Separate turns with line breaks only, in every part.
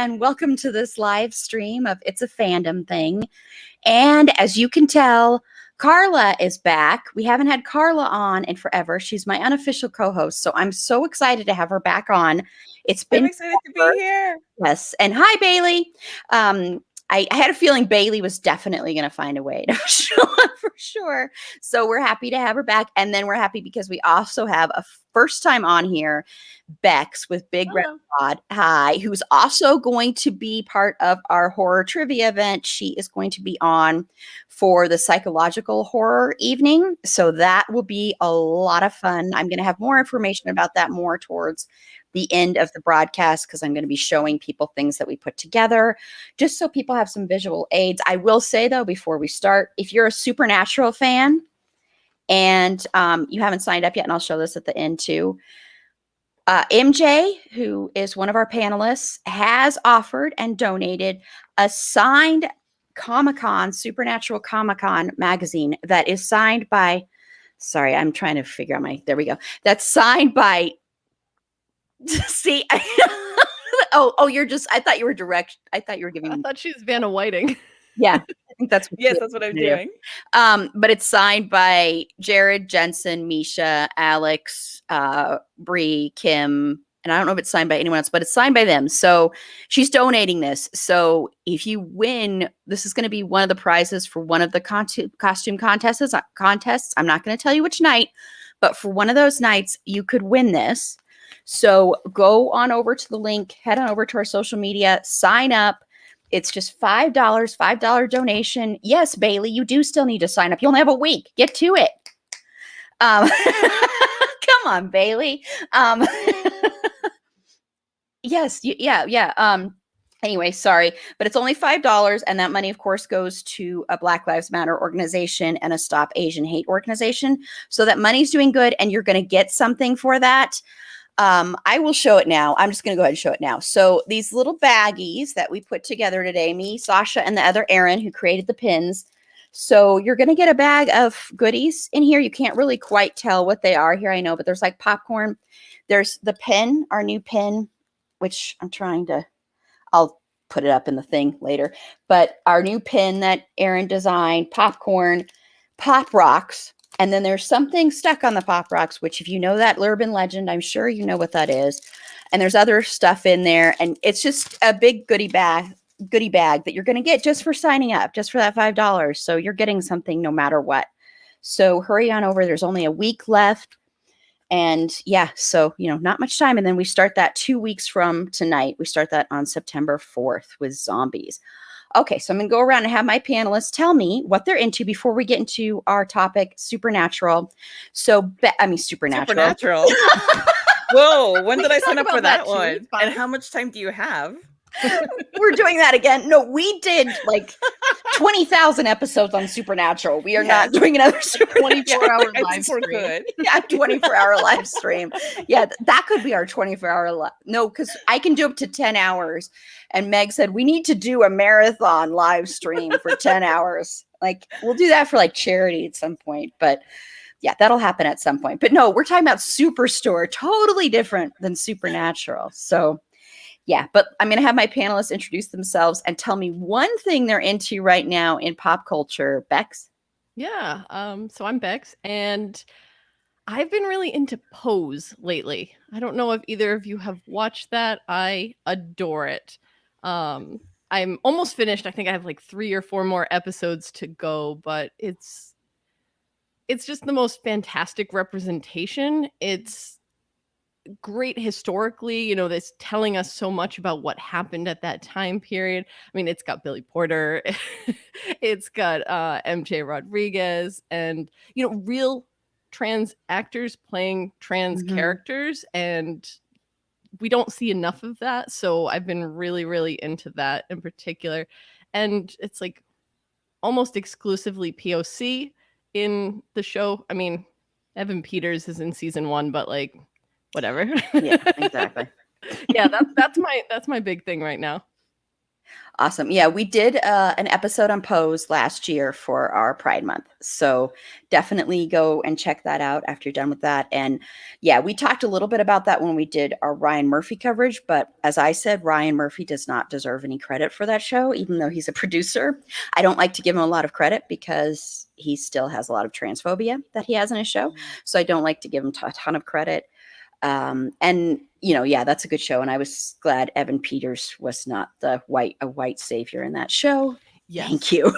and welcome to this live stream of It's a Fandom Thing. And as you can tell, Carla is back. We haven't had Carla on in forever. She's my unofficial co-host, so I'm so excited to have her back on.
I'm excited to be here.
Yes, and hi, Bailey. I had a feeling Bailey was definitely going to find a way to show up for sure. So we're happy to have her back. And then we're happy because we also have a first time on here, Bex with Big Red Pod. Hi, who's also going to be part of our horror trivia event. She is going to be on for the psychological horror evening. So that will be a lot of fun. I'm going to have more information about that more towards the end of the broadcast because I'm going to be showing people things that we put together just so people have some visual aids. I will say though, before we start, if you're a Supernatural fan and you haven't signed up yet, and I'll show this at the end too, MJ, who is one of our panelists, has offered and donated a signed Comic-Con, Supernatural Comic-Con magazine that is signed by, sorry, I'm trying to figure out there we go. That's signed by see, you're just, I thought you were direct. I thought you were giving
I thought she was Vanna Whiting.
Yeah, I think that's what
yes, that's what I'm doing.
But it's signed by Jared, Jensen, Misha, Alex, Bree, Kim, and I don't know if it's signed by anyone else, but it's signed by them. So she's donating this. So if you win, this is going to be one of the prizes for one of the costume contests. I'm not going to tell you which night, but for one of those nights, you could win this. So go on over to the link, head on over to our social media, sign up. It's just $5, $5 donation. Yes, Bailey, you do still need to sign up. You only have a week. Get to it. Come on, Bailey. Yes, yeah. Anyway, sorry, but it's only $5, and that money, of course, goes to a Black Lives Matter organization and a Stop Asian Hate organization. So that money's doing good, and you're going to get something for that. I will show it now. I'm just going to go ahead and show it now. So these little baggies that we put together today, me, Sasha, and the other Aaron who created the pins. So you're going to get a bag of goodies in here. You can't really quite tell what they are here, I know, but there's like popcorn. There's the pin, our new pin, which I'll put it up in the thing later. But our new pin that Aaron designed, popcorn, Pop Rocks. And then there's something stuck on the Pop Rocks, which if you know that urban legend, I'm sure you know what that is. And there's other stuff in there. And it's just a big goodie bag that you're going to get just for signing up, just for that $5. So you're getting something no matter what. So hurry on over. There's only a week left. And yeah, so, not much time. And then we start that 2 weeks from tonight. We start that on September 4th with zombies. Okay, so I'm going to go around and have my panelists tell me what they're into before we get into our topic, Supernatural. So, Supernatural.
Whoa, when did I sign up for that one? And how much time do you have?
We're doing that again. No, we did like 20,000 episodes on Supernatural. We are not doing another
24-hour live stream.
Yeah, 24-hour live stream. Yeah, that could be our 24-hour No, because I can do up to 10 hours. And Meg said, we need to do a marathon live stream for 10 hours. Like, we'll do that for like charity at some point. But yeah, that'll happen at some point. But no, we're talking about Superstore. Totally different than Supernatural. So yeah, but I'm going to have my panelists introduce themselves and tell me one thing they're into right now in pop culture. Bex?
Yeah, so I'm Bex, and I've been really into Pose lately. I don't know if either of you have watched that. I adore it. I'm almost finished. I think I have like 3 or 4 more episodes to go, but it's just the most fantastic representation. It's great historically, this telling us so much about what happened at that time period. I mean, it's got Billy Porter, it's got MJ Rodriguez, and real trans actors playing trans characters, and we don't see enough of that. So I've been really, really into that in particular, and it's like almost exclusively POC in the show. I mean, Evan Peters is in season 1, but like, whatever.
Yeah, exactly.
Yeah, that's my big thing right now.
Awesome. Yeah, we did an episode on Pose last year for our Pride Month. So definitely go and check that out after you're done with that. And yeah, we talked a little bit about that when we did our Ryan Murphy coverage. But as I said, Ryan Murphy does not deserve any credit for that show, even though he's a producer. I don't like to give him a lot of credit because he still has a lot of transphobia that he has in his show. So I don't like to give him a ton of credit. And yeah, that's a good show. And I was glad Evan Peters was not a white savior in that show. Yes. Thank you.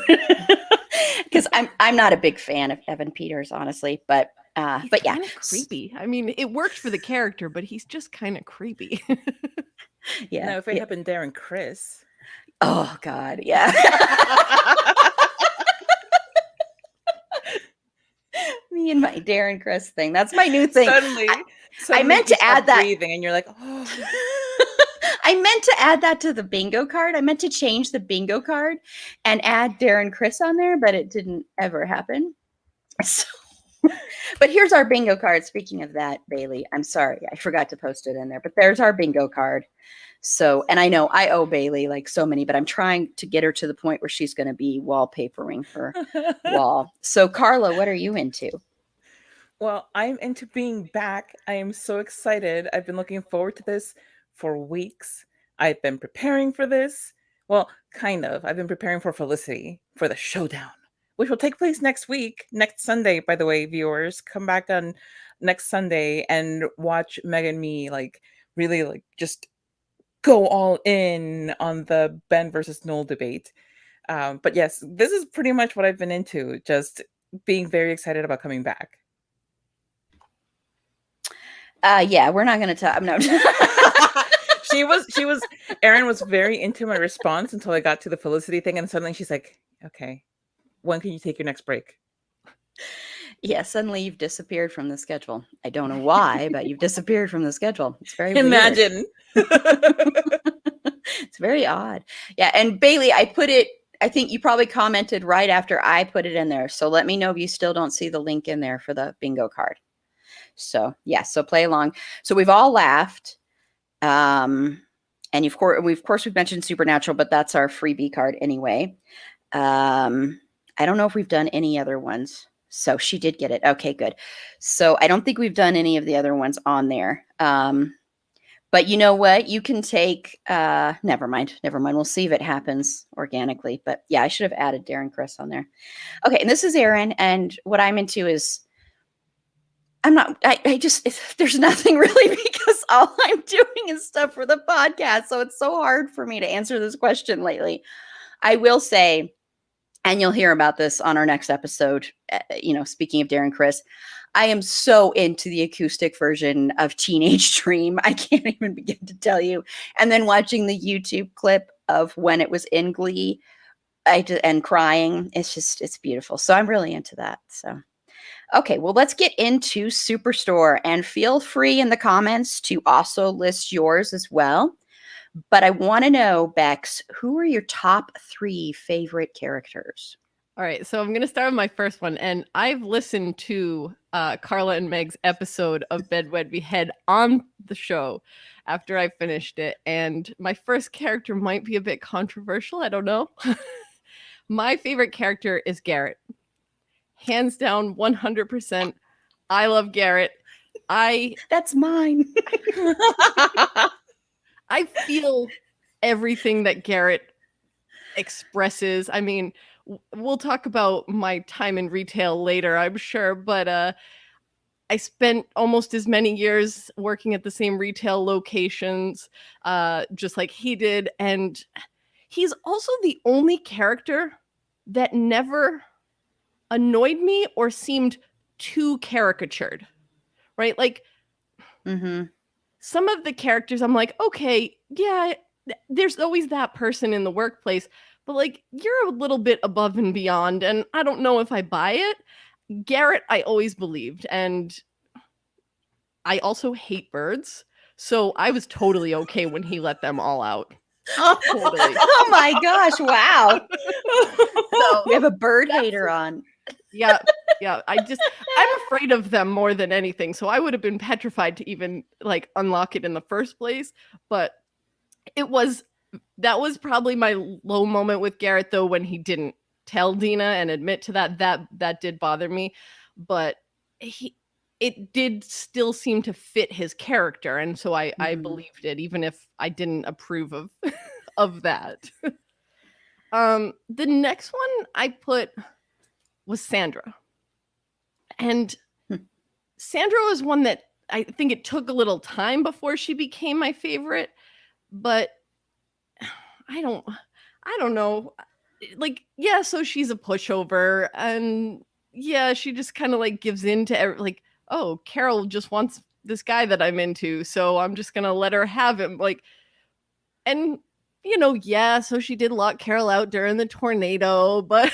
Because I'm not a big fan of Evan Peters, honestly, but yeah,
creepy. I mean, it worked for the character, but he's just kind of creepy.
Yeah. Now, if it happened Darren Criss.
Oh God, yeah. Me and my Darren Criss thing. That's my new thing.
Suddenly
I meant to add that.
Breathing, and you're like, oh.
I meant to add that to the bingo card. I meant to change the bingo card and add Darren Criss on there, but it didn't ever happen. So, but here's our bingo card. Speaking of that, Bailey, I'm sorry. I forgot to post it in there, but there's our bingo card. So, and I know I owe Bailey like so many, but I'm trying to get her to the point where she's going to be wallpapering her wall. So, Carla, what are you into?
Well, I'm into being back. I am so excited. I've been looking forward to this for weeks. I've been preparing for this. Well, kind of. I've been preparing for Felicity for the showdown, which will take place next week, next Sunday, by the way, viewers. Come back on next Sunday and watch Meg and me really just go all in on the Ben versus Noel debate. But yes, this is pretty much what I've been into, just being very excited about coming back.
Yeah, we're not going to talk. No.
Erin was very into my response until I got to the Felicity thing. And suddenly she's like, okay, when can you take your next break?
Yeah, suddenly you've disappeared from the schedule. I don't know why, but you've disappeared from the schedule. It's very
Imagine.
It's very odd. Yeah, and Bailey, I think you probably commented right after I put it in there. So let me know if you still don't see the link in there for the bingo card. So yeah, so play along. So we've all laughed. And of course we've mentioned Supernatural, but that's our freebie card anyway. I don't know if we've done any other ones. So she did get it. Okay, good. So I don't think we've done any of the other ones on there. But you know what? You can take, never mind. We'll see if it happens organically. But yeah, I should have added Darren Criss on there. Okay, and this is Erin. And what I'm into is, there's nothing really because all I'm doing is stuff for the podcast. So it's so hard for me to answer this question lately. I will say, and you'll hear about this on our next episode, speaking of Darren Criss, I am so into the acoustic version of Teenage Dream. I can't even begin to tell you. And then watching the YouTube clip of when it was in Glee and crying, it's beautiful. So I'm really into that. So. Okay, well, let's get into Superstore, and feel free in the comments to also list yours as well. But I want to know, Bex, who are your top 3 favorite characters?
All right, so I'm going to start with my first one. And I've listened to Carla and Meg's episode of Bed Wed Behead on the show after I finished it. And my first character might be a bit controversial. I don't know. My favorite character is Garrett. Hands down, 100%. I love Garrett.
That's mine.
I feel everything that Garrett expresses. I mean, we'll talk about my time in retail later, I'm sure, but I spent almost as many years working at the same retail locations, just like he did. And he's also the only character that never annoyed me or seemed too caricatured, right? Like, some of the characters I'm like, okay, yeah, there's always that person in the workplace, but like, you're a little bit above and beyond, and I don't know if I buy it. Garrett, I always believed, and I also hate birds, so I was totally okay when he let them all out. Totally.
Oh my gosh, wow. So we have a bird hater on.
Yeah. I'm afraid of them more than anything. So I would have been petrified to even like unlock it in the first place. But it was That was probably my low moment with Garrett, though, when he didn't tell Dina and admit to that. That did bother me, but it did still seem to fit his character, and so I believed it, even if I didn't approve of of that. The next one I put was Sandra, and Sandra was one that I think it took a little time before she became my favorite, but I don't know. Like, yeah, so she's a pushover, and yeah, she just kind of like gives in to like, oh, Carol just wants this guy that I'm into, so I'm just gonna let her have him. Like, and yeah, so she did lock Carol out during the tornado, but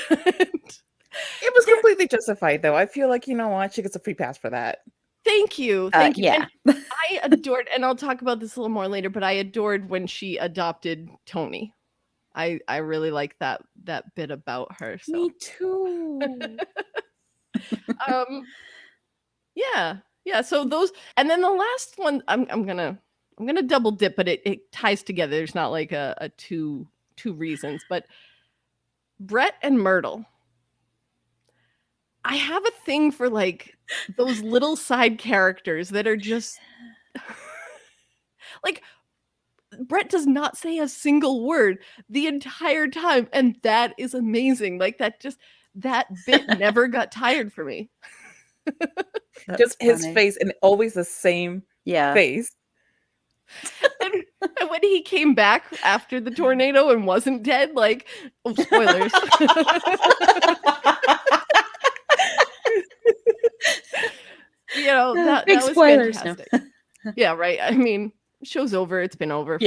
It was completely justified, though. I feel like, you know what? She gets a free pass for that.
Thank you.
Yeah.
And I adored, and I'll talk about this a little more later, but I adored when she adopted Tony. I really like that bit about her. So.
Me too.
Yeah. So those, and then the last one, I'm gonna double dip, but it ties together. There's not like a two reasons, but Brett and Myrtle. I have a thing for like those little side characters that are just like, Brett does not say a single word the entire time, and that is amazing. Like that bit never got tired for me.
Just his face, and always the same face.
And when he came back after the tornado and wasn't dead, like, oh, spoilers. That was
spoilers,
fantastic. No. Yeah, right. I mean, show's over. It's been over.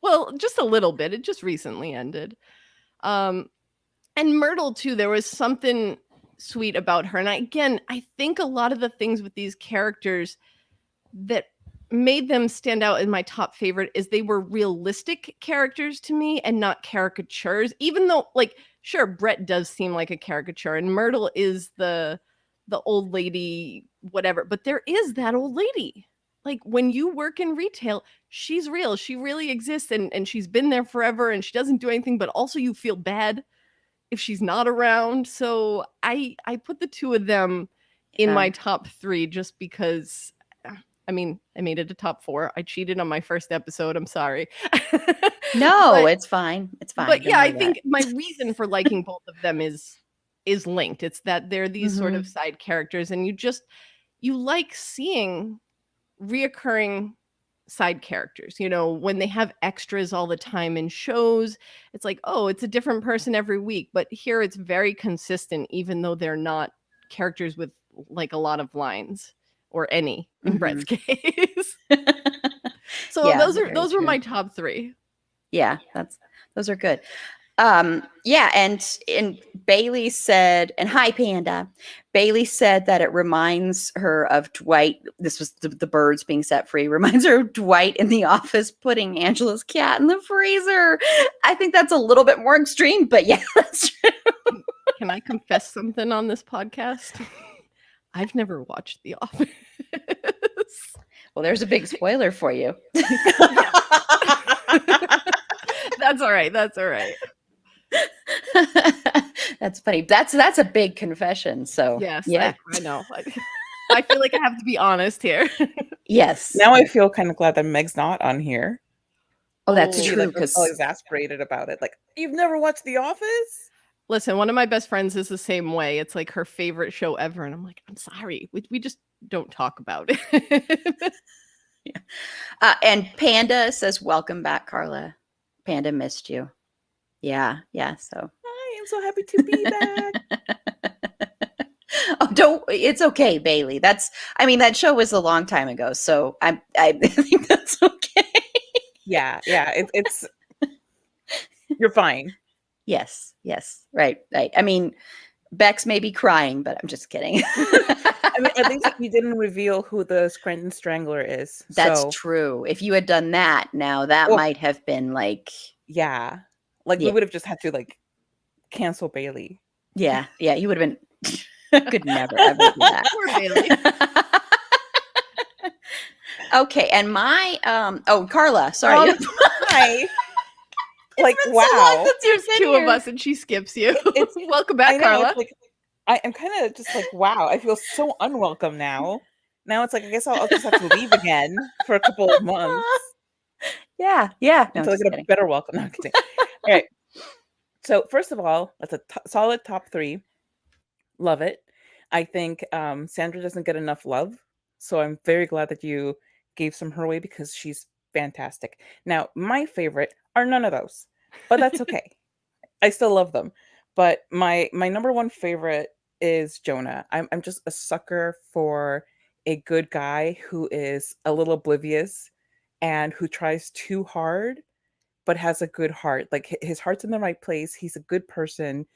Well, just a little bit. It just recently ended. And Myrtle too. There was something sweet about her. And I think a lot of the things with these characters that made them stand out in my top favorite is they were realistic characters to me and not caricatures. Even though, like, sure, Brett does seem like a caricature, and Myrtle is the old lady, whatever. But there is that old lady. Like, when you work in retail, she's real. She really exists, and she's been there forever, and she doesn't do anything, but also you feel bad if she's not around. So I put the two of them in my top 3 just because, I mean, I made it to top 4. I cheated on my first episode. I'm sorry.
No, it's fine. It's fine.
But yeah, I think my reason for liking both of them is linked. It's that they're these sort of side characters, and you like seeing reoccurring side characters. When they have extras all the time in shows, it's like, oh, it's a different person every week. But here it's very consistent, even though they're not characters with like a lot of lines or any in Brett's case. So those were my top 3.
Yeah, those are good. And Bailey said, and hi Panda, Bailey said that it reminds her of Dwight. This was the birds being set free. Reminds her of Dwight in The Office putting Angela's cat in the freezer. I think that's a little bit more extreme, but yeah, that's true.
Can I confess something on this podcast? I've never watched The Office.
Well, there's a big spoiler for you.
That's all right. That's all right.
That's funny. That's a big confession. So
yes,
yeah,
I know. I feel like I have to be honest here.
Yes.
Now I feel kind of glad that Meg's not on here.
Oh, that's true.
Like, so exasperated about it. Like, you've never watched The Office?
Listen, one of my best friends is the same way. It's like her favorite show ever, and I'm like, I'm sorry, we just don't talk about it.
Yeah. And Panda says, "Welcome back, Carla. Panda missed you." Yeah. So
I am so happy to be back.
Oh, it's okay, Bailey. That show was a long time ago, so I think that's okay.
Yeah. It's you're fine.
Yes. Right. I mean, Bex may be crying, but I'm just kidding.
I mean, at least you didn't reveal who the Scranton Strangler is.
That's true. If you had done that, now that might have been like,
yeah. Like, we would have just had to, like, cancel Bailey.
Yeah. He would have been, could never ever do that.
Poor Bailey.
Okay. And my, Carla, sorry.
Hi. like,
It's been so long
wow.
since you've
There's
been
two of
here.
us, and she skips you.
It's
Welcome
I
back,
know,
Carla.
it's like I'm kind of just like, wow, I feel so unwelcome now. Now it's like, I guess I'll just have to leave again for a couple of months
Yeah, yeah. No,
until I
just
get a
kidding.
better welcome. No, I'm kidding. All right. So first of all, that's a solid top three. Love it. I think Sandra doesn't get enough love, so I'm very glad that you gave some her way because she's fantastic. Now, my favorite are none of those, but that's okay. I still love them. But my number one favorite is Jonah. I'm just a sucker for a good guy who is a little oblivious and who tries too hard but has a good heart. Like his heart's in the right place. He's a good person,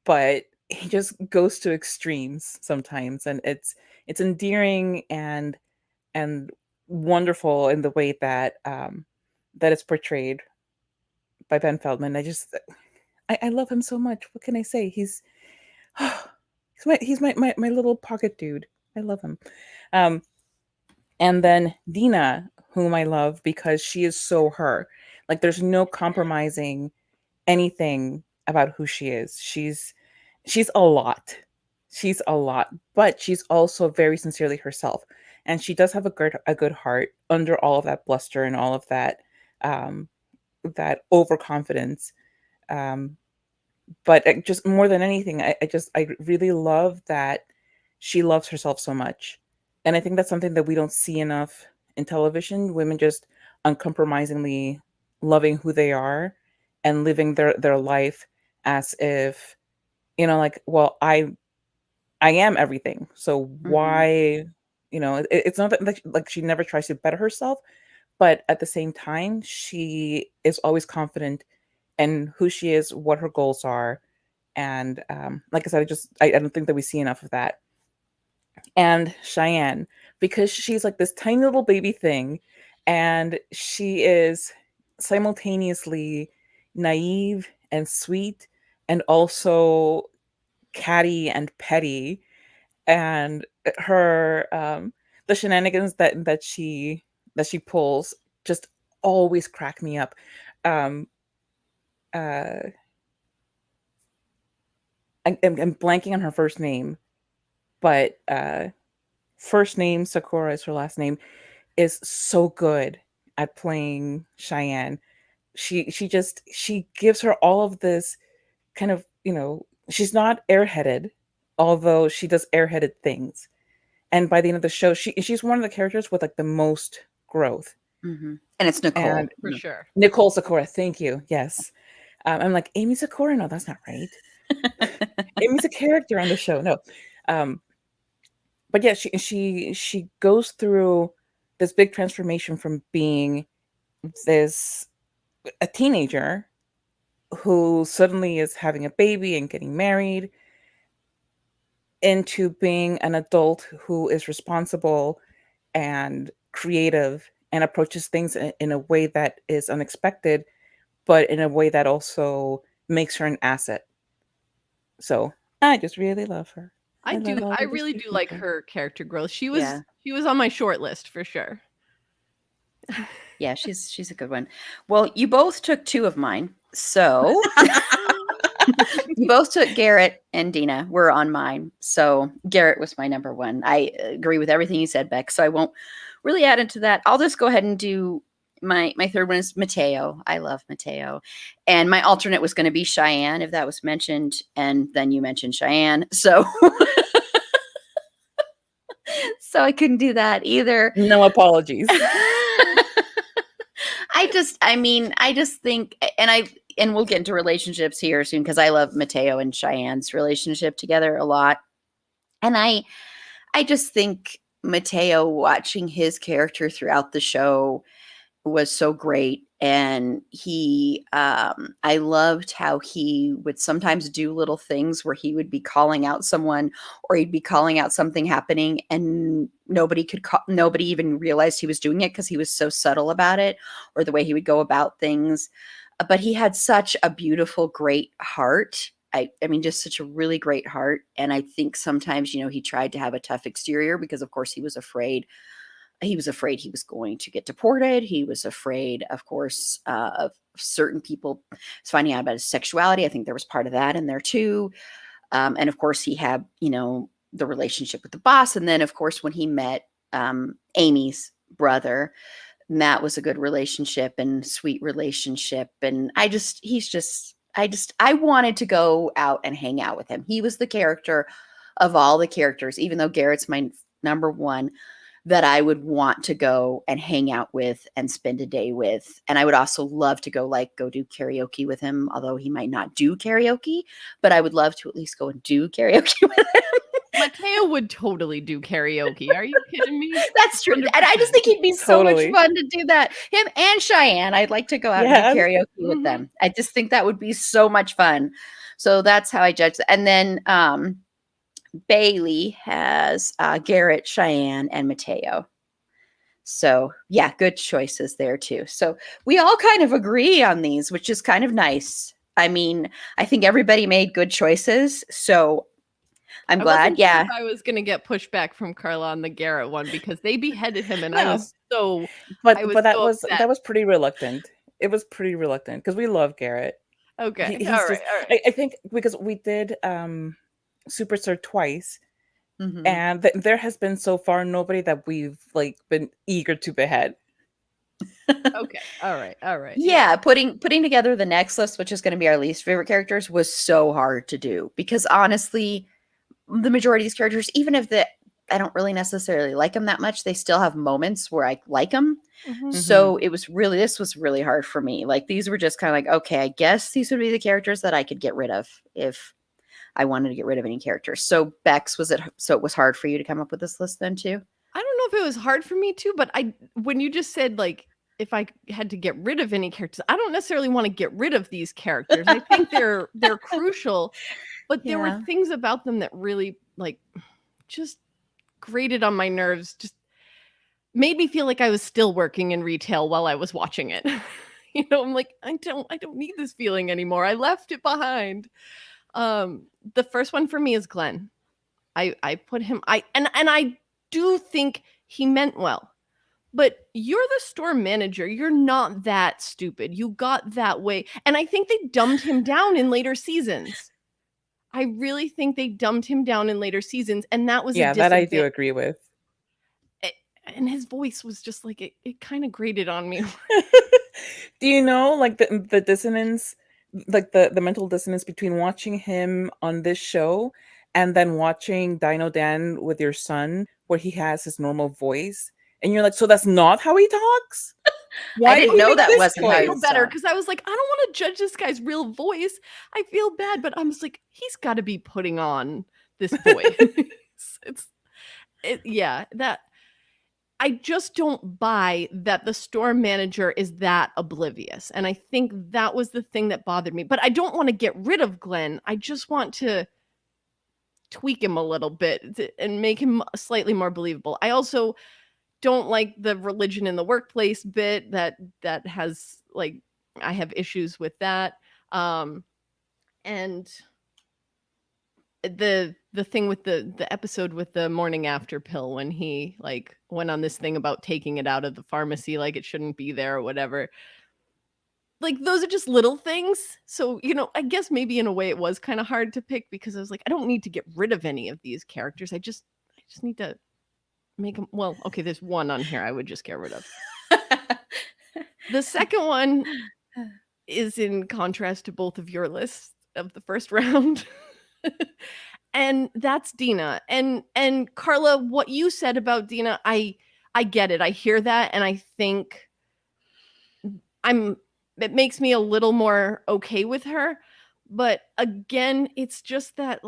but he just goes to extremes sometimes, and it's endearing and wonderful in the way that that it's portrayed by Ben Feldman. I love him so much. What can I say? He's my little pocket dude. I love him. Um, and then Dina, whom I love because she is so her. Like there's no compromising anything about who she is. She's a lot. She's a lot, but she's also very sincerely herself. And she does have a good heart under all of that bluster and all of um that overconfidence. Um but just more than anything, I really love that she loves herself so much. And I think that's something that we don't see enough in television. Women just uncompromisingly loving who they are and living their life as if, like, well, I am everything. So
Mhm.
why, it's not that like she never tries to better herself, but at the same time, she is always confident in who she is, what her goals are, and like I said, I don't think that we see enough of that. And Cheyenne, because she's like this tiny little baby thing, and she is simultaneously naive and sweet, and also catty and petty, and her the shenanigans that she pulls just always crack me up. Um, uh, I'm blanking on her first name, but first name Sakura is her last name, is so good at playing Cheyenne. She gives her all of this kind of, she's not airheaded, although she does airheaded things. And by the end of the show, she's one of the characters with like the most growth.
Mhm. And it's Nicole.
And
For sure.
Nicole Sakura, thank you. Yes. I'm like, Amy Sakura? No, that's not right. Amy's a character on the show. No. Um, but yeah, she goes through this big transformation from being this a teenager who suddenly is having a baby and getting married into being an adult who is responsible and creative and approaches things in a way that is unexpected, but in a way that also makes her an asset. So I just really love her.
I
I love
do.
all
I
of these
really do like
people.
her character growth. She
Yeah.
was on my short list for sure.
Yeah, she's a good one. Well, you both took two of mine. So you both took Garrett and Dina were on mine. So Garrett was my number one. I agree with everything you said, Beck. So I won't really add into that. I'll just go ahead and do my third one is Mateo. I love Mateo. And my alternate was going to be Cheyenne, if that was mentioned. And then you mentioned Cheyenne. So so I couldn't do that either.
No apologies.
I just think, and we'll get into relationships here soon because I love Mateo and Cheyenne's relationship together a lot. And I just think Mateo watching his character throughout the show was so great. And I loved how he would sometimes do little things where he would be calling out someone or he'd be calling out something happening and nobody even realized he was doing it because he was so subtle about it or the way he would go about things. But he had such a beautiful, great heart. I mean, just such a really great heart. And I think sometimes, he tried to have a tough exterior because, of course, he was afraid he was afraid he was going to get deported. He was afraid, of course, of certain people finding out about his sexuality. I think there was part of that in there too. And of course, he had, the relationship with the boss. And then, of course, when he met Amy's brother, that was a good relationship and sweet relationship. And I wanted to go out and hang out with him. He was the character of all the characters, even though Garrett's my number one, that I would want to go and hang out with and spend a day with. And I would also love to go do karaoke with him, although he might not do karaoke, but I would love to at least go and do karaoke with him.
Mateo would totally do karaoke. Are you kidding me?
That's true.
100%.
And I just think he'd be so
Totally.
much fun to do that. Him and Cheyenne. I'd like to go out
Yes.
and do karaoke with them. I just think that would be so much fun. So that's how I judge that. And then Bailey has Garrett, Cheyenne, and Mateo. So yeah, good choices there too. So we all kind of agree on these, which is kind of nice. I mean, I think everybody made good choices. So I'm glad. Yeah.
If I was going to get pushback from Carla on the Garrett one because they beheaded him, and I
No.
was so.
But
I was
that
so
was
upset.
pretty reluctant. It was pretty reluctant because we love Garrett.
Okay.
He's
All right.
just-
All right.
I think because we did Superstore twice,
Mhm.
and there has been so far nobody that we've been eager to behead.
Okay. All right. All right.
Yeah, putting together the next list, which is going to be our least favorite characters, was so hard to do because honestly, the majority of these characters, even if I don't really necessarily like them that much, they still have moments where I like them.
Mhm.
So this was really hard for me. Like these were just kind of like, okay, I guess these would be the characters that I could get rid of if I wanted to get rid of any characters. So Bex, so it was hard for you to come up with this list then too?
I don't know if it was hard for me too, but when you just said if I had to get rid of any characters, I don't necessarily want to get rid of these characters. I think they're crucial, but there were
Yeah.
things about them that really just grated on my nerves, just made me feel like I was still working in retail while I was watching it. I'm like, I don't need this feeling anymore. I left it behind. The first one for me is Glenn. I put him and I do think he meant well. But you're the store manager. You're not that stupid. You got that way. And I think they dumbed him down in later seasons. I really think they dumbed him down in later seasons. And that was
Yeah, that I do agree with.
And his voice was just it kind of grated on me.
Do you know the dissonance, the mental dissonance between watching him on this show and then watching Dino Dan with your son, where he has his normal voice? And you're like, so that's not how he talks?
I didn't know that
this
wasn't how
I
he
feel
voice?
better
talked.
because I was like, I don't want to judge this guy's real voice. I feel bad, but I'm just like, he's got to be putting on this voice. That I just don't buy that the store manager is that oblivious. And I think that was the thing that bothered me. But I don't want to get rid of Glenn. I just want to tweak him a little bit and make him slightly more believable. I also don't like the religion in the workplace bit that has I have issues with that. And the thing with the episode with the morning after pill when he went on this thing about taking it out of the pharmacy like it shouldn't be there or whatever. Those are just little things. So, I guess maybe in a way it was kind of hard to pick because I was like, I don't need to get rid of any of these characters. I just need to make them. Well, okay, there's one on here I would just get rid of. The second one is in contrast to both of your lists of the first round. And that's Dina. And Carla, what you said about Dina, I get it. I hear that, and I think it makes me a little more okay with her. But again, it's just that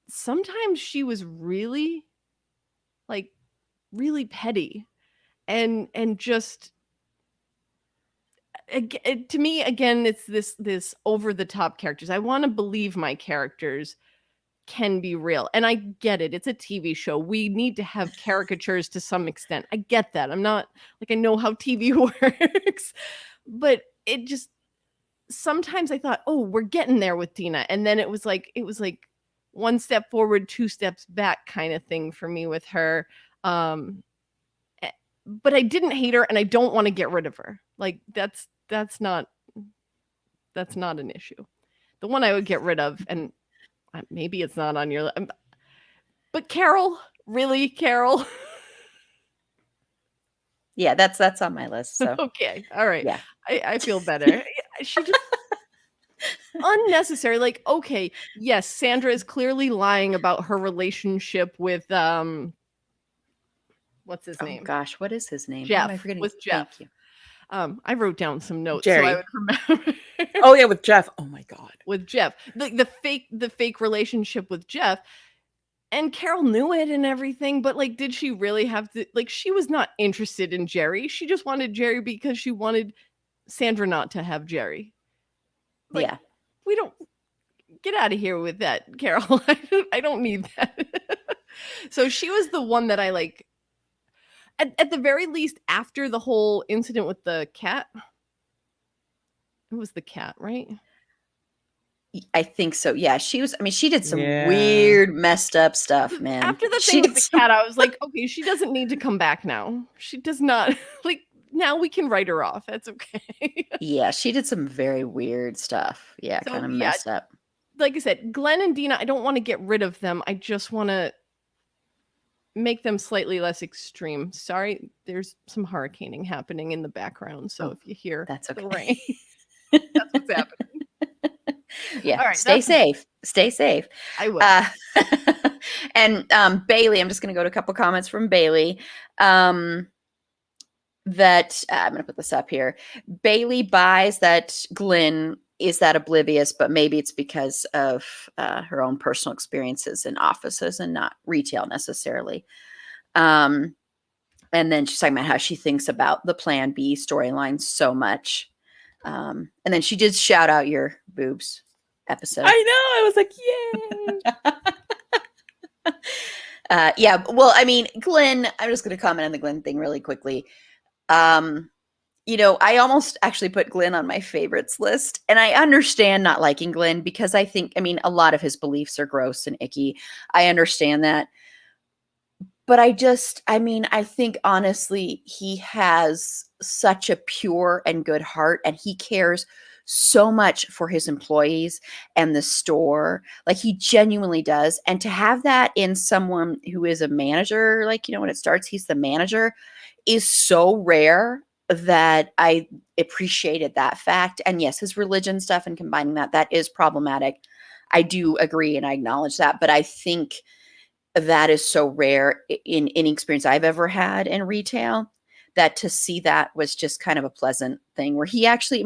sometimes she was really really petty and just to me again, it's this over the top characters. I want to believe my characters can be real, and I get it. It's a TV show. We need to have caricatures to some extent. I get that. I'm not I know how TV works, but it just sometimes I thought, oh, we're getting there with Dina, and then it was like one step forward, two steps back kind of thing for me with her. but I didn't hate her, and I don't want to get rid of her. Like that's not an issue. The one I would get rid of, and maybe it's not on your, but Carol, really, Carol.
Yeah, that's on my list. So
Okay, all right.
yeah.
I feel better. She just unnecessary. Like, okay, yes, Sandra is clearly lying about her relationship with what's his
Oh
name?
gosh, what is his name? Why am I
Jeff.
forgetting?
With Jeff.
Thank you.
I wrote down some notes so
Jerry.
I would remember.
Oh yeah, with Jeff. Oh my God.
With Jeff, the fake relationship with Jeff, and Carol knew it and everything, but like, did she really have to? Like, she was not interested in Jerry. She just wanted Jerry because she wanted Sandra not to have Jerry. Like,
Yeah.
we don't get out of here with that, Carol. I don't need that. So she was the one that I like. At the very least, after the whole incident with the cat, it was the cat, right?
I think so. Yeah, she was. I mean, she did some
Yeah.
weird, messed up stuff, man.
After the
She
thing with
did
the
some-
cat, I was like, okay, she doesn't need to come back now. She does not. Like, now we can write her off. That's okay.
Yeah, she did some very weird stuff. Yeah,
So,
kind of
yeah.
messed up.
Like I said, Glenn and Dina, I don't want to get rid of them. I just want to make them slightly less extreme. Sorry, there's some hurricaning happening in the background. So
Oh,
if you hear
that's
the
okay.
rain, that's what's happening.
Yeah,
All right,
stay safe. Stay safe.
I will.
And Bailey, I'm just going to go to a couple comments from Bailey. That I'm going to put this up here. Bailey buys that Glenn is that oblivious, but maybe it's because of her own personal experiences in offices and not retail necessarily. And then she's talking about how she thinks about the Plan B storyline so much. And then she did shout out your boobs episode.
I know. I was like, yay.
Yeah. Well, I mean, Glenn, I'm just going to comment on the Glenn thing really quickly. I almost actually put Glenn on my favorites list, and I understand not liking Glenn because I mean, a lot of his beliefs are gross and icky. I understand that. But I think honestly, he has such a pure and good heart, and he cares so much for his employees and the store. Like, he genuinely does. And to have that in someone who is a manager, like, when it starts, he's the manager, is so rare that I appreciated that fact. And yes, his religion stuff and combining that is problematic. I do agree and I acknowledge that. But I think that is so rare in any experience I've ever had in retail, that to see that was just kind of a pleasant thing where he actually,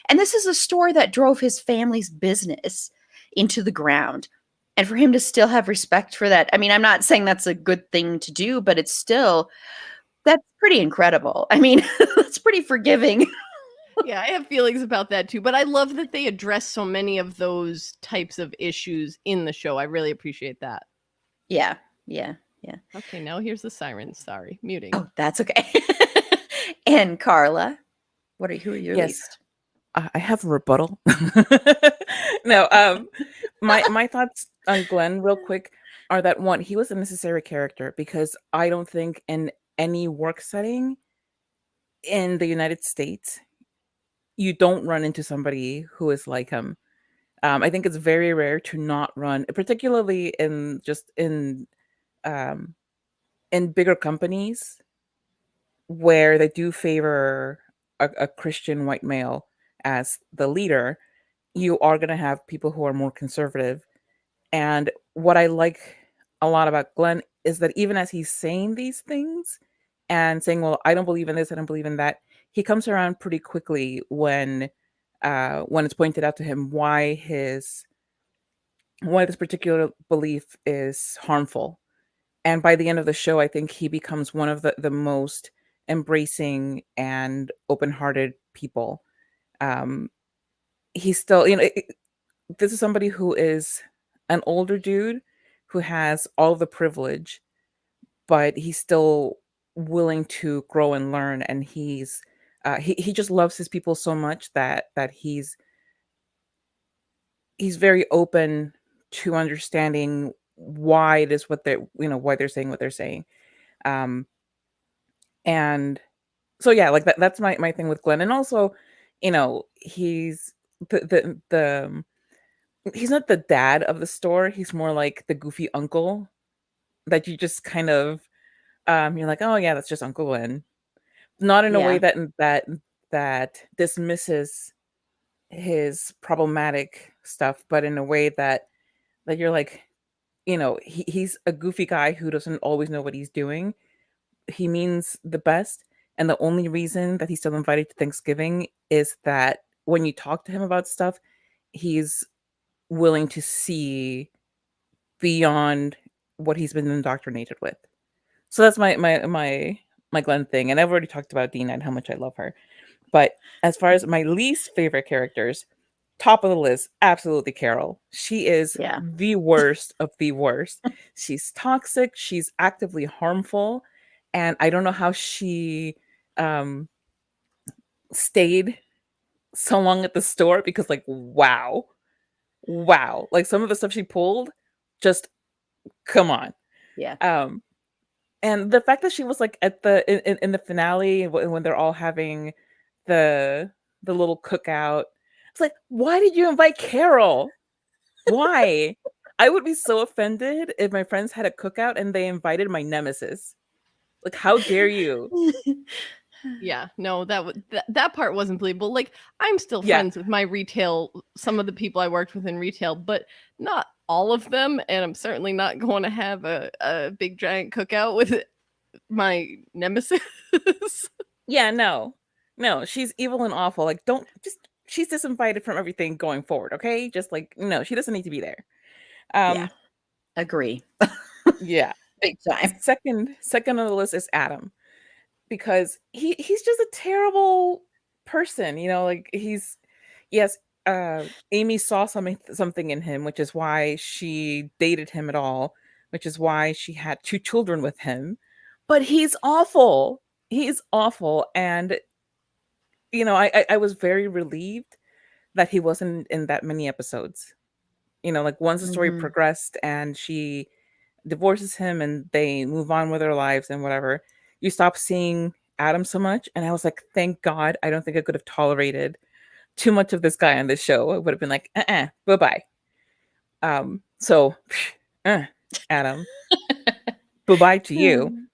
and this is a store that drove his family's business into the ground. And for him to still have respect for that, I'm not saying that's a good thing to do, but it's still, that's pretty incredible. That's pretty forgiving.
Yeah, I have feelings about that too, but I love that they address so many of those types of issues in the show. I really appreciate that.
Yeah.
Okay, now here's the sirens. Sorry, muting.
Oh, that's okay. And Carla, who are your
Yes.
least?
I have a rebuttal. No, my thoughts on Glenn real quick are that, one, he was a necessary character because I don't think in any work setting in the United States you don't run into somebody who is like him. I think it's very rare to not run, particularly in bigger companies where they do favor a Christian white male as the leader. You are going to have people who are more conservative. And what I like a lot about Glenn is that even as he's saying these things and saying, well, I don't believe in this, I don't believe in that, he comes around pretty quickly when it's pointed out to him why this particular belief is harmful. And by the end of the show, I think he becomes one of the most embracing and open-hearted people. He's still, this is somebody who is an older dude who has all the privilege, but he's still willing to grow and learn. And he just loves his people so much that he's very open to understanding why it is why they're saying what they're saying. And so yeah, like that's my thing with Glenn. And also, he's the he's not the dad of the store. He's more like the goofy uncle that you just kind of you're like, oh yeah, that's just Uncle Glenn. Not in a way
Yeah.
that dismisses his problematic stuff, but in a way that you're like, he's a goofy guy who doesn't always know what he's doing. He means the best, and the only reason that he's still invited to Thanksgiving is that when you talk to him about stuff, he's willing to see beyond what he's been indoctrinated with. So that's my Glenn thing, and I've already talked about Dina and how much I love her. But as far as my least favorite characters, top of the list, absolutely Carol. She is
Yeah.
the worst of the worst. She's toxic, she's actively harmful, and I don't know how she um stayed so long at the store because like wow. Wow. Like some of the stuff she pulled, just come on.
Yeah.
Um and the fact that she was like at the in the finale when they're all having the little cookout, it's like, why did you invite Carol? Why? I would be so offended if my friends had a cookout and they invited my nemesis. Like, how dare you?
Yeah, no, that part wasn't believable. Like, I'm still
Yeah.
friends with my retail, some of the people I worked with in retail, but not all of them. And I'm certainly not going to have a big giant cookout with my nemesis.
Yeah, no. No, she's evil and awful. Like, don't just she's disinvited from everything going forward, okay? Just like, no, she doesn't need to be there.
Yeah. Agree.
Yeah.
Big time.
Second on the list is Adam, because he's just a terrible person, like yes, Amy saw something in him, which is why she dated him at all, which is why she had two children with him. But he's awful. He's awful. And I was very relieved that he wasn't in that many episodes. Like once the story
Mhm.
progressed and she divorces him and they move on with their lives and whatever, you stop seeing Adam so much. And I was like, thank God. I don't think I could have tolerated too much of this guy on this show. I would have been like, bye-bye. So Adam, bye-bye to you.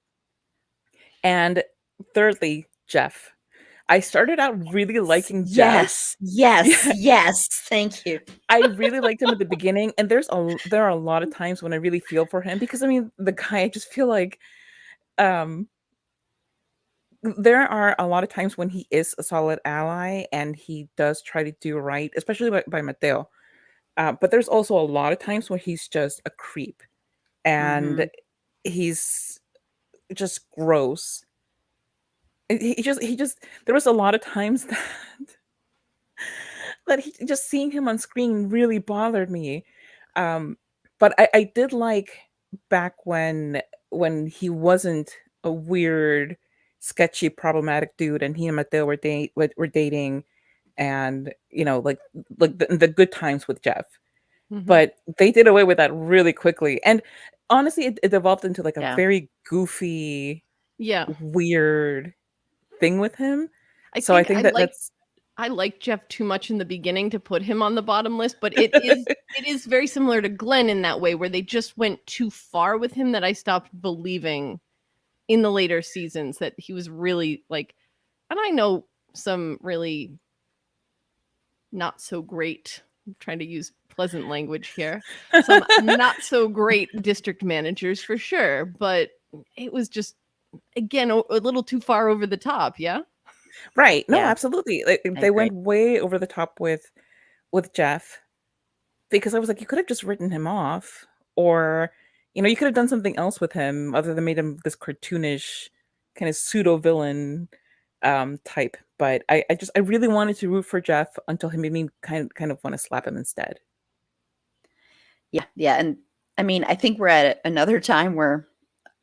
And thirdly, Jeff. I started out really liking Jeff.
Yes. Thank you.
I really liked him at the beginning, and there are a lot of times when I really feel for him because I mean the guy, I just feel like there are a lot of times when he is a solid ally and he does try to do right, especially by Mateo. But there's also a lot of times where he's just a creep and he's just gross. He just there was a lot of times that he just seeing him on screen really bothered me. But I did like back when he wasn't a weird, sketchy, problematic dude, and he and Mateo were dating, and like the good times with Jeff.
Mhm.
But they did away with that really quickly, and honestly, it devolved into like a
Yeah.
very goofy,
Yeah.
weird thing with him.
I
So I
think
think that's
I like Jeff too much in the beginning to put him on the bottom list, but it is very similar to Glenn in that way where they just went too far with him that I stopped believing in the later seasons that he was really like, and I know some really not so great, I'm trying to use pleasant language here, some not so great district managers for sure, but it was just again a little too far over the top. Yeah.
right. No,
Yeah.
absolutely.
I
They
agree.
went way over the top with Jeff because I was like, you could have just written him off, or you could have done something else with him other than made him this cartoonish kind of pseudo villain type. But I really wanted to root for Jeff until he made me kind of want to slap him instead.
Yeah. And I mean, I think we're at another time where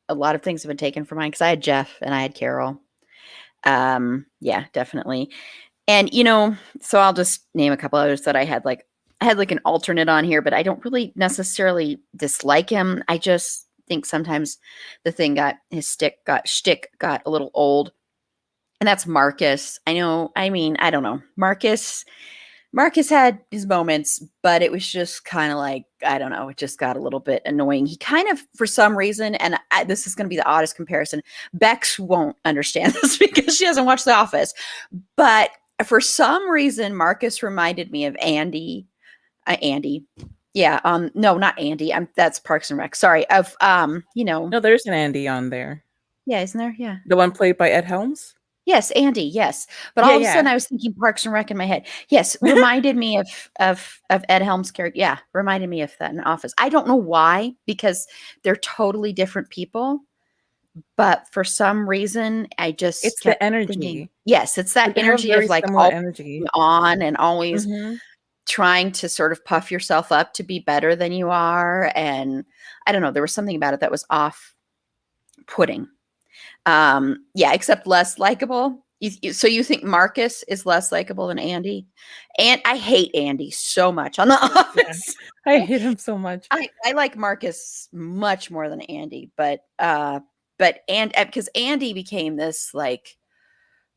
a lot of things have been taken from mine because I had Jeff and I had Carol. Yeah, definitely. And so I'll just name a couple others that I had like an alternate on here, but I don't really necessarily dislike him. I just think sometimes the thing shtick got a little old. And that's Marcus. I know. I mean, I don't know. Marcus had his moments, but it was just kind of like, I don't know, it just got a little bit annoying. He kind of, for some reason, and this is going to be the oddest comparison, Bex won't understand this because she hasn't watched The Office, but for some reason, Marcus reminded me of Andy. Andy. Yeah. No, not Andy. That's Parks and Rec. Sorry. Of,
No, there's an Andy on there.
Yeah, isn't there? Yeah.
The one played by Ed Helms?
Yes, Andy, yes. But all of a sudden I was thinking Parks and Rec in my head. Yes, reminded me of Ed Helms' character. Yeah, reminded me of that in Office. I don't know why, because they're totally different people. But for some reason, I just
It's
kept
the energy.
thinking, yes, it's that
They have
energy
very
of like
similar
all
energy.
on and always
Mhm.
trying to sort of puff yourself up to be better than you are. And I don't know, there was something about it that was off-putting. Yeah, except less likable. So you think Marcus is less likable than Andy? And I hate Andy so much on The Office.
I hate him so much.
I like Marcus much more than Andy, but because Andy became this like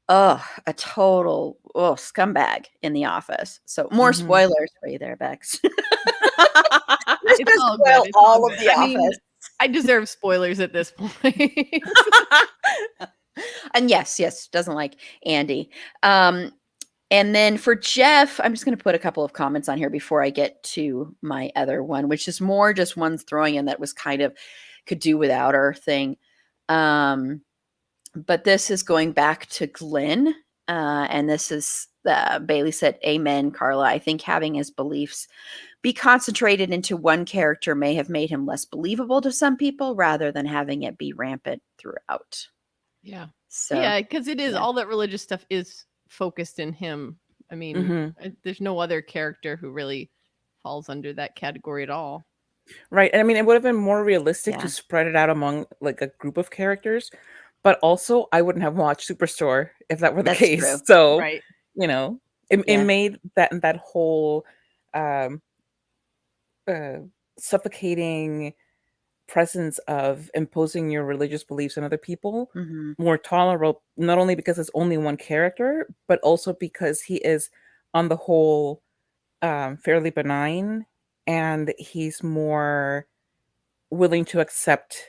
a total scumbag in The Office. So more spoilers for you there, Bex.
It's all
spoil
good.
all of The
I mean,
Office.
I deserve spoilers at this point.
And yes, doesn't like Andy. And then for Jeff, I'm just going to put a couple of comments on here before I get to my other one, which is more just ones throwing in that was kind of could do without her thing. But this is going back to Glenn. And this is Bailey said, "Amen, Carla. I think having his beliefs be concentrated into one character may have made him less believable to some people rather than having it be rampant throughout."
Yeah.
So
yeah, because it is all that religious stuff is focused in him. I mean, there's no other character who really falls under that category at all.
Right. And I mean, it would have been more realistic to spread it out among like a group of characters, but also I wouldn't have watched Superstore if that were the case.
True.
So,
right.
It made that whole suffocating presence of imposing your religious beliefs on other people more tolerable, not only because it's only one character, but also because he is on the whole fairly benign, and he's more willing to accept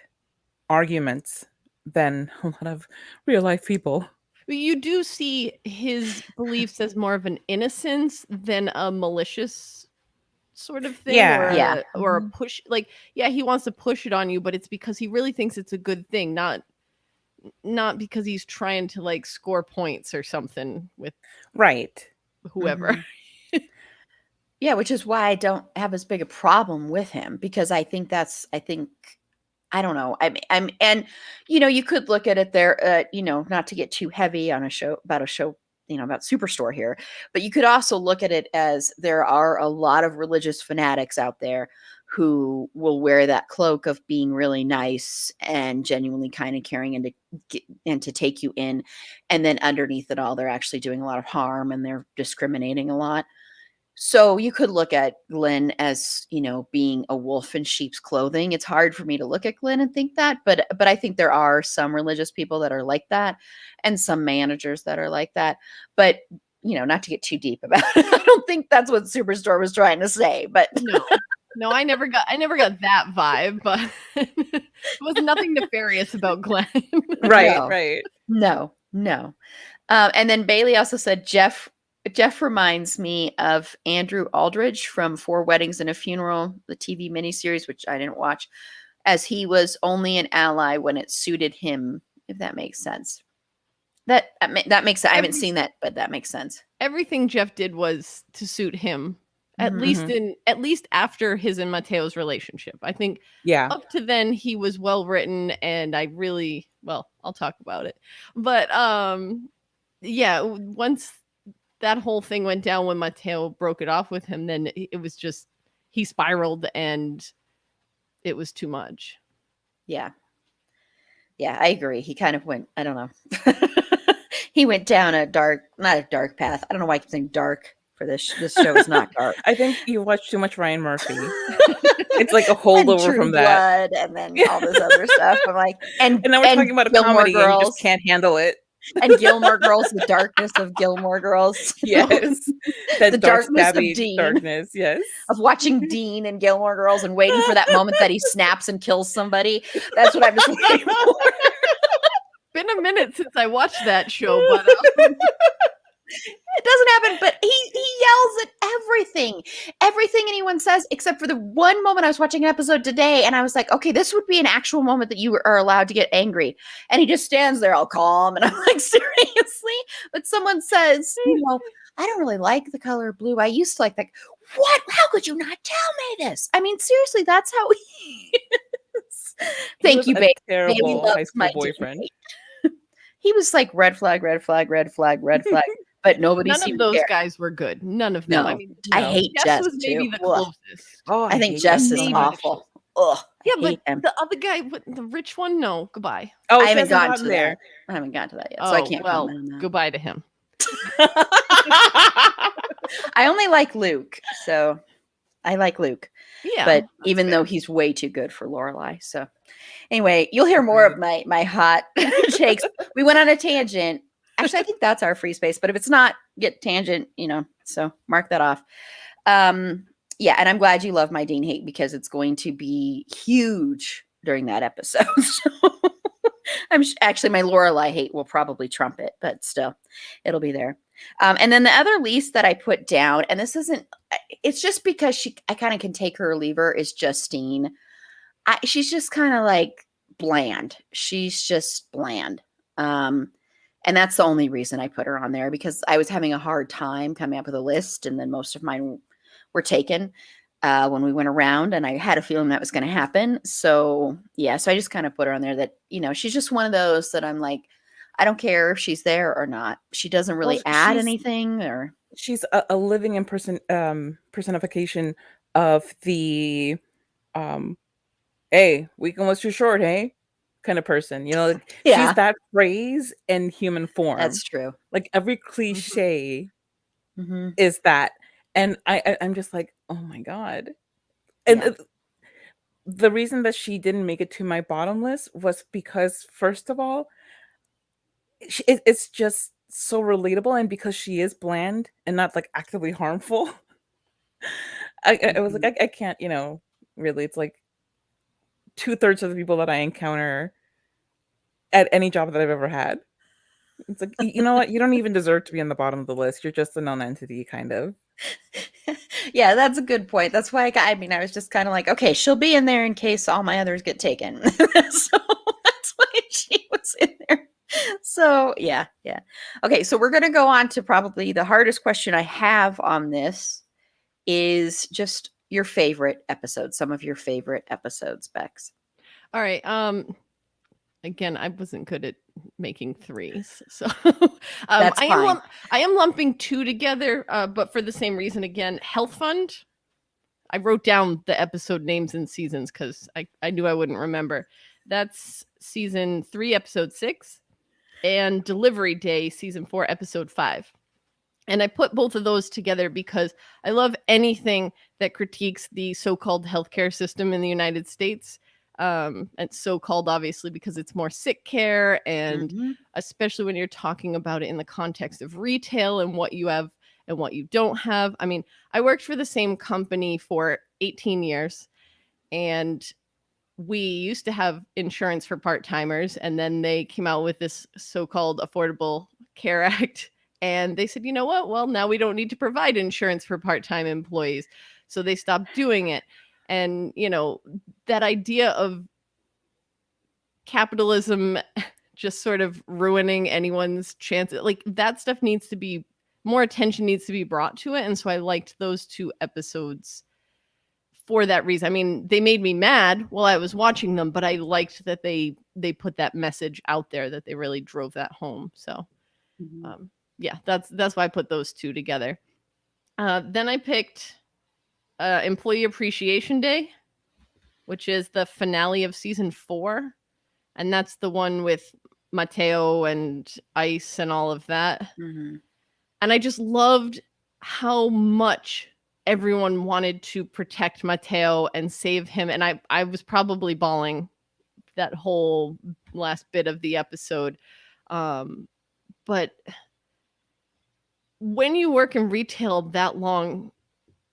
arguments than a lot of real life people.
You do see his beliefs as more of an innocence than a malicious sort of thing, or a push. Like, he wants to push it on you, but it's because he really thinks it's a good thing, not because he's trying to like score points or something with whoever.
Yeah, which is why I don't have as big a problem with him, because I think I don't know. I'm and you could look at it there, not to get too heavy on about Superstore here, but you could also look at it as there are a lot of religious fanatics out there who will wear that cloak of being really nice and genuinely kind and caring and to take you in, and then underneath it all, they're actually doing a lot of harm and they're discriminating a lot. So you could look at Glenn as, being a wolf in sheep's clothing. It's hard for me to look at Glenn and think that, but I think there are some religious people that are like that and some managers that are like that. But, not to get too deep about it. I don't think that's what Superstore was trying to say, but
No, I never got that vibe, but it was nothing nefarious about Glenn.
Right.
No. And then Bailey also said Jeff reminds me of Andrew Aldridge from 4 Weddings and a Funeral, the TV miniseries, which I didn't watch, as he was only an ally when it suited him, if that makes sense. That makes sense. I haven't seen that, but that makes sense.
Everything Jeff did was to suit him, at least after his and Mateo's relationship. I think up to then he was well written, and I really, I'll talk about it. But once that whole thing went down when Mateo broke it off with him, then it was just, he spiraled and it was too much.
Yeah, I agree. He kind of went, I don't know. He went down not a dark path. I don't know why I keep saying dark. for this. This show is not dark.
I think you watch too much Ryan Murphy. It's like a
And
holdover
True
from that.
Blood, and then all this other stuff. I'm like,
And now we're talking about a
Gilmore
comedy and you
Girls,
just can't handle it.
and Gilmore Girls, the darkness of Gilmore Girls.
Yes. That
The
dark
darkness of
stabby
Dean.
darkness. Yes.
Of watching Dean and Gilmore Girls and waiting for that moment that he snaps and kills somebody. That's what I'm just waiting for.
Been a minute since I watched that show, but
It doesn't happen, but he yells at everything anyone says, except for the one moment I was watching an episode today, and I was like, okay, this would be an actual moment that you are allowed to get angry. And he just stands there all calm, and I'm like, seriously? But someone says, I don't really like the color blue. I used to like that. What? How could you not tell me this? I mean, seriously, that's how he is. Thank you, babe. Baby
Terrible
loves
high school
my
boyfriend.
DNA. He was like red flag, red flag, red flag, red flag, but nobody
none
seemed
of
to
those
care.
guys were good. None of them.
No.
I mean,
I
No.
hate
Jess
Jess
was maybe
too.
the
Ugh.
closest.
Oh,
I think
hate
Jess
that
is
so
Maybe.
much.
awful. Ugh,
Yeah,
I
but
hate him.
the other guy, the rich one, no, goodbye.
Oh,
I
she
haven't
hasn't
gotten to
there.
that. I haven't gotten to that yet, so I can't
well,
comment on that.
goodbye to him.
I only like Luke, so I like Luke.
Yeah,
But
that's
even
fair.
though he's way too good for Lorelai, so anyway, you'll hear more of my hot takes. We went on a tangent. Actually, I think that's our free space, but if it's not, get tangent, so mark that off. Yeah, and I'm glad you love my Dean hate because it's going to be huge during that episode. So actually my Lorelai hate will probably trump it, but still, it'll be there. And then the other least that I put down, and this isn't, it's just because I kind of can take her or leave her, is Justine. She's just kind of like bland. She's just bland. And that's the only reason I put her on there, because I was having a hard time coming up with a list, and then most of mine were taken when we went around, and I had a feeling that was going to happen. So yeah, so I just kind of put her on there that, she's just one of those that I'm like, I don't care if she's there or not. She doesn't really add anything, or
she's a living personification of the hey, weekend was too short, hey, kind of person.
yeah,
she's that phrase in human form.
that's true.
Like every cliche
Mm-hmm.
is that. And I'm just like, oh my God. And the reason that she didn't make it to my bottom list was because, first of all, it's just so relatable, and because she is bland and not like actively harmful. I was like, I can't, really. It's like 2/3 of the people that I encounter at any job that I've ever had. It's like, you know what? You don't even deserve to be on the bottom of the list. You're just a non-entity, kind of.
Yeah, that's a good point. That's why I was just kind of like, okay, she'll be in there in case all my others get taken. So that's why she was in there. So yeah. Okay, so we're going to go on to probably the hardest question I have on this is just your favorite episode, some of your favorite episodes, Bex.
All right. Again, I wasn't good at making threes, so
That's fine.
I am lumping two together, but for the same reason. Again, Health Fund. I wrote down the episode names and seasons because I knew I wouldn't remember. That's season 3, episode 6, and Delivery Day, season 4, episode 5. And I put both of those together because I love anything that critiques the so-called healthcare system in the United States. And so-called obviously because it's more sick care, and especially when you're talking about it in the context of retail and what you have and what you don't have. I mean, I worked for the same company for 18 years, and we used to have insurance for part-timers, and then they came out with this so-called Affordable Care Act, and they said, you know what? Well, now we don't need to provide insurance for part-time employees. So they stopped doing it. And, that idea of capitalism just sort of ruining anyone's chances, like that stuff needs to be, more attention needs to be brought to it. And so I liked those 2 episodes for that reason. I mean, they made me mad while I was watching them, but I liked that they put that message out there, that they really drove that home. So yeah, that's why I put those 2 together. Then I picked Employee Appreciation Day, which is the finale of season 4. And that's the one with Mateo and Ice and all of that. And I just loved how much everyone wanted to protect Mateo and save him. And I was probably bawling that whole last bit of the episode. But when you work in retail that long,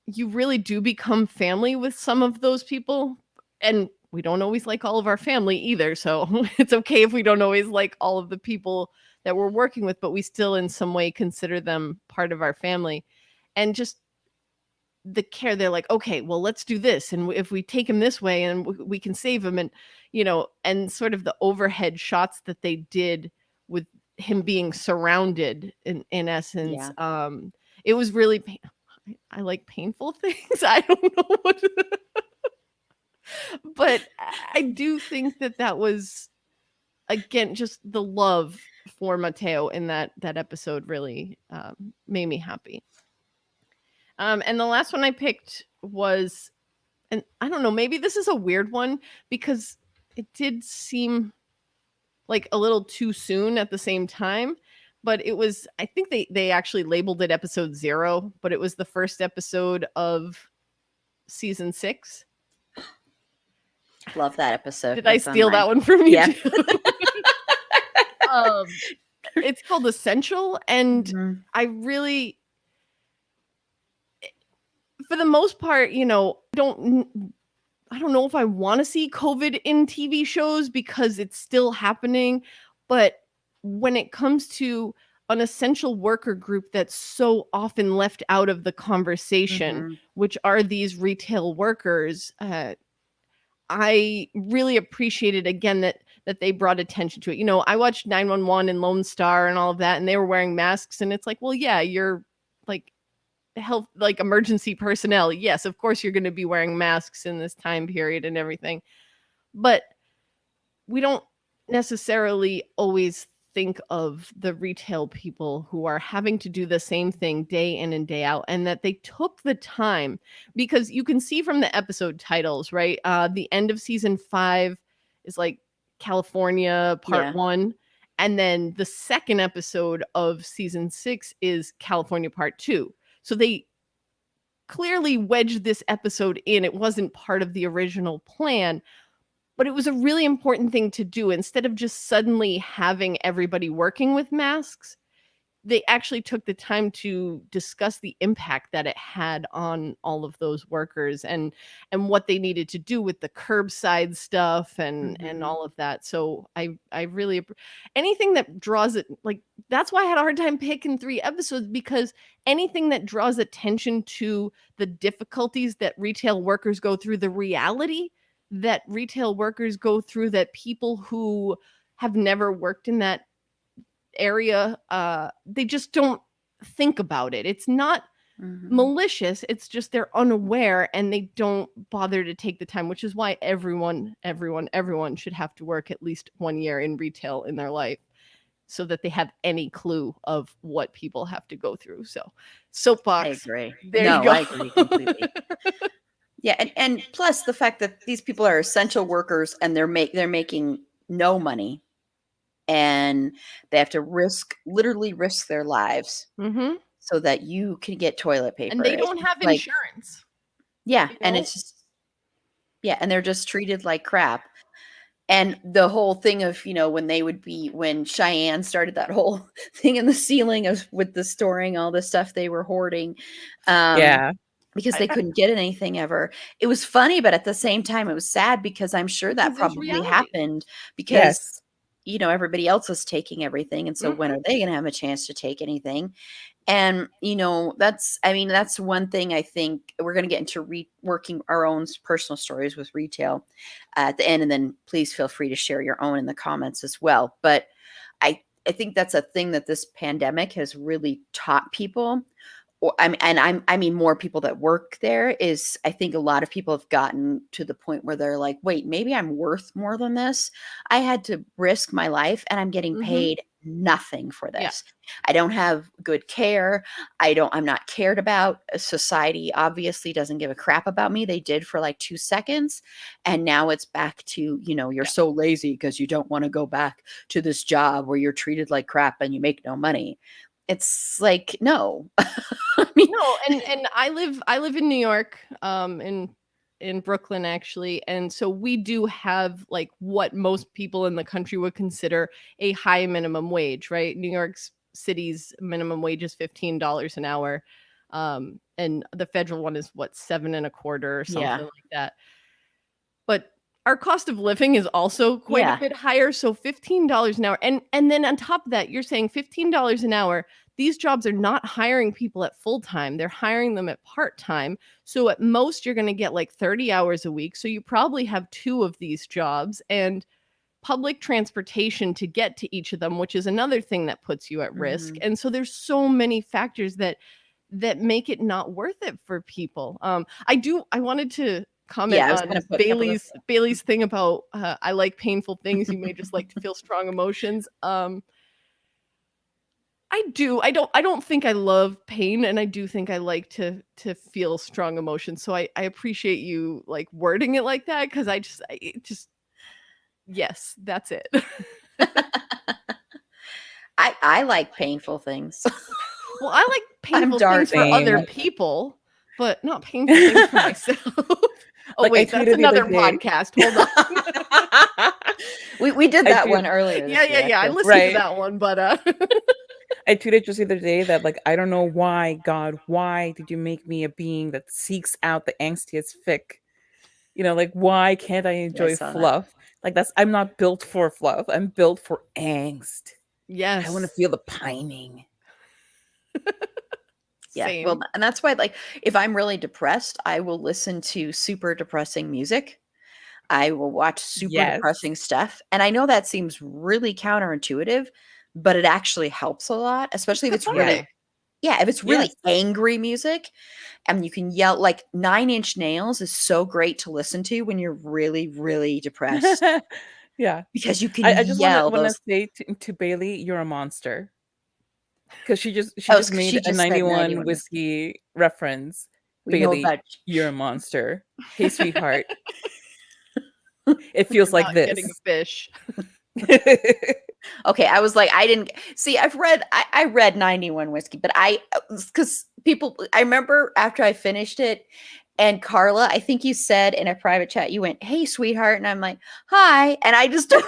you really do become family with some of those people. And we don't always like all of our family either. So it's okay if we don't always like all of the people that we're working with, but we still in some way consider them part of our family. And just the care, they're like, okay, well, let's do this. And if we take him this way and we can save him, and, and sort of the overhead shots that they did with him being surrounded in essence.
Yeah.
It was really, I like painful things. I don't know what, but I do think that was, again, just the love for Mateo in that episode really made me happy. And the last one I picked was, and I don't know, maybe this is a weird one because it did seem like a little too soon at the same time, but it was, I think they actually labeled it episode 0, but it was the first episode of season 6.
Love that episode.
Did I steal that one from you?
Yeah.
Too? It's called Essential, and I really, for the most part, I don't know if I want to see COVID in TV shows because it's still happening. But when it comes to an essential worker group that's so often left out of the conversation, which are these retail workers, I really appreciated, again, that they brought attention to it. I watched 911 and Lone Star and all of that, and they were wearing masks. And it's like, well, yeah, you're like health, like emergency personnel. Yes, of course you're going to be wearing masks in this time period and everything. But we don't necessarily always think of the retail people who are having to do the same thing day in and day out, and that they took the time, because you can see from the episode titles, right? The end of season 5 is like California part 1. And then the second episode of season 6 is California part 2. So they clearly wedged this episode in. It wasn't part of the original plan, but it was a really important thing to do. Instead of just suddenly having everybody working with masks, they actually took the time to discuss the impact that it had on all of those workers and what they needed to do with the curbside stuff and all of that. So I really, anything that draws it, like, that's why I had a hard time picking 3 episodes, because anything that draws attention to the difficulties that retail workers go through, the reality that retail workers go through, that people who have never worked in that area, they just don't think about it. It's not malicious. It's just they're unaware and they don't bother to take the time, which is why everyone should have to work at least 1 year in retail in their life, so that they have any clue of what people have to go through. So, soapbox.
I agree.
There you go.
I agree completely. Yeah, and plus the fact that these people are essential workers and they're making no money, and they have to literally risk their lives so that you can get toilet paper.
And they don't have insurance.
Yeah, and it's just, and they're just treated like crap. And the whole thing of, when Cheyenne started that whole thing in the ceiling with the storing all the stuff they were hoarding. Because they couldn't get anything ever. It was funny, but at the same time, it was sad, because I'm sure that probably happened because, everybody else was taking everything. And so when are they going to have a chance to take anything? And, that's one thing I think we're going to get into working our own personal stories with retail at the end. And then please feel free to share your own in the comments as well. But I think that's a thing that this pandemic has really taught people. I mean, more people that work there, is I think a lot of people have gotten to the point where they're like, wait, maybe I'm worth more than this. I had to risk my life and I'm getting paid nothing for this. Yeah. I don't have good care. I'm not cared about. Society obviously doesn't give a crap about me. They did for like 2 seconds. And now it's back to, you're so lazy because you don't want to go back to this job where you're treated like crap and you make no money. It's like, no. I mean,
No, and I live in New York, in Brooklyn actually, and so we do have like what most people in the country would consider a high minimum wage, right? New York's city's minimum wage is $15 an hour, and the federal one is what, seven and a quarter or something
Yeah.
like that. But our cost of living is also quite a
Yeah.
bit higher. So $15 an hour. And then on top of that, you're saying $15 an hour. These jobs are not hiring people at full time. They're hiring them at part time. So at most, you're going to get like 30 hours a week. So you probably have two of these jobs and public transportation to get to each of them, which is another thing that puts you at risk.
Mhm.
And so there's so many factors that make it not worth it for people. I wanted to comment
Yeah, I was
on
gonna put a couple of
Bailey's thing about I like painful things. You may just like to feel strong emotions. I do. I don't think I love pain, and I do think I like to feel strong emotions. So I appreciate you like wording it like that, because it just yes, that's it.
I like painful things.
Well, I like painful
dark.
things for other
Same.
people, but not painful things for myself. Oh,
Like, I
wait, that's
tweeted the other
another
day.
podcast. Hold on.
We did
I
that
do-
one earlier.
Yeah,
this year,
yeah. I
actually.
listened to
Right.
that one, but
I tweeted just the other day that, like, I don't know why, God, why did you make me a being that seeks out the angstiest fic? You know, like, why can't I enjoy
saw that.
fluff? Like, I'm not built for fluff. I'm built for angst.
yes.
I want to feel the pining.
Yeah.
Same.
Well, and that's why, like, if I'm really depressed, I will listen to super depressing music. I will watch super
Yes.
depressing stuff. And I know that seems really counterintuitive, but it actually helps a lot, especially if it's really,
Why?
if it's really
Yes.
angry music and you can yell. Like 9 Inch Nails is so great to listen to when you're really, really depressed
Yeah.
because you can
I just want
yell
to
those.
say to Bailey, you're a monster. Because she just
Oh, it's 'cause
made
she
a
just said
91
91 whiskey.
whiskey reference.
We know
Bailey,
about
you're a monster. Hey, sweetheart. It
You're
feels like
not
this.
getting a fish.
Okay, I was like, I didn't see. I read 91 whiskey, but because I remember after I finished it, and Carla, I think you said in a private chat, you went, "Hey, sweetheart," and I'm like, "Hi," and I just
And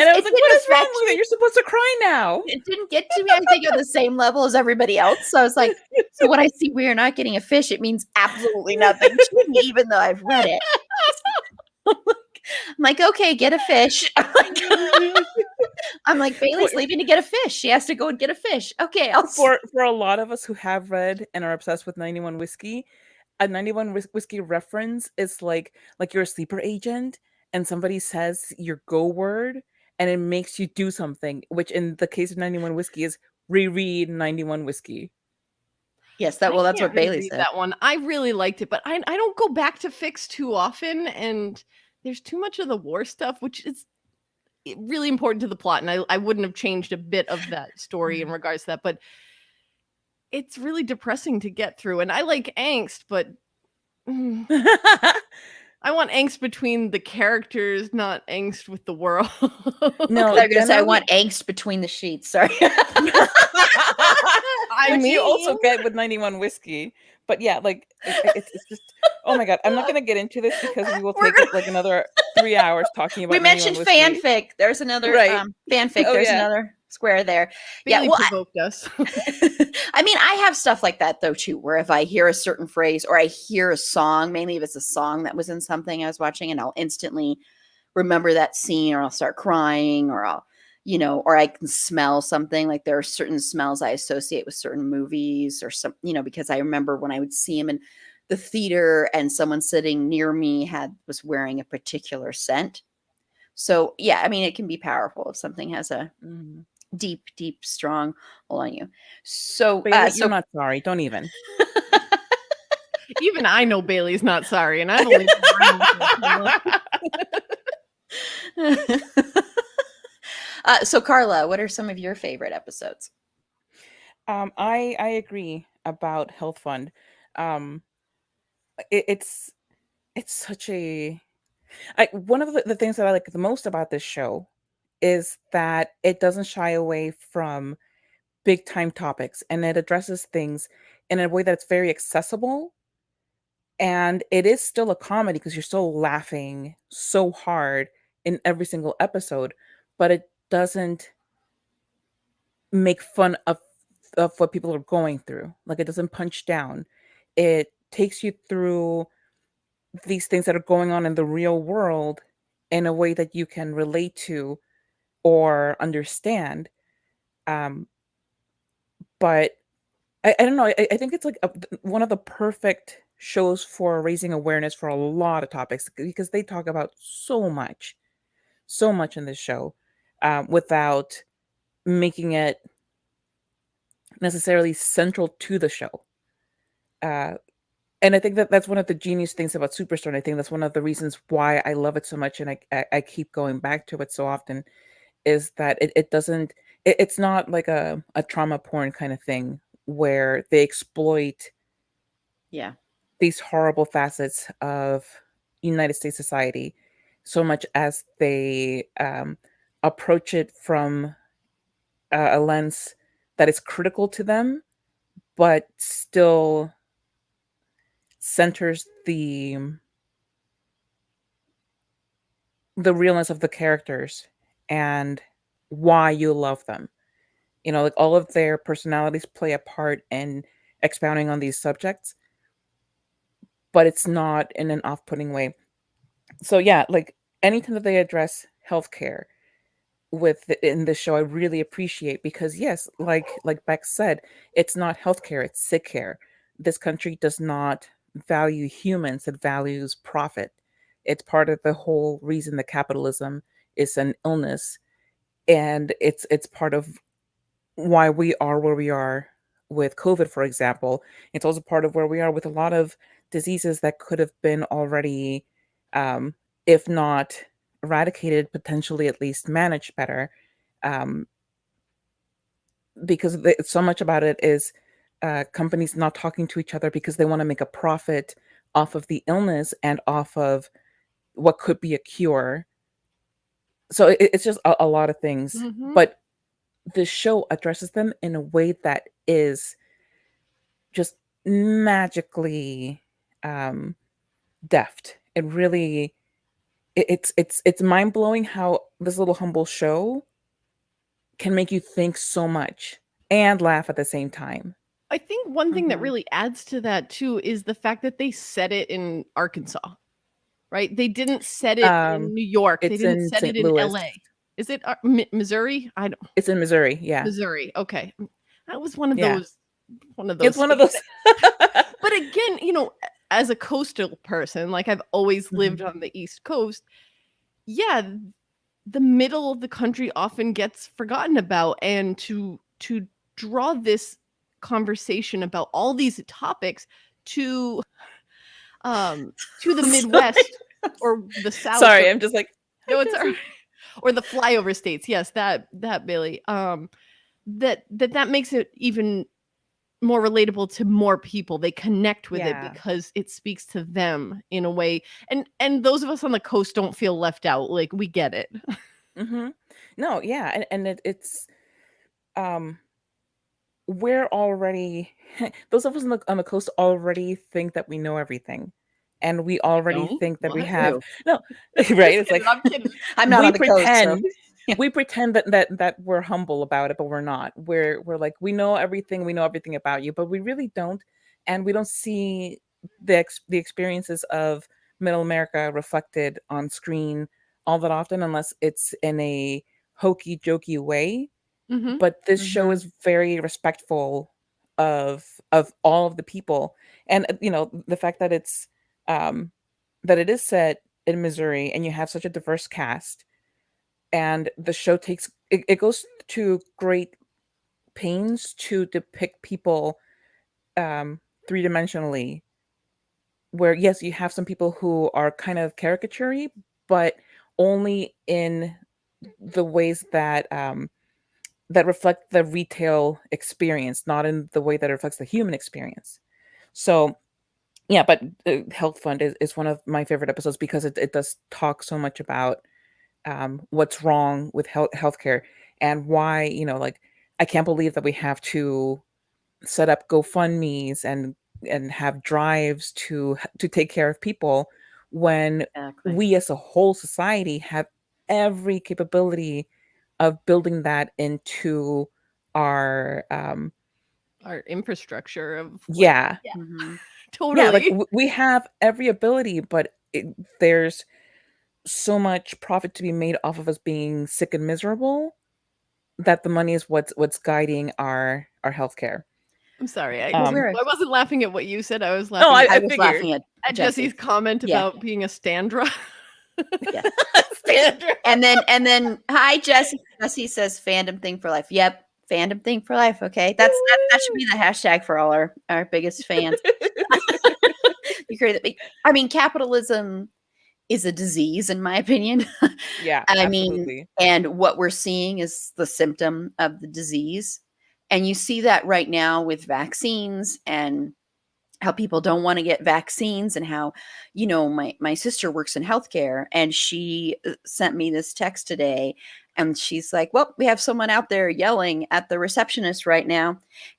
I was like, what is wrong with it? You're supposed to cry now.
It didn't get to me. I think on the same level as everybody else. So I was like, so when I see we're not getting a fish, it means absolutely nothing to me, even though I've read it. I'm like, okay, get a fish. I'm like, Bailey's leaving to get a fish. She has to go and get a fish. Okay,
For a lot of us who have read and are obsessed with 91 whiskey, a 91 whiskey reference is like you're a sleeper agent and somebody says your go word and it makes you do something, which in the case of 91 whiskey is reread 91 whiskey.
Yes, that's what Bailey
reread
said.
that one. I really liked it, but I don't go back to fics too often, and there's too much of the war stuff, which is really important to the plot, and I wouldn't have changed a bit of that story in regards to that, but it's really depressing to get through, and I like angst, but I want angst between the characters, not angst with the world.
No,
I was gonna say I
generally-
want angst between the sheets. Sorry.
Which you also get with 91 whiskey. But yeah, like it's just, oh my God, I'm not gonna get into this because we will take like another 3 hours talking about
We mentioned
91 whiskey.
fanfic. There's another
Right.
fanfic.
Oh,
There's
yeah.
another square there.
Bailey
well,
provoked us.
I mean, I have stuff like that though too, where if I hear a certain phrase or I hear a song, mainly if it's a song that was in something I was watching, and I'll instantly remember that scene, or I'll start crying, or I'll, or I can smell something. Like there are certain smells I associate with certain movies or some, because I remember when I would see them in the theater and someone sitting near me was wearing a particular scent. So yeah, I mean, it can be powerful if something has a deep, deep, strong hold on you. So,
Bailey, you're not sorry. Don't even.
Even I know Bailey's not sorry, and I've only been around
so Carla, what are some of your favorite episodes?
I agree about Health Fund. It's such a one of the things that I like the most about this show is that it doesn't shy away from big time topics, and it addresses things in a way that's very accessible. And it is still a comedy because you're still laughing so hard in every single episode, but it doesn't make fun of what people are going through. Like, it doesn't punch down. It takes you through these things that are going on in the real world in a way that you can relate to or understand. Um, but I don't know. I think it's like one of the perfect shows for raising awareness for a lot of topics because they talk about so much in this show, without making it necessarily central to the show. Uh, and I think that that's one of the genius things about Superstore. And I think that's one of the reasons why I love it so much, and I keep going back to it so often, is that it doesn't it's not like a trauma porn kind of thing where they exploit
Yeah.
these horrible facets of United States society so much as they approach it from a lens that is critical to them, but still centers the realness of the characters and why you love them. You know, like all of their personalities play a part in expounding on these subjects, but it's not in an off-putting way. So yeah, like anytime that they address healthcare in this show, I really appreciate, because yes, like Beck said, it's not healthcare, it's sick care. This country does not value humans, it values profit. It's part of the whole reason that capitalism is an illness, and it's part of why we are where we are with COVID, for example. It's also part of where we are with a lot of diseases that could have been already, um, if not eradicated, potentially at least managed better. Um, because so much about it is companies not talking to each other because they want to make a profit off of the illness and off of what could be a cure. So it's just a lot of things.
Mhm.
But the show addresses them in a way that is just magically um deft. It really it's mind-blowing how this little humble show can make you think so much and laugh at the same time.
I think one thing that
Mhm.
really adds to that too is the fact that they set it in Arkansas, right? They didn't set it in
Um
New York. They
it's
didn't
in
set it
St.
in
Louis.
LA. Is it Missouri? I don't
It's in Missouri, yeah.
Missouri. Okay. That was one of
Yeah.
those
It's one of
states
those.
that, but again, as a coastal person, like I've always lived
Mhm.
on the East Coast, yeah, the middle of the country often gets forgotten about, and to draw this conversation about all these topics to the
Sorry.
Midwest or the South, or
Sorry, I'm just like I
no, it's all
just
right. Or the flyover states. Yes, that Billy. That makes it even more relatable to more people. They connect with it
yeah.
because it speaks to them in a way, and those of us on the coast don't feel left out. Like, we get it.
Mhm. No, yeah, and it's um we're already those of us on the coast already think that we know everything, and we already
Don't?
think that we
What?
have
True.
no right.
Just
It's
kidding,
like
I'm kidding.
I'm not
we
on the coast, so
pretend we pretend that we're humble about it, but we're not. We're like, we know everything about you, but we really don't, and we don't see the experiences of middle America reflected on screen all that often, unless it's in a hokey jokey way.
Mhm.
But this show
Mhm.
is very respectful of all of the people, and the fact that um it is set in Missouri, and you have such a diverse cast, and the show it goes to great pains to depict people three-dimensionally, where yes, you have some people who are kind of caricature, but only in the ways that reflect the retail experience, not in the way that it reflects the human experience. So yeah, but Health Fund is one of my favorite episodes because it does talk so much about what's wrong with healthcare, and why, like, I can't believe that we have to set up GoFundMe's and have drives to take care of people when
Exactly.
we as a whole society have every capability of building that into our
Our infrastructure of
yeah
Mhm.
yeah, like
totally.
we have every ability, but there's so much profit to be made off of us being sick and miserable that the money is what's guiding our healthcare.
I'm sorry.
Well,
Um,
we're
I wasn't laughing at what you said. I was
no,
laughing
I
I
was
figured.
laughing at
at Jesse's
Jesse.
comment
Yeah.
about being a Standra.
Yeah.
Standard.
And then hi Jesse. Jesse says fandom thing for life. Yep. Fandom thing for life. Okay. That should be the hashtag for all our biggest fans. You create that. I mean, capitalism is a disease, in my opinion.
Yeah,
I mean,
absolutely.
and what we're seeing is the symptom of the disease. And you see that right now with vaccines and how people don't want to get vaccines, and how, my sister works in healthcare, and she sent me this text today, and she's like, well, we have someone out there yelling at the receptionist right now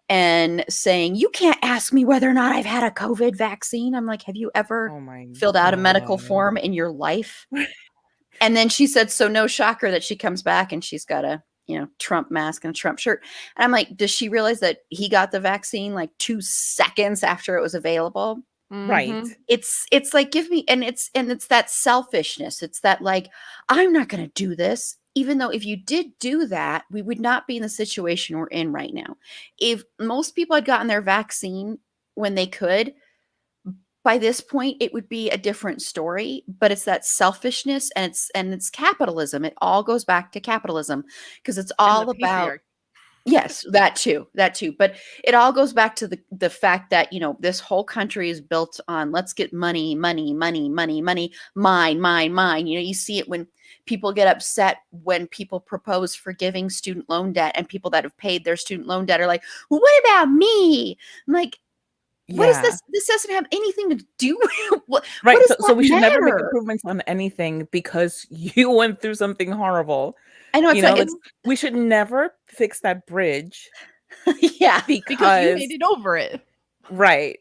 and saying, you can't ask me whether or not I've had a COVID vaccine. I'm like, have you ever
Oh my
filled out a medical
god.
form in your life? And then she said, so no shocker that she comes back and she's got a, Trump mask and a Trump shirt. And I'm like, does she realize that he got the vaccine like 2 seconds after it was available?
Right.
Mhm.
It's like, give me, and it's that selfishness. It's that, like, I'm not going to do this, even though if you did do that, we would not be in the situation we're in right now. If most people had gotten their vaccine when they could, by this point it would be a different story. But it's that selfishness, and it's capitalism. It all goes back to capitalism, because it's
And the
all about,
patriarchy.
yes, that too, but it all goes back to the fact that, this whole country is built on, let's get money, money, money, money, money, mine, mine, mine. You see it when people get upset when people propose forgiving student loan debt, and people that have paid their student loan debt are like, well, what about me? I'm like, what is
Yeah.
this? This doesn't have anything to do with what
Right.
does
So
that
we should never make
matter?
improvements on anything because you went through something horrible.
I know, it's like,
Like we should never fix that bridge
yeah.
Because you
because
made it over it.
right.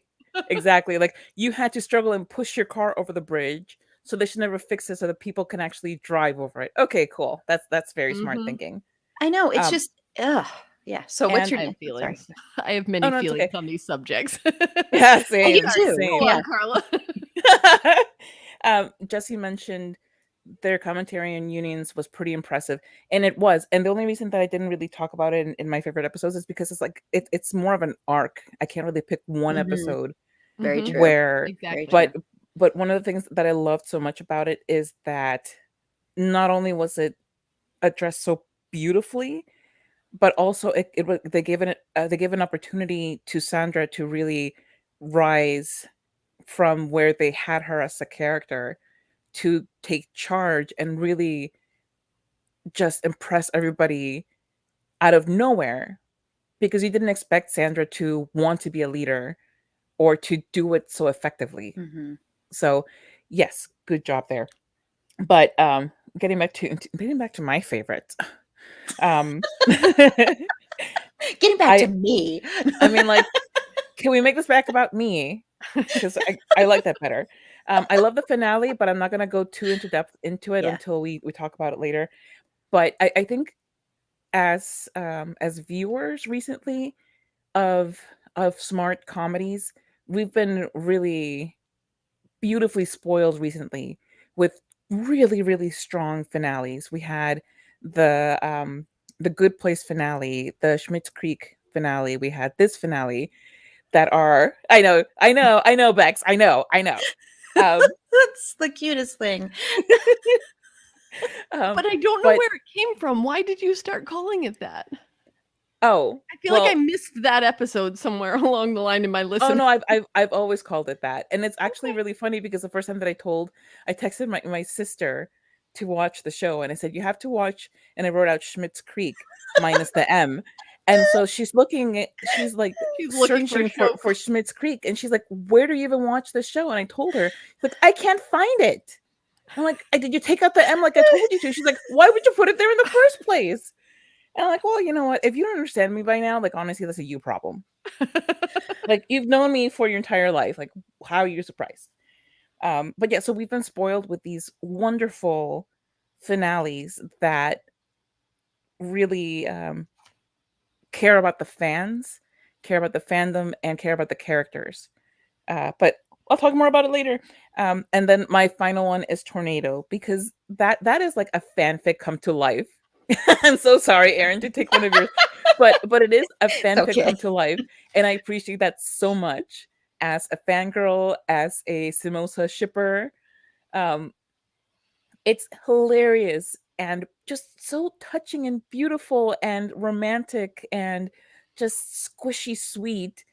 Exactly. Like you had to struggle and push your car over the bridge. So they should never fix it so that people can actually drive over it. Okay, cool. That's very smart
Mhm.
thinking.
I know, it's
Um
just, ugh. Yeah. So what's
and
your
I have
sorry.
feelings. I have
oh
many
no, it's
feelings
okay.
on these subjects.
Yeah,
I
same,
do too.
Go
same.
Yeah.
on, Carla.
Jesse mentioned their commentary on unions was pretty impressive, and it was. And the only reason that I didn't really talk about it in my favorite episodes is because it's like it's more of an arc. I can't really pick one
Mhm.
episode
Very
Mhm.
true.
where,
Very
Exactly.
true.
but one of the things that I loved so much about it is that not only was it addressed so beautifully, but also they gave an opportunity to Sandra to really rise from where they had her as a character to take charge and really just impress everybody out of nowhere, because you didn't expect Sandra to want to be a leader or to do it so effectively.
Mhm.
So, yes, good job there. But getting back to my favorites. Um
Getting back to
I
me.
I mean, like, can we make this back about me? Because I like that better. I love the finale, but I'm not gonna go too into depth into it
Yeah.
until we talk about it later. But I think as viewers recently of smart comedies, we've been really beautifully spoiled recently with really, really strong finales. We had the Good Place finale, the Schmitz Creek finale. We had this finale that are I know, Bex, I know. Um,
That's the cutest thing.
But I don't know
but
where it came from. Why did you start calling it that?
oh
I feel like I
well,
missed that episode somewhere along the line in my
oh
listen.
no, I've always called it that, and it's actually
Okay.
really funny because the first time that I texted my sister to watch the show, and I said you have to watch, and I wrote out Schmitz Creek minus the M, and so she's like
She's looking for
searching for
shows.
Schmitz Creek, and she's like, where do you even watch this show? And I told her, she's like, I can't find it. I'm like, did you take out the M like I told you to? She's like, why would you put it there in the first place? And I'm like, well, you know what? If you don't understand me by now, like honestly, that's a you problem. Like you've known me for your entire life. Like, how are you surprised? But yeah, so we've been spoiled with these wonderful finales that really care about the fans, care about the fandom, and care about the characters. But I'll talk more about it later. And then my final one is Tornado, because that is like a fanfic come to life. I'm so sorry, Aaron, to take one of yours, but it is a fanfic
Okay.
come to life, and I appreciate that so much as a fangirl, as a Simosa shipper. Um, it's hilarious and just so touching and beautiful and romantic and just squishy sweet.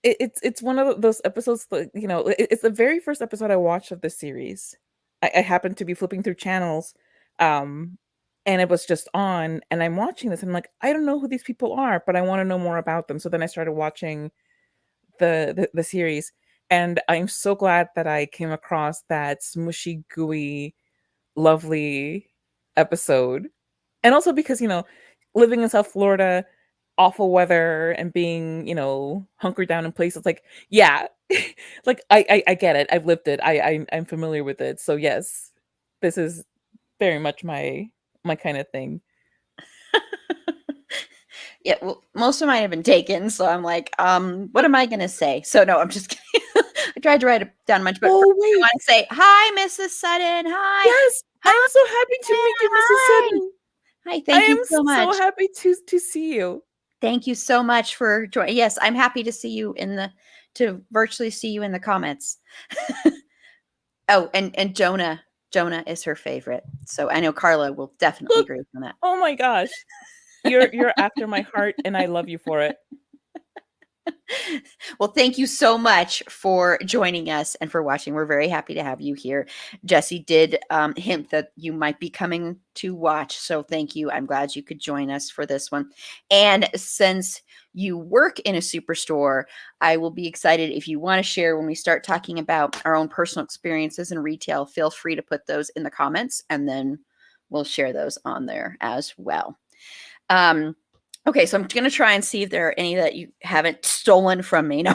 It's one of those episodes that, you know, it's the very first episode I watched of the series. I happened to be flipping through channels, um, and it was just on, and I'm watching this, and I'm like, I don't know who these people are, but I want to know more about them. So then I started watching the series, and I'm so glad that I came across that smushy, gooey, lovely episode. And also because, you know, living in South Florida, awful weather and being, you know, hunkered down in places, like, yeah, like I get it. I've lived it. I'm familiar with it. So yes, this is very much my kind of thing.
Yeah, well, most of mine have been taken, so I'm like, what am I gonna say? So no, I'm just kidding. I tried to write it down much, but
Oh
first I
wait,
want to say hi, Mrs. Sutton. Hi,
yes, I'm
hi,
so happy to meet you, Mrs.
hi.
Sutton.
Hi,
I
thank you
am
so
so
much.
happy to see you.
Thank you so much for joining. Yes, I'm happy to see you to virtually see you in the comments. Oh, and Jonah is her favorite. So I know Carla will definitely
Look,
agree on that.
oh my gosh, you're after my heart, and I love you for it.
Well, thank you so much for joining us and for watching. We're very happy to have you here. Jesse did hint that you might be coming to watch. So thank you. I'm glad you could join us for this one. And since you work in a superstore, I will be excited if you want to share when we start talking about our own personal experiences in retail. Feel free to put those in the comments and then we'll share those on there as well. Okay, so I'm going to try and see if there are any that you haven't stolen from me. No.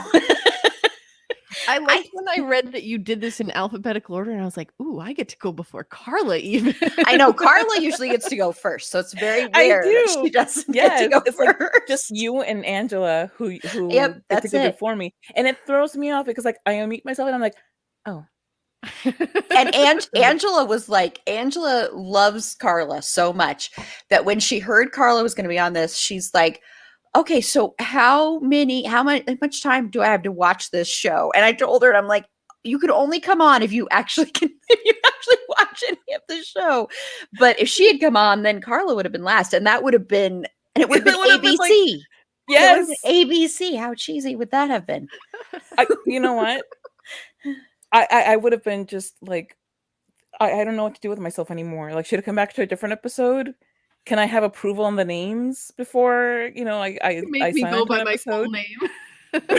I liked when I read that you did this in alphabetical order, and I was like, "Ooh, I get to go before Carla." Even
I know Carla usually gets to go first, so it's very
I
rare that
do.
she doesn't get
Yes,
to go
it's
first.
like just you and Angela who
Yep,
get to
that's
go
it.
before me, and it throws me off because like I unmute myself and I'm like, oh.
And Angela was like, Angela loves Carla so much that when she heard Carla was going to be on this, she's like, okay, so how much time do I have to watch this show? And I told her, and I'm like, you could only come on if you actually watch any of the show. But if she had come on, then Carla would have been last, and that would have been, and it would have been
It would have been
ABC.
like,
It would have
yes.
been ABC. How cheesy would that have been?
You know what? I would have been just like, I don't know what to do with myself anymore. Like, should I come back to a different episode? Can I have approval on the names before, you know, I
make me
sign
go
into
by
an
my full
episode?
name.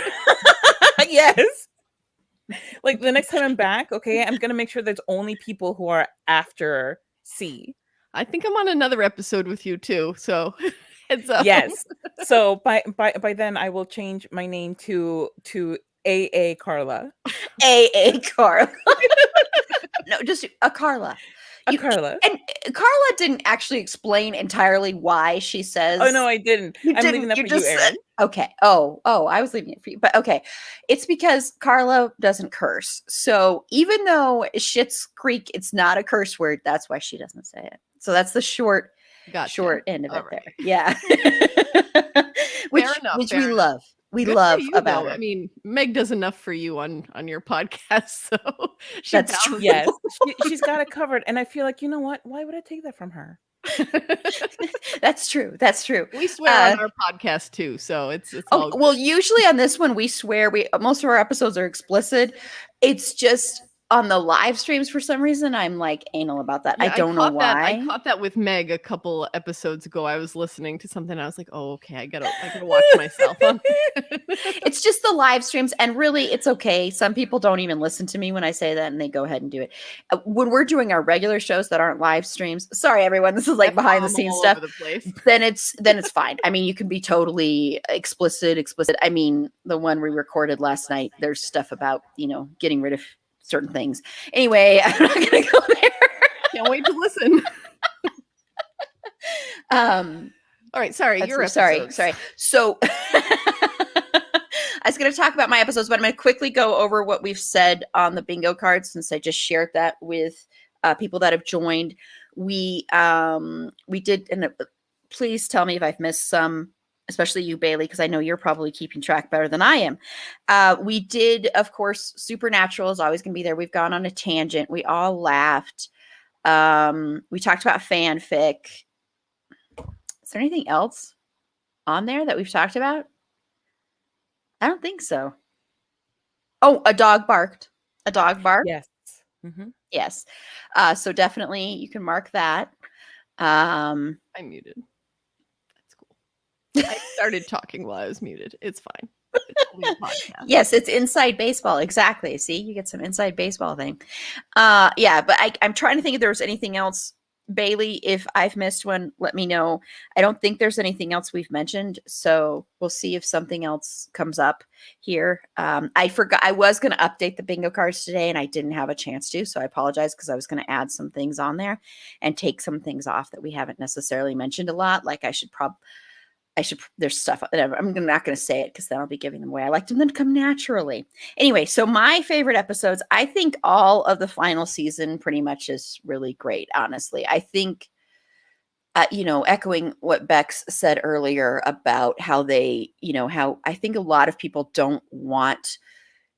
Yes. Like the next time I'm back, okay, I'm gonna make sure there's only people who are after C.
I think I'm on another episode with you too, so heads up.
Yes. So by then I will change my name to AA Carla.
A Carla. No, just a Carla.
Carla.
And Carla didn't actually explain entirely why she says.
Oh no, I didn't.
You
I'm
didn't.
leaving that
You
for
just
you,
said
Aaron.
okay. Oh, I was leaving it for you, but okay. It's because Carla doesn't curse. So even though Schitt's Creek, it's not a curse word. That's why she doesn't say it. So that's the short end of
All
it.
right.
There, yeah. which
Fair
we
enough.
love. We
Good
love
for you,
about
though.
her.
I mean, Meg does enough for you on your podcast, so
That's true.
Yes, she's got it covered, and I feel like, you know what? Why would I take that from her?
That's true. That's true.
We swear on our podcast too, so it's all good.
Well, usually on this one we swear. Most of our episodes are explicit. It's just on the live streams, for some reason, I'm like anal about that.
Yeah,
I don't know
caught that.
why.
I caught that with Meg a couple episodes ago. I was listening to something. I was like, "Oh, okay, I gotta watch myself."
It's just the live streams, and really, it's okay. Some people don't even listen to me when I say that, and they go ahead and do it. When we're doing our regular shows that aren't live streams, sorry everyone, this is like behind the scenes
all
stuff.
over the place.
Then it's fine. I mean, you can be totally explicit. I mean, the one we recorded last night, there's stuff about, getting rid of certain things. Anyway, I'm not gonna go there.
Can't wait to listen. All right, sorry, your episodes.
Sorry. So I was going to talk about my episodes, but I'm going to quickly go over what we've said on the bingo card since I just shared that with people that have joined. We did, and please tell me if I've missed some, especially you, Bailey, because I know you're probably keeping track better than I am. We did, of course, Supernatural is always going to be there. We've gone on a tangent. We all laughed. We talked about fanfic. Is there anything else on there that we've talked about? I don't think so. Oh, a dog barked. A dog barked.
Yes. Mm-hmm.
Yes. So definitely you can mark that.
I'm muted. That's cool. I started talking while I was muted. It's fine. It's only a podcast.
Yes, it's inside baseball. Exactly. See, you get some inside baseball thing. Yeah, but I'm trying to think if there was anything else. Bailey, if I've missed one, let me know. I don't think there's anything else we've mentioned, so we'll see if something else comes up here. I forgot I was going to update the bingo cards today, and I didn't have a chance to, so I apologize because I was going to add some things on there and take some things off that we haven't necessarily mentioned a lot. Like there's stuff that I'm not going to say it because then I'll be giving them away. I like them to come naturally. Anyway, so my favorite episodes, I think all of the final season pretty much is really great, honestly. I think, echoing what Bex said earlier about how how I think a lot of people don't want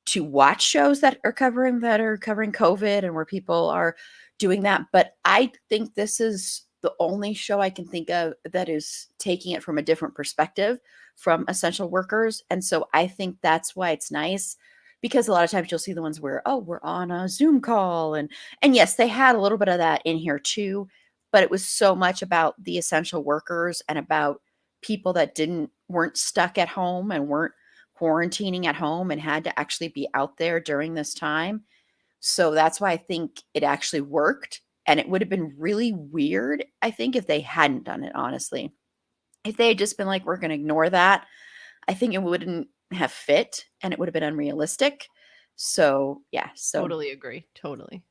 to watch shows that are covering COVID and where people are doing that. But I think this is the only show I can think of that is taking it from a different perspective from essential workers. And so I think that's why it's nice, because a lot of times you'll see the ones where, we're on a Zoom call. And yes, they had a little bit of that in here too, but it was so much about the essential workers and about people that weren't stuck at home and weren't quarantining at home and had to actually be out there during this time. So that's why I think it actually worked. And it would have been really weird, I think, if they hadn't done it, honestly. If they had just been like, we're going to ignore that, I think it wouldn't have fit and it would have been unrealistic. So, yeah. So
Totally agree. Totally.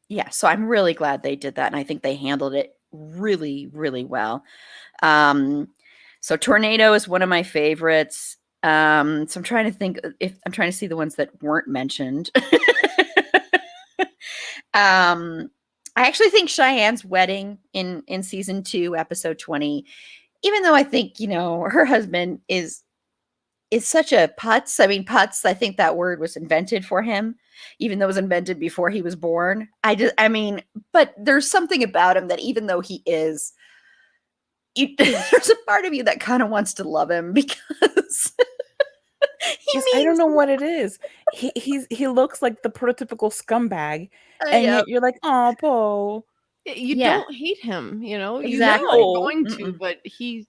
Yeah. So I'm really glad they did that. And I think they handled it really, really well. So Tornado is one of my favorites. So I'm trying to think I'm trying to see the ones that weren't mentioned. I actually think Cheyenne's wedding in season 2, episode 20, even though I think, her husband is such a putz. I mean, putz, I think that word was invented for him, even though it was invented before he was born. But there's something about him that even though he is, there's a part of you that kind of wants to love him because
I don't know what it is. He looks like the prototypical scumbag, and yet you're like, oh, Bo.
You don't hate him,
Exactly.
You're going to, but he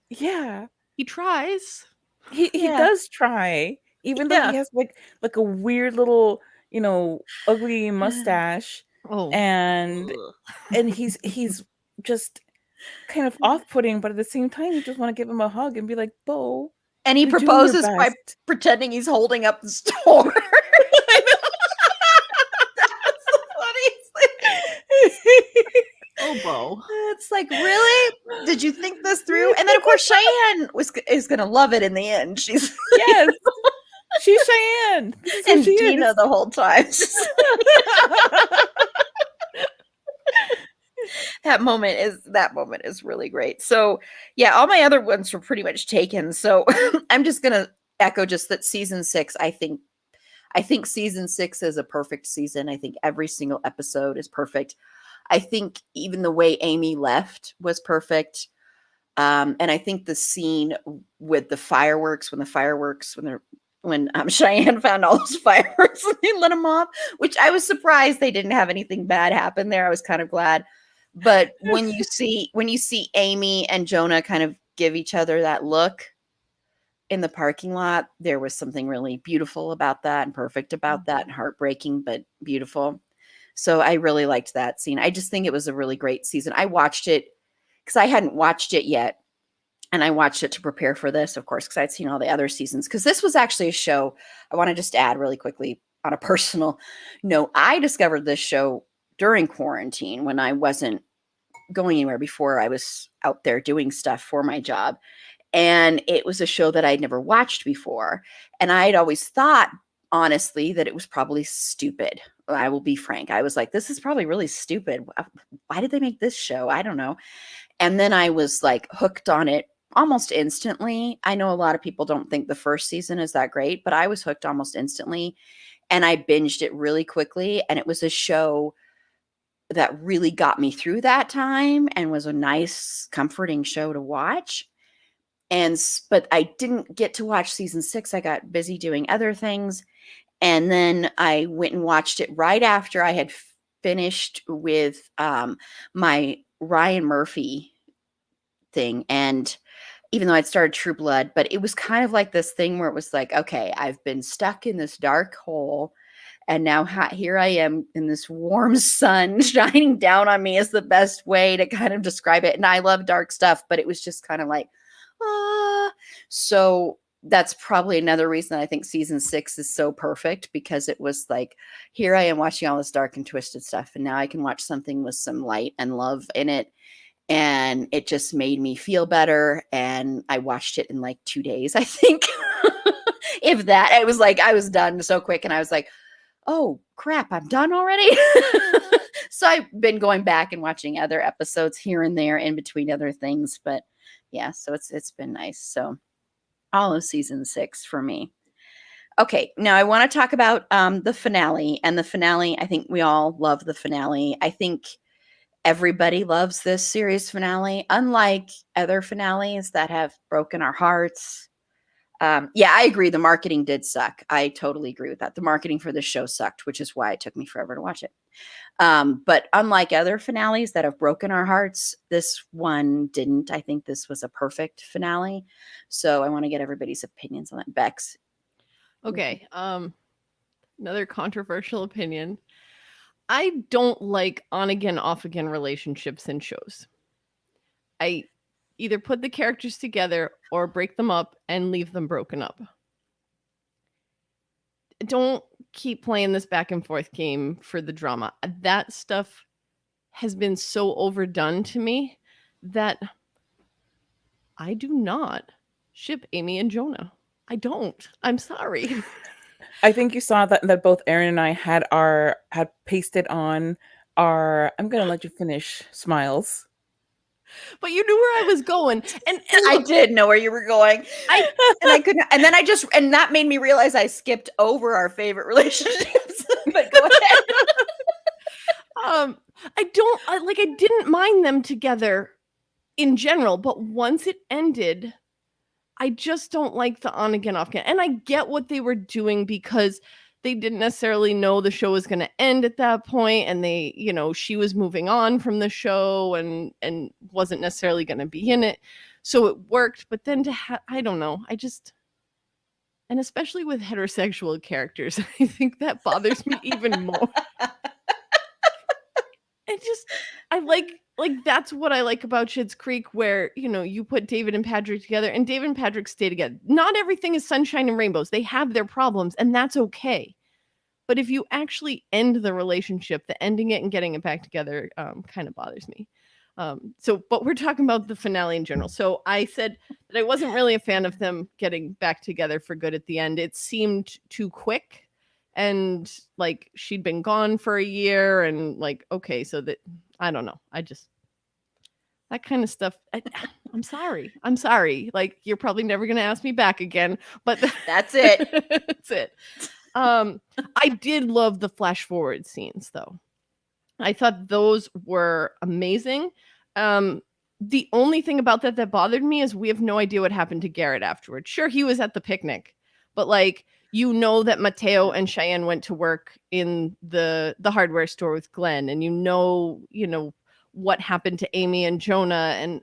tries.
He does try, even though he has like a weird little, ugly mustache.
Oh,
and he's just kind of off-putting, but at the same time, you just want to give him a hug and be like, Bo.
And he proposes by pretending he's holding up the store. That's the funniest thing.
Oh, Bo.
It's like, really? Did you think this through? And then, of course, Cheyenne is going to love it in the end. She's
yes, she's Cheyenne,
and Dina the whole time. That moment is really great. So yeah, all my other ones were pretty much taken. So I'm just gonna echo just that season 6. I think season 6 is a perfect season. I think every single episode is perfect. I think even the way Amy left was perfect. And I think the scene with the fireworks, when they're when Cheyenne found all those fireworks and they lit them off, which I was surprised they didn't have anything bad happen there. I was kind of glad. But when you see Amy and Jonah kind of give each other that look in the parking lot, there was something really beautiful about that and perfect about that and heartbreaking, but beautiful. So I really liked that scene. I just think it was a really great season. I watched it because I hadn't watched it yet. And I watched it to prepare for this, of course, because I'd seen all the other seasons. Because this was actually a show I want to just add really quickly on a personal note. I discovered this show during quarantine when I wasn't going anywhere before. I was out there doing stuff for my job. And it was a show that I'd never watched before. And I'd always thought, honestly, that it was probably stupid. I will be frank. I was like, this is probably really stupid. Why did they make this show? I don't know. And then I was like hooked on it almost instantly. I know a lot of people don't think the first season is that great, but I was hooked almost instantly. And I binged it really quickly. And it was a show that really got me through that time and was a nice, comforting show to watch. But I didn't get to watch season 6. I got busy doing other things. And then I went and watched it right after I had finished with my Ryan Murphy thing. And even though I'd started True Blood, but it was kind of like this thing where it was like, okay, I've been stuck in this dark hole. And now here I am in this warm sun shining down on me is the best way to kind of describe it. And I love dark stuff, but it was just kind of like, So that's probably another reason I think season 6 is so perfect, because it was like, here I am watching all this dark and twisted stuff. And now I can watch something with some light and love in it. And it just made me feel better. And I watched it in like 2 days, I think. If that, it was like, I was done so quick. And I was like, oh crap, I'm done already. So I've been going back and watching other episodes here and there in between other things. But yeah, so it's been nice. So all of season 6 for me. Okay, now I want to talk about the finale. And the finale, I think we all love the finale. I think everybody loves this series finale, unlike other finales that have broken our hearts. Yeah, I agree. The marketing did suck. I totally agree with that. The marketing for this show sucked, which is why it took me forever to watch it. But unlike other finales that have broken our hearts, this one didn't. I think this was a perfect finale. So I want to get everybody's opinions on that. Bex.
Okay. Another controversial opinion. I don't like on again, off again relationships in shows. I either put the characters together or break them up and leave them broken up. Don't keep playing this back and forth game for the drama. That stuff has been so overdone to me that I do not ship Amy and Jonah. I don't. I'm sorry.
I think you saw that both Erin and I had pasted on our I'm gonna let you finish smiles.
But you knew where I was going. And
I
look,
did know where you were going. I couldn't, and then and that made me realize I skipped over our favorite relationships. But go ahead.
I didn't mind them together in general, but once it ended, I just don't like the on again, off again. And I get what they were doing because they didn't necessarily know the show was going to end at that point, and they, she was moving on from the show and wasn't necessarily going to be in it, so it worked. But then I don't know, and especially with heterosexual characters, I think that bothers me even more. I like that's what I like about Schitt's Creek, where you put David and Patrick together, and David and Patrick stay together. Not everything is sunshine and rainbows. They have their problems, and that's okay. But if you actually end the relationship, the ending it and getting it back together kind of bothers me. But we're talking about the finale in general. So I said that I wasn't really a fan of them getting back together for good at the end. It seemed too quick. And like she'd been gone for a year, and like, okay, so that I don't know. That kind of stuff. I'm sorry. Like, you're probably never going to ask me back again, but
that's it.
That's it. I did love the flash forward scenes though. I thought those were amazing. The only thing about that bothered me is we have no idea what happened to Garrett afterwards. Sure, he was at the picnic, but like that Mateo and Cheyenne went to work in the hardware store with Glenn, and you know what happened to Amy and Jonah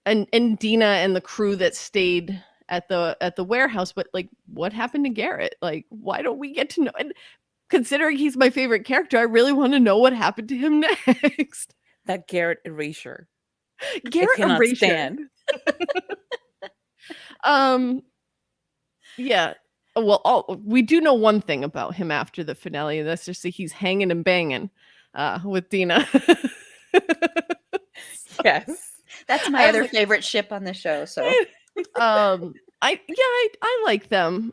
and Dina and the crew that stayed at the warehouse, but like what happened to Garrett? Like, why don't we get to know? And considering he's my favorite character, I really want to know what happened to him next.
That Garrett erasure.
Garrett
cannot
erasure.
stand.
Yeah. Well, we do know one thing about him after the finale, and that's just that he's hanging and banging with Dina.
Yes.
That's my other favorite ship on the show. So
I like them.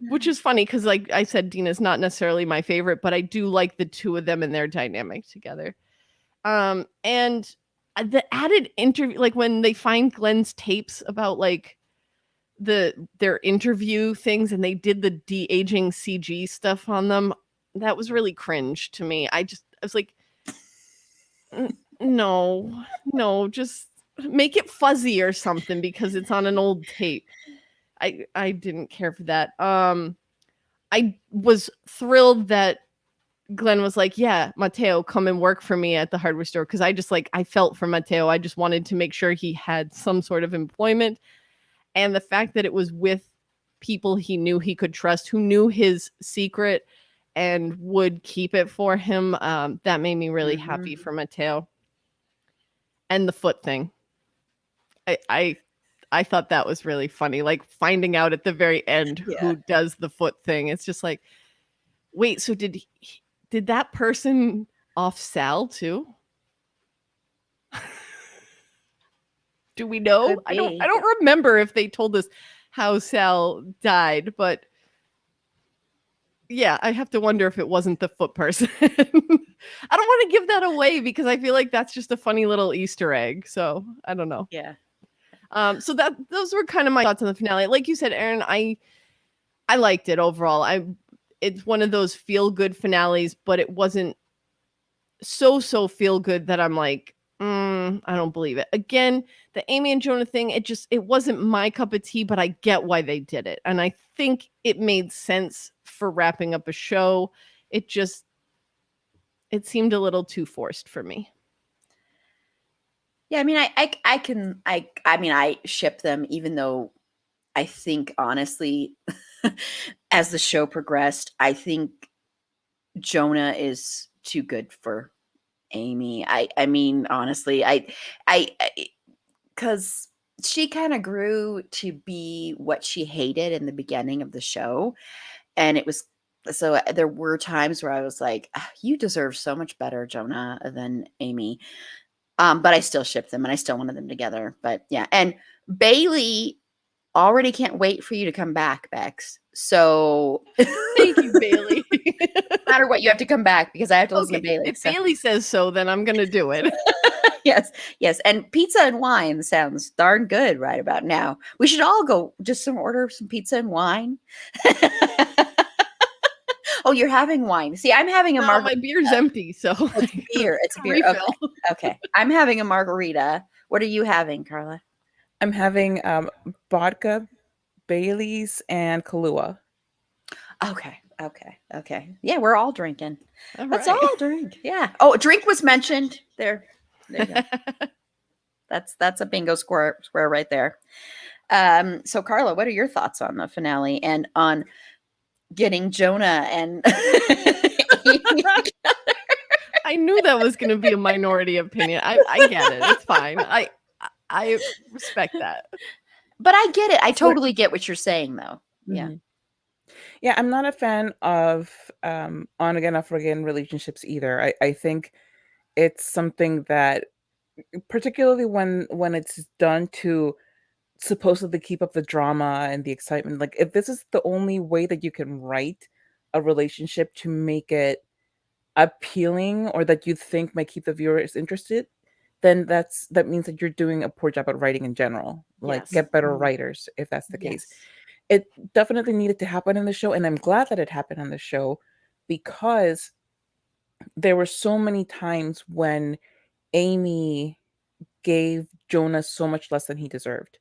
Which is funny because, like I said, Dina's not necessarily my favorite, but I do like the two of them and their dynamic together. And the added interview, like when they find Glenn's tapes about like their interview things, and they did the de-aging CG stuff on them, that was really cringe to me. I was like, no, just make it fuzzy or something because it's on an old tape. I didn't care for that. I was thrilled that Glenn was like, yeah, Mateo, come and work for me at the hardware store. Cause I felt for Mateo. I just wanted to make sure he had some sort of employment. And the fact that it was with people he knew he could trust, who knew his secret and would keep it for him, that made me really happy for Mateo. And the foot thing. I thought that was really funny. Like finding out at the very end who does the foot thing. It's just like, wait, so did that person off Sal too? Do we know? I don't remember if they told us how Sal died, but yeah, I have to wonder if it wasn't the foot person. I don't want to give that away because I feel like that's just a funny little Easter egg. So I don't know.
Yeah.
So those were kind of my thoughts on the finale. Like you said, Aaron, I liked it overall. It's one of those feel good finales, but it wasn't so feel good that I'm like, I don't believe it. Again, the Amy and Jonah thing, it wasn't my cup of tea, but I get why they did it. And I think it made sense for wrapping up a show. It seemed a little too forced for me.
Yeah, I mean, I ship them, even though I think honestly, as the show progressed, I think Jonah is too good for Amy. I mean, honestly, because she kind of grew to be what she hated in the beginning of the show. And so there were times where I was like, you deserve so much better, Jonah, than Amy. But I still ship them and I still wanted them together. But yeah. And Bailey already can't wait for you to come back, Bex. So
thank you, Bailey.
No matter what, you have to come back because I have to listen to Bailey.
If Bailey says so, then I'm going to do it.
Yes. And pizza and wine sounds darn good right about now. We should all go just order some pizza and wine. Oh, you're having wine. See, I'm having a margarita.
My beer's empty, so
it's beer. It's a beer. Okay. I'm having a margarita. What are you having, Carla?
I'm having vodka, Bailey's, and Kahlua.
Okay. Yeah, we're all drinking. Let's
right.
all drink. Yeah. Oh, drink was mentioned. There you go. That's a bingo square right there. So Carla, what are your thoughts on the finale and on getting Jonah and
I knew that was going to be a minority opinion. I get it. It's fine. I respect that.
But I get it. I totally get what you're saying, though. Yeah.
Yeah, I'm not a fan of on again, off again relationships either. I think it's something that, particularly when it's done to supposedly keep up the drama and the excitement, like if this is the only way that you can write a relationship to make it appealing or that you think might keep the viewers interested, then that means that you're doing a poor job at writing in general. Like, get better writers if that's the case. It definitely needed to happen in the show, and I'm glad that it happened on the show because there were so many times when Amy gave Jonah so much less than he deserved.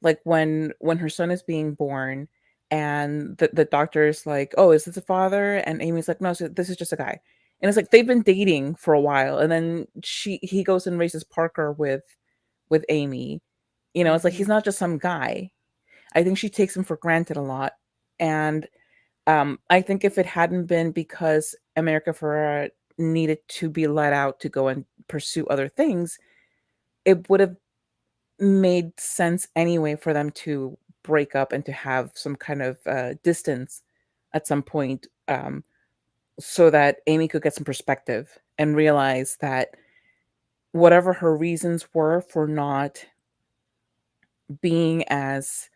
Like when her son is being born and the doctor's like, "Oh, is this a father?" And Amy's like, "No, this is just a guy." And it's like they've been dating for a while, and then he goes and raises Parker with Amy. It's like he's
Mhm.
not just some guy. I think she takes him for granted a lot. And I think if it hadn't been because America Ferrera needed to be let out to go and pursue other things, it would have made sense anyway for them to break up and to have some kind of distance at some point, so that Amy could get some perspective and realize that whatever her reasons were for not being as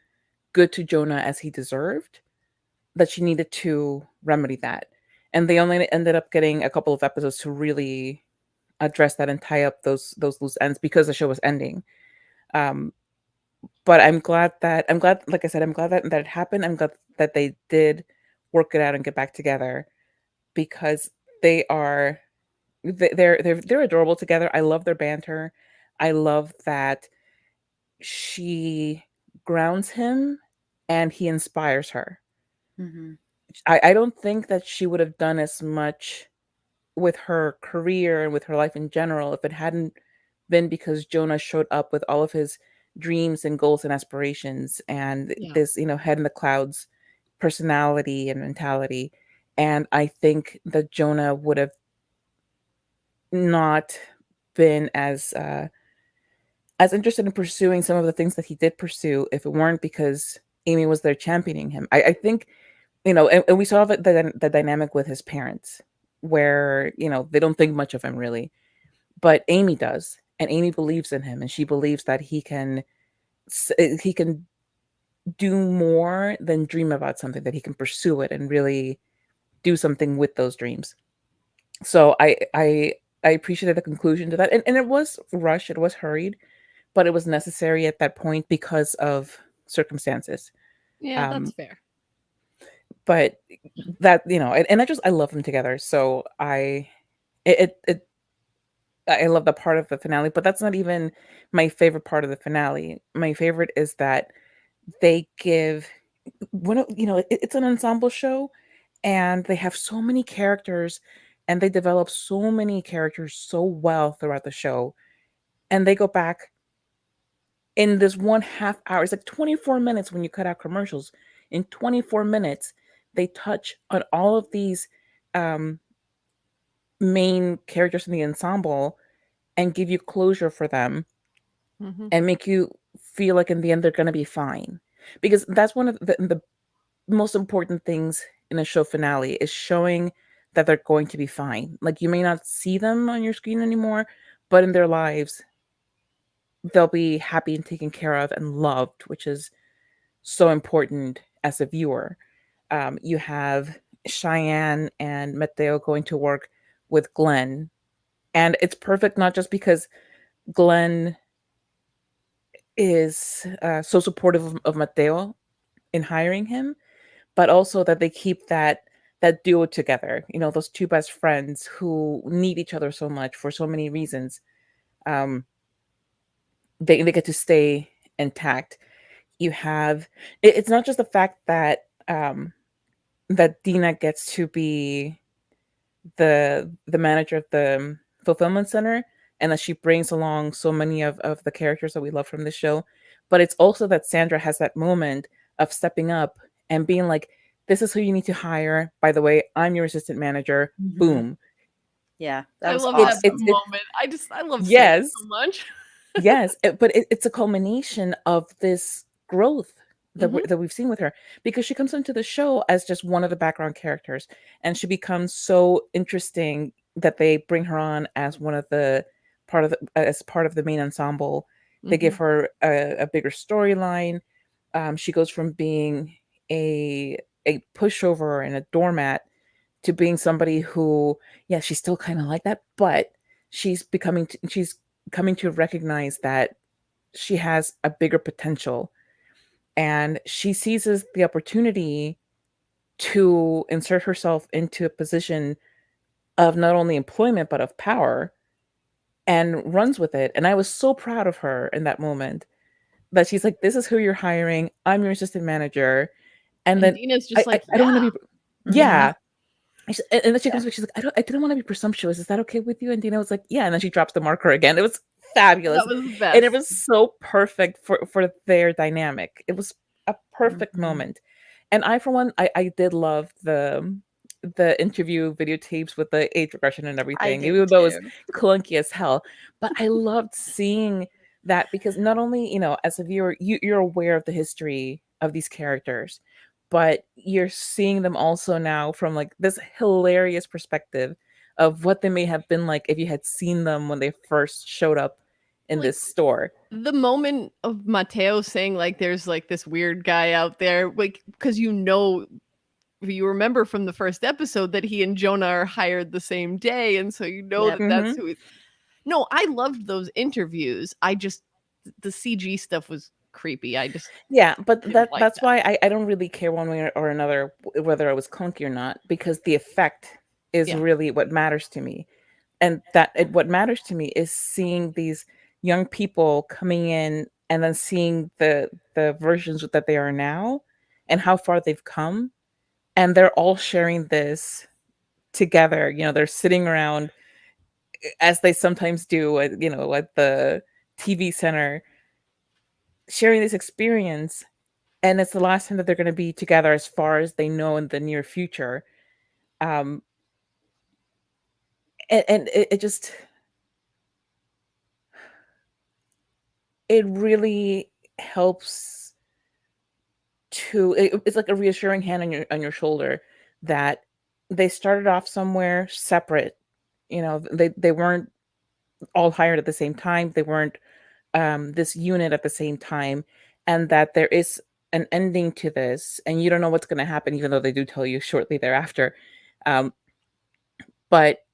good to Jonah as he deserved, that she needed to remedy that. And they only ended up getting a couple of episodes to really address that and tie up those loose ends because the show was ending. Um, but I'm glad, like I said, I'm glad that it happened. I'm glad that they did work it out and get back together, because they are they're adorable together. I love their banter. I love that she grounds him and he inspires her.
Mhm.
I don't think that she would have done as much with her career and with her life in general if it hadn't been because Jonah showed up with all of his dreams and goals and aspirations and
Yeah.
this, head in the clouds personality and mentality. And I think that Jonah would have not been as interested in pursuing some of the things that he did pursue if it weren't because Amy was there championing him. I think, and we saw the dynamic with his parents, where they don't think much of him really, but Amy does, and Amy believes in him, and she believes that he can do more than dream about something, that he can pursue it and really do something with those dreams. So I appreciated the conclusion to that, and it was rushed, it was hurried, but it was necessary at that point because of circumstances.
Yeah, that's
Um,
fair.
but that, and I love them together. So I love the part of the finale, but that's not even my favorite part of the finale. My favorite is that they give it's an ensemble show, and they have so many characters, and they develop so many characters so well throughout the show, and they go back in this 1/2 hour. It's like 24 minutes when you cut out commercials. In 24 minutes, they touch on all of these um, main characters in the ensemble and give you closure for them
Hmm.
and make you feel like in the end they're going to be fine. Because that's one of the most important things in a show finale, is showing that they're going to be fine. Like, you may not see them on your screen anymore, but in their lives, they'll be happy and taken care of and loved, which is so important as a viewer. You have Cheyenne and Mateo going to work with Glenn, and it's perfect not just because Glenn is so supportive of Mateo in hiring him, but also that they keep that duo together. Those two best friends who need each other so much for so many reasons. Um, they get to stay intact. You have it's not just the fact that Dina gets to be the manager of the fulfillment center, and that she brings along so many of the characters that we love from the show, but it's also that Sandra has that moment of stepping up and being like, this is who you need to hire, by the way, I'm your assistant manager,
Mhm.
boom.
Yeah, that
I
was
love that
awesome.
moment. I love Sandra
Yes.
so much.
Yes, but it's a culmination of this growth
Hmm.
that we've seen with her, because she comes into the show as just one of the background characters, and she becomes so interesting that they bring her on as one of the as part of the main ensemble. They
Hmm.
give her a bigger storyline. She goes from being a pushover and a doormat to being somebody who, yeah, she's still kind of like that, but she's coming to recognize that she has a bigger potential, and she seizes the opportunity to insert herself into a position of not only employment but of power, and runs with it. And I was so proud of her in that moment, that she's like, this is who you're hiring, I'm your assistant manager. And
And
then
Dina's just like,
I don't want to be,
Mhm.
yeah. And then she
Yeah.
comes back, she's like, I didn't want to be presumptuous. Is that okay with you? And Dina was like, yeah. And then she drops the marker again. It was fabulous.
that was the
And it
best.
was so perfect for their dynamic. It was a perfect
Mhm.
moment. And I, for one, I did love the interview videotapes with the age regression and
I
everything,
did
even though it was
too.
clunky as hell. But I loved seeing that because not only, as a viewer, you're aware of the history of these characters, but you're seeing them also now from like this hilarious perspective of what they may have been like if you had seen them when they first showed up in
Like,
this store.
the moment of Mateo saying like there's like this weird guy out there, like, because if you remember from the first episode that he and Jonah are hired the same day, and so you know
Yep.
that that's
Mhm.
who. No, I loved those interviews. I just the CG stuff was creepy. I just
Yeah, but
didn't like
that's
that.
why I don't really care one way or another whether I was clunky or not, because the effect is
Yeah.
really what matters to me. And what matters to me is seeing these young people coming in and then seeing the versions that they are now and how far they've come, and they're all sharing this together. They're sitting around as they sometimes do at the TV center, sharing this experience, and it's the last time that they're going to be together as far as they know in the near future. um and it just, it really helps it's like a reassuring hand on your shoulder that they started off somewhere separate. They weren't all hired at the same time. They weren't this unit at the same time, and that there is an ending to this, and you don't know what's going to happen, even though they do tell you shortly thereafter. um, but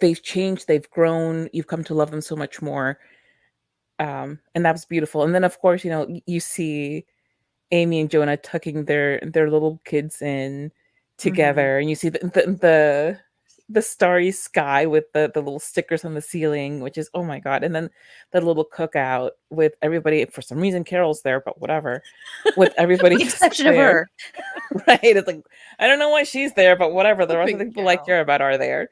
they've changed, they've grown, you've come to love them so much more. And that was beautiful. And then of course, you see Amy and Jonah tucking their little kids in
Mhm.
together, and you see the starry sky with the little stickers on the ceiling, which is, oh my god. And then the little cookout with everybody. For some reason, Carol's there, but whatever. With everybody
With the
just
exception of
there,
her.
right? It's like, I don't know why she's there, but whatever. The rest of the
Stupid
people I
Carol.
care about are there.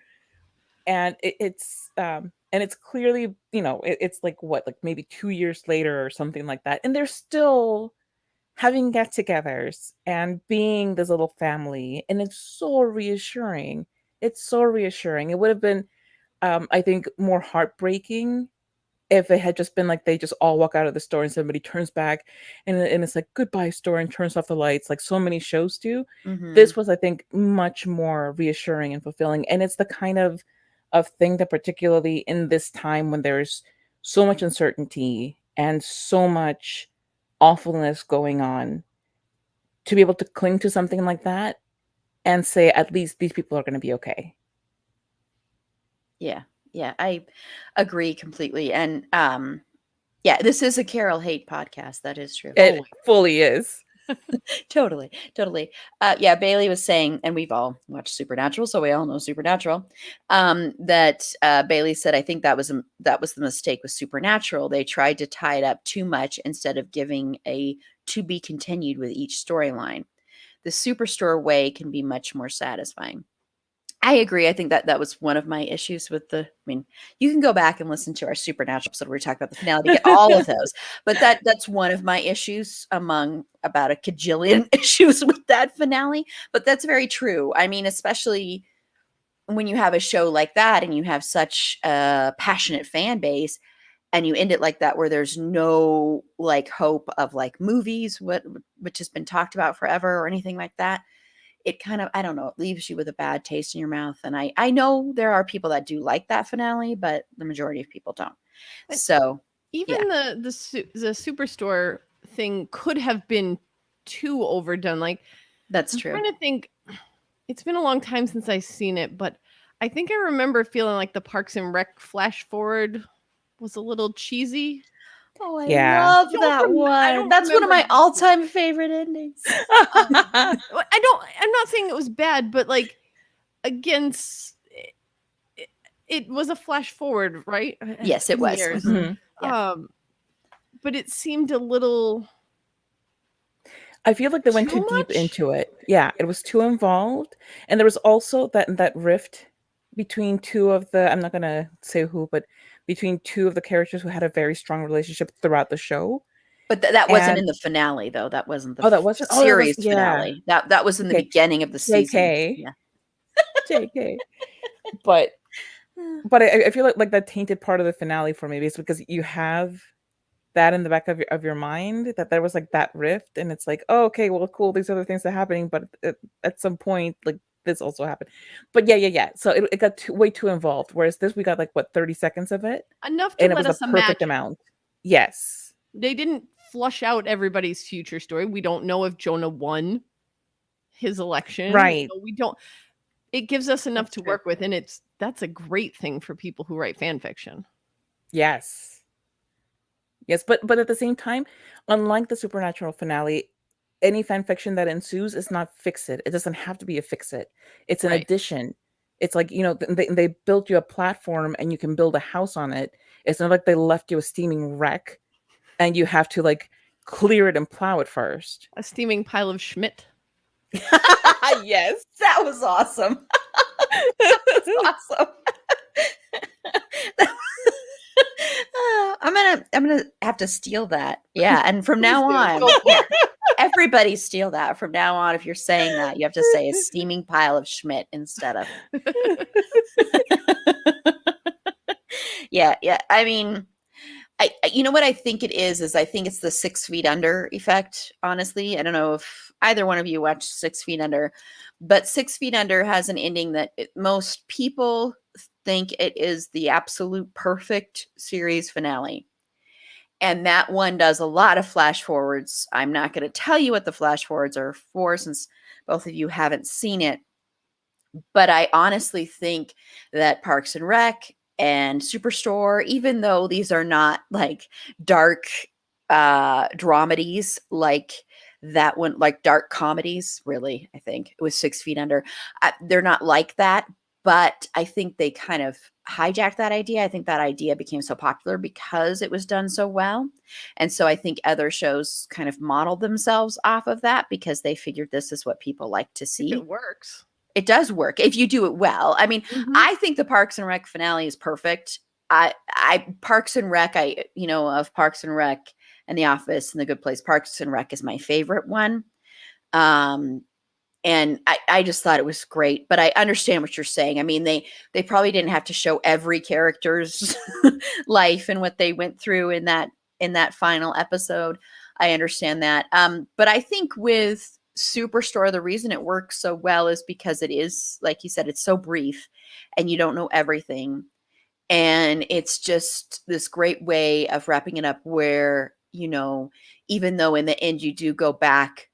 And it's clearly, it's like what, like maybe 2 years later or something like that, and they're still having get-togethers and being this little family, and it's so reassuring. It's so reassuring. It would have been, I think, more heartbreaking if it had just been like they just all walk out of the store and somebody turns back, and it's like, goodbye store, and turns off the lights like so many shows do.
Mhm.
This was, I think, much more reassuring and fulfilling, and it's the kind of thing that, particularly in this time when there's so much uncertainty and so much awfulness going on, to be able to cling to something like that and say, at least these people are going to be okay.
Yeah. Yeah, I agree completely. And yeah, this is a Carol hate podcast. That is true.
It fully is.
Totally, totally. Yeah, Bailey was saying, and we've all watched Supernatural, so we all know Supernatural. That Bailey said, I think that was the mistake with Supernatural. They tried to tie it up too much instead of giving a to be continued with each storyline. The Superstore way can be much more satisfying. I agree. I think that that was one of my issues with the. I mean, you can go back and listen to our Supernatural episode where we talk about the finale to get all of those. But that's one of my issues among about a cajillion issues with that finale. But that's very true. I mean, especially when you have a show like that and you have such a passionate fan base, and you end it like that, where there's no like hope of like movies, which has been talked about forever or anything like that. It kind of, I don't know, it leaves you with a bad taste in your mouth. And I know there are people that do like that finale, but the majority of people don't.
But
So yeah,
even the Superstore thing could have been too overdone. Like,
that's
I'm
true.
trying to think. It's been a long time since I've seen it, but I think I remember feeling like the Parks and Rec flash forward was a little cheesy.
Oh, I
Yeah.
love that
I
one.
don't
That's one of my
remember.
all-time favorite endings.
I'm not saying it was bad, but like against it was a flash forward, right?
Yes, it
In
was.
years.
Mhm. Yeah.
But it seemed a little
I feel like they went too
Too
deep
much?
into it. Yeah, it was too involved, and there was also that rift between two of the, I'm not gonna say who, but between two of the characters who had a very strong relationship throughout the show.
But that wasn't
And
in the finale, though. That wasn't the
oh, that wasn't. Oh, that was,
series
yeah.
finale. That was in the
Okay,
beginning of the season.
JK,
Yeah.
JK. But I feel like that tainted part of the finale for me, is because you have that in the back of your mind, that there was like that rift, and it's like, oh, okay, well, cool, these other things are happening, but at some point, like, this also happened. But yeah, so it got way too involved, whereas this, we got like, what, 30 seconds of it,
Enough to
and it
let
was the
us
perfect
imagine.
amount. Yes.
They didn't flush out everybody's future story. We don't know if Jonah won his election.
Right.
We don't. It gives us enough
That's
to
true.
work with, and that's a great thing for people who write fan fiction.
Yes. Yes, but at the same time, unlike the supernatural finale, any fan fiction that ensues is not fix it. It doesn't have to be a fix it. It's an
Right.
addition. It's like, they built you a platform and you can build a house on it. It's not like they left you a steaming wreck and you have to like clear it and plow it first.
A steaming pile of Schmidt.
Yes.
That was awesome. Awesome. I'm gonna have to steal that. Yeah, and from now
Please do.
on,
Go for
yeah,
it.
everybody steal that. From now on, if you're saying that, you have to say a steaming pile of Schmidt instead of. Yeah. I mean, you know what I think it is I think it's the 6 Feet Under effect. Honestly, I don't know if either one of you watched 6 Feet Under, but 6 Feet Under has an ending that most people think it is the absolute perfect series finale. And that one does a lot of flash forwards. I'm not going to tell you what the flash forwards are for, since both of you haven't seen it. But I honestly think that Parks and Rec and Superstore, even though these are not like dark dramedies like that one, like dark comedies, really, I think it was 6 Feet Under. They're not like that, but I think they kind of hijacked that idea. I think that idea became so popular because it was done so well. And so I think other shows kind of modeled themselves off of that because they figured this is what people like to
If
see.
it works.
It does work if you do it well. I mean, I think the Parks and Rec finale is perfect. Parks and Rec, of Parks and Rec and The Office and The Good Place, Parks and Rec is my favorite one. And I just thought it was great, but I understand what you're saying. I mean, they probably didn't have to show every character's life and what they went through in that final episode. I understand that. But I think with Superstore, the reason it works so well is because it is, like you said, it's so brief and you don't know everything. And it's just this great way of wrapping it up where, even though in the end you do go back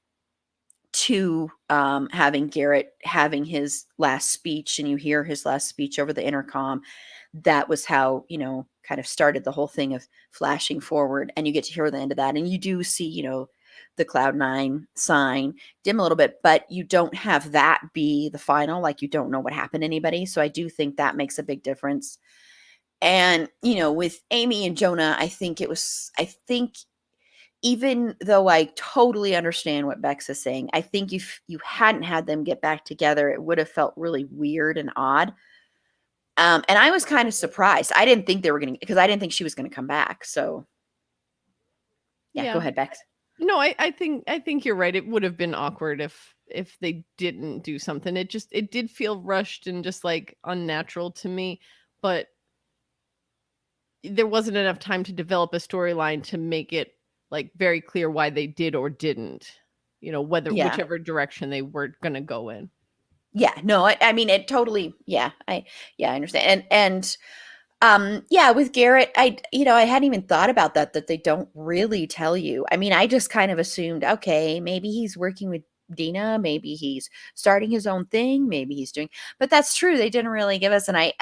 to having Garrett having his last speech and you hear his last speech over the intercom, that was how, kind of started the whole thing of flashing forward, and you get to hear the end of that. And you do see, the Cloud9 sign dim a little bit, but you don't have that be the final. Like, you don't know what happened to anybody. So I do think that makes a big difference. And, with Amy and Jonah, I think even though I totally understand what Bex is saying, I think if you hadn't had them get back together, it would have felt really weird and odd. And I was kind of surprised. I didn't think they were because I didn't think she was going to come back. So yeah, go ahead, Bex.
No, I think you're right. It would have been awkward if they didn't do something. It did feel rushed and just like unnatural to me, but there wasn't enough time to develop a storyline to make it like very clear why they did or didn't, whichever direction they were going to go in.
Yeah, no, I mean, it totally, I understand. And with Garrett, I hadn't even thought about that they don't really tell you. I mean, I just kind of assumed, okay, maybe he's working with Dina, maybe he's starting his own thing, maybe he's doing, but that's true. They didn't really give us, and I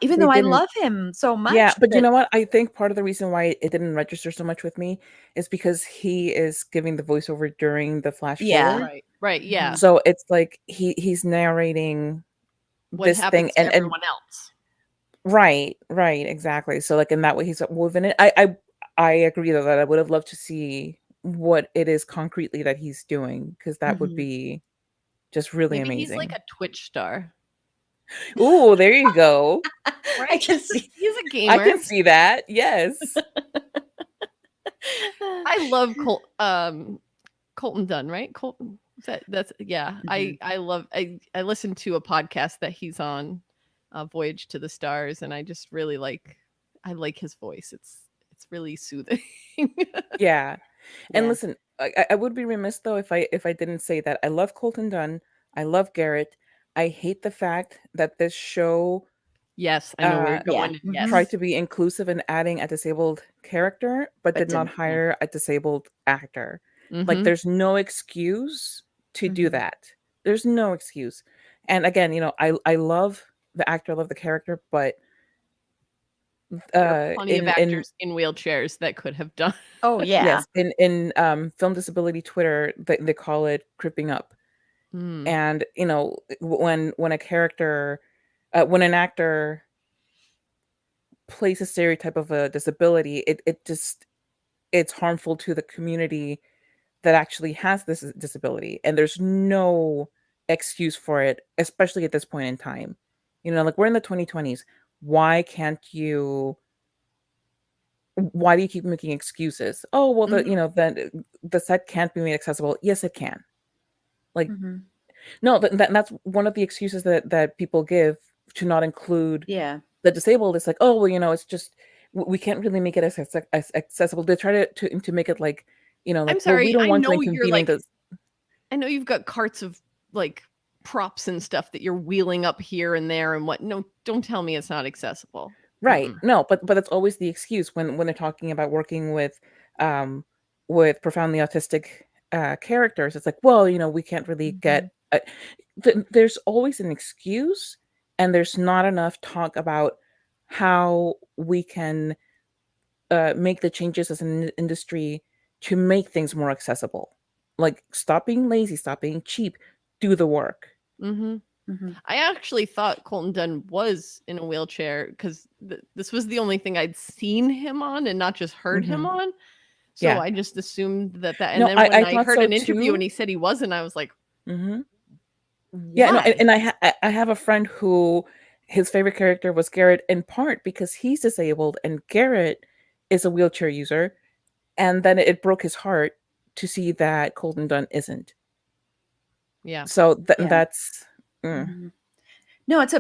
even though I love him so much.
Yeah, but you know what? I think part of the reason why it didn't register so much with me is because he is giving the voiceover during the flash forward.
Right, yeah.
So it's like he's narrating
what
this
happens
thing
to everyone else.
Right, exactly. So like in that way he's woven it. I agree though that I would have loved to see what it is concretely that he's doing, because that would
Mhm.
be just really
Maybe he's like
amazing.
a Twitch star,
Ooh, there you go.
I
right?
can see.
He's a
I
gamer.
can see that. Yes.
I love Colton Dunn, right? Colton. That's yeah.
Mhm.
I love. I listened to a podcast that he's on, Voyage to the Stars, and I just really like. I like his voice. It's really soothing.
Yeah. And
Yeah.
listen, I would be remiss though if I didn't say that I love Colton Dunn. I love Garrett. I hate the fact that this show
Yes, I know where
uh
you're
Yeah.
going.
Mhm.
tried
Yes.
to be inclusive in adding a disabled character, but
But
did not
didn't. Yeah.
hire a disabled actor. Like
Mm-hmm.
there's no excuse to do
Mhm.
that. There's no excuse. And again, I love the actor, I love the character, but
There are plenty of
in
actors in wheelchairs that could have done.
Oh yeah.
yes, in film disability Twitter, they call it cripping up.
Mm,
And when a character when an actor plays a stereotype of a disability, it's harmful to the community that actually has this disability, and there's no excuse for it, especially at this point in time. Like we're in the 2020s. Why can't you why do you keep making excuses? Oh, well,
mhm.
the set can't be made accessible. Yes, it can. Like,
Mhm.
no, that's one of the excuses that people give to not include
Yeah.
the disabled. It's like, oh, well, it's just we can't really make it as accessible. They try to make it like,
I'm
like, well, we
sorry.
don't
I
want to
know you're
inconvenience
like
this.
I know you've got carts of like props and stuff that you're wheeling up here and there and what. No, don't tell me it's not accessible.
Right.
Mm-mm.
No, but it's always the excuse when they're talking about working um with profoundly autistic characters. It's like, well, we can't really
Mhm.
get there's always an excuse, and there's not enough talk about how we can make the changes as an industry to make things more accessible. Like, stop being lazy, stop being cheap, do the work.
Mm-hmm.
Mhm.
I actually thought Colton Dunn was in a wheelchair because this was the only thing I'd seen him on and not just heard him
Hmm.
on. So
Yeah.
I just assumed that. And
No,
then
I
when I
thought
heard
so
an interview and
too.
he said he wasn't, I was like,
Hmm. Yeah, no, and,
why?
and I have a friend who his favorite character was Garrett, in part because he's disabled and Garrett is a wheelchair user, and then it broke his heart to see that Colton Dunn isn't.
Yeah.
So
Yeah.
that's
Mhm. No, it's a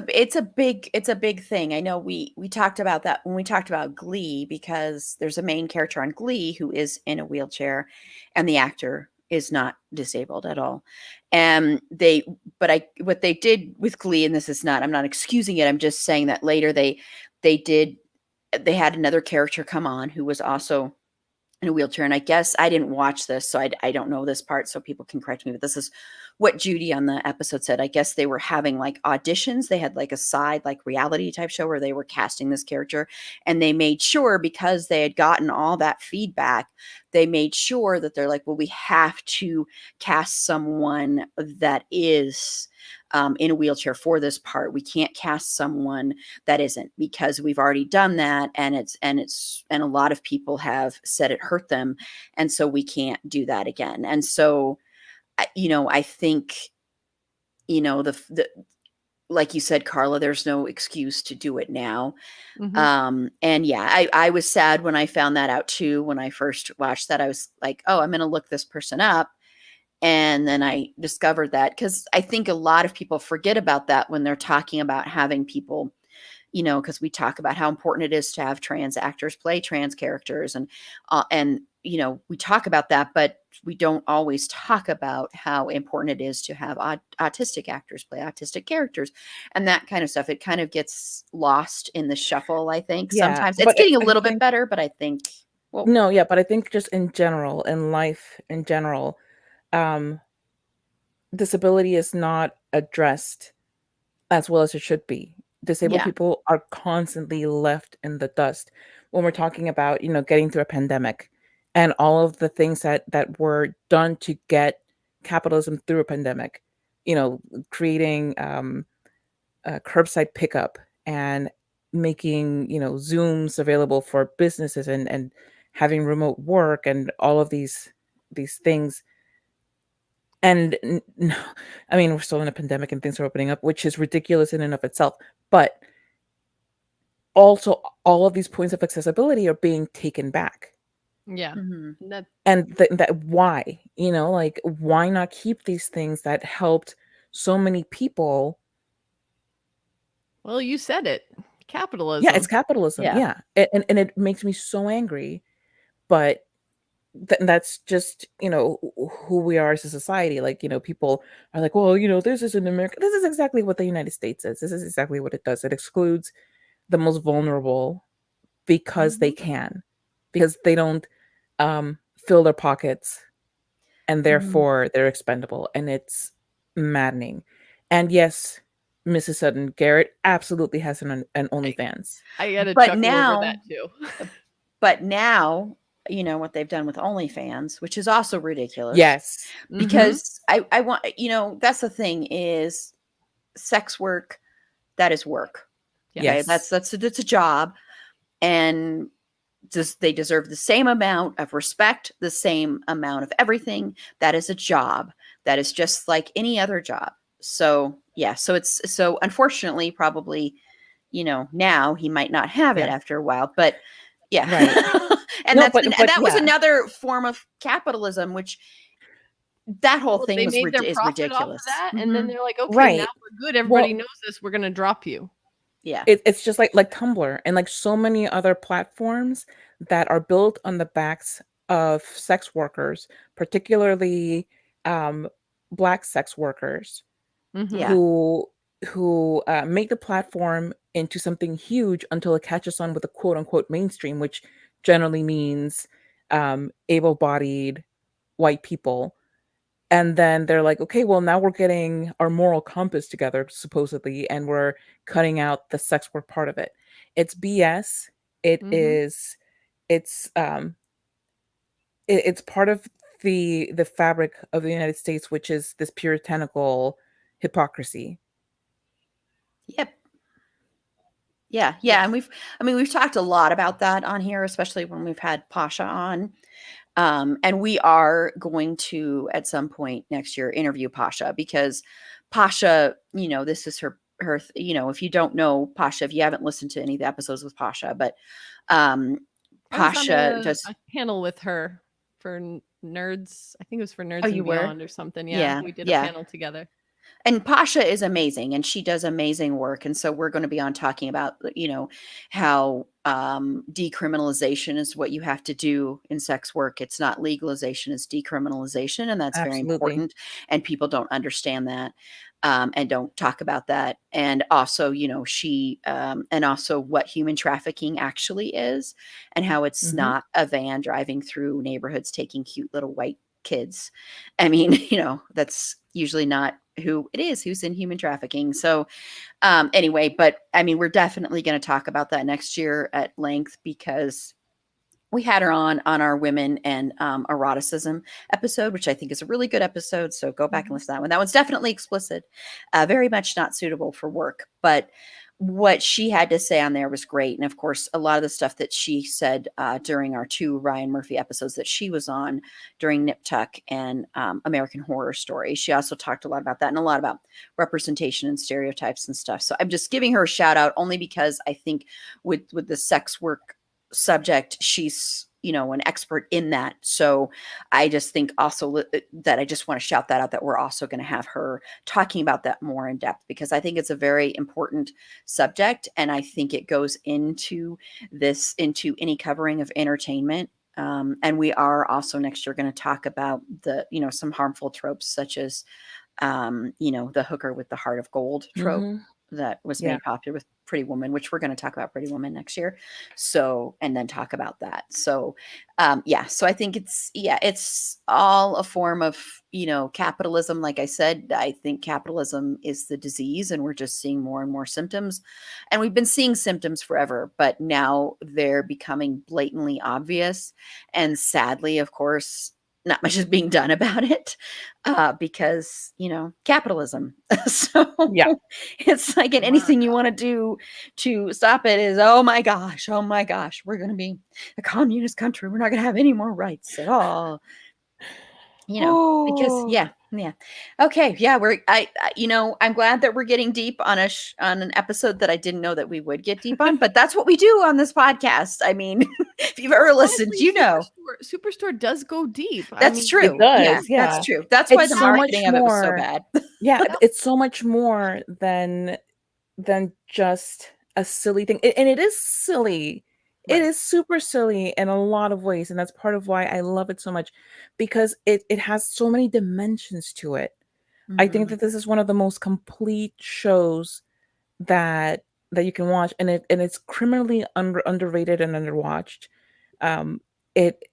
big thing. I know we talked about that when we talked about Glee because there's a main character on Glee who is in a wheelchair and the actor is not disabled at all. And what they did with Glee, and this is not, I'm not excusing it, I'm just saying that later they did they had another character come on who was also in a wheelchair. And I guess I didn't watch this, so I don't know this part, so people can correct me. But this is what Judy on the episode said. I guess they were having like auditions. They had like a side, like reality type show where they were casting this character. And they made sure, because they had gotten all that feedback, they made sure that they're like, well, we have to cast someone that is in a wheelchair for this part. We can't cast someone that isn't, because we've already done that, and and a lot of people have said it hurt them, and so we can't do that again. And so I think the like you said, Carla, there's no excuse to do it now.
Mm-hmm.
And yeah, I was sad when I found that out too. When I first watched that, I was like, oh, I'm gonna look this person up. And then I discovered that, because I think a lot of people forget about that when they're talking about having people, because we talk about how important it is to have trans actors play trans characters, and we talk about that, but we don't always talk about how important it is to have autistic actors play autistic characters and that kind of stuff. It kind of gets lost in the shuffle, I think.
yeah,
Sometimes it's
but
getting a
I
little bit
think
better, but I think, well,
no, yeah, but I think just in general, in life in general, um, disability is not addressed as well as it should be. Disabled
yeah,
people are constantly left in the dust when we're talking about, getting through a pandemic and all of the things that were done to get capitalism through a pandemic. Creating curbside pickup and making, Zooms available for businesses and having remote work and all of these these things. And I mean, we're still in a pandemic and things are opening up, which is ridiculous in and of itself. But also, all of these points of accessibility are being taken back.
Yeah.
Mhm.
That
And that why, like, why not keep these things that helped so many people?
well, you said it.
Yeah,
Capitalism.
it's capitalism.
Yeah.
Yeah. And it makes me so angry. But that's just, who we are as a society. Like, people are like, well, this is in America. This is exactly what the United States is. This is exactly what it does. It excludes the most vulnerable because they can, because they don't fill their pockets, and
Mhm.
therefore they're expendable, and it's maddening. And yes, Mrs. Sutton Garrett absolutely has an OnlyFans.
I got to
But
chuckle over that
now,
too.
but now, what they've done with OnlyFans, which is also ridiculous,
Yes.
because I want, that's the thing is sex work, that is work.
Yeah.
Okay.
Yes.
That's a job. And they deserve the same amount of respect, the same amount of everything. That is a job. That is just like any other job. So yeah, so unfortunately, probably, now he might not have it
Yeah.
after a while, but yeah.
Right.
And
No, but
that was
yeah.
another form of capitalism, which that whole
Well,
thing
they
was
made their
is
profit off of
ridiculous.
that, and then
Mhm.
they're like, okay, now
Right.
we're good. Everybody
Well,
knows this. We're gonna drop you.
Yeah.
it's just like Tumblr and like so many other platforms that are built on the backs of sex workers, particularly Black sex workers,
Mm-hmm.
Yeah.
who make the platform into something huge until it catches on with the quote unquote mainstream, which generally means able-bodied white people. And then they're like, okay, well, now we're getting our moral compass together, supposedly, and we're cutting out the sex work part of it. It's BS. It
Mm-hmm.
is, it's it's part of the fabric of the United States, which is this puritanical hypocrisy.
Yep. Yeah, yeah, and we've talked a lot about that on here, especially when we've had Pasha on. And we are going to at some point next year interview Pasha, because Pasha, this is her, if you don't know Pasha, if you haven't listened to any of the episodes with Pasha, but
I was on
Pasha does.
a panel with her for nerds. I think it was for
Oh,
Nerds and
you were?
Beyond or something. Yeah,
Yeah,
we did a
yeah.
panel together.
And Pasha is amazing, and she does amazing work. And so we're going to be on talking about, how decriminalization is what you have to do in sex work. It's not legalization, it's decriminalization. And that's very
Absolutely.
important. And people don't understand that, and don't talk about that. And also, and also what human trafficking actually is, and how it's
Hmm.
not a van driving through neighborhoods taking cute little white kids. I mean, that's usually not who it is who's in human trafficking. So anyway, but I mean, we're definitely going to talk about that next year at length, because we had her on our women and eroticism episode, which I think is a really good episode. So go back and listen to that one. That one's definitely explicit, very much not suitable for work, but what she had to say on there was great. And of course, a lot of the stuff that she said during our 2 Ryan Murphy episodes that she was on during Nip Tuck and American Horror Story. She also talked a lot about that and a lot about representation and stereotypes and stuff. So I'm just giving her a shout out only because I think with the sex work subject, she's an expert in that. So I just think also that I just want to shout that out, that we're also going to have her talking about that more in depth, because I think it's a very important subject, and I think it goes into any covering of entertainment. And we are also next year going to talk about some harmful tropes, such as the hooker with the heart of gold trope
Hmm.
that was
Yeah.
made popular with Pretty Woman, which we're going to talk about Pretty Woman next year. So, and then talk about that. So, so I think it's all a form of, capitalism. Like I said, I think capitalism is the disease, and we're just seeing more and more symptoms, and we've been seeing symptoms forever, but now they're becoming blatantly obvious. And sadly, of course, not much is being done about it, because capitalism. So
Yeah.
it's like, and anything you want to do to stop it is, oh my gosh, we're going to be a communist country, we're not going to have any more rights at all. Because
Oh,
yeah. Okay, yeah, I'm glad that we're getting deep on on an episode that I didn't know that we would get deep on, but that's what we do on this podcast. I mean, if you've ever listened,
Honestly,
you know.
Superstore does go deep. I
That's
mean,
it
true. Yeah,
does.
that's
Yeah.
true. That's why the
It's so much
marketing of it was so
more.
bad.
Yeah, it's so much more than just a silly thing. And it is silly. It
Right.
is super silly in a lot of ways, and that's part of why I love it so much, because it has so many dimensions to it. I think
Mhm.
that this is one of the most complete shows that you can watch, and it's criminally underrated and underwatched. It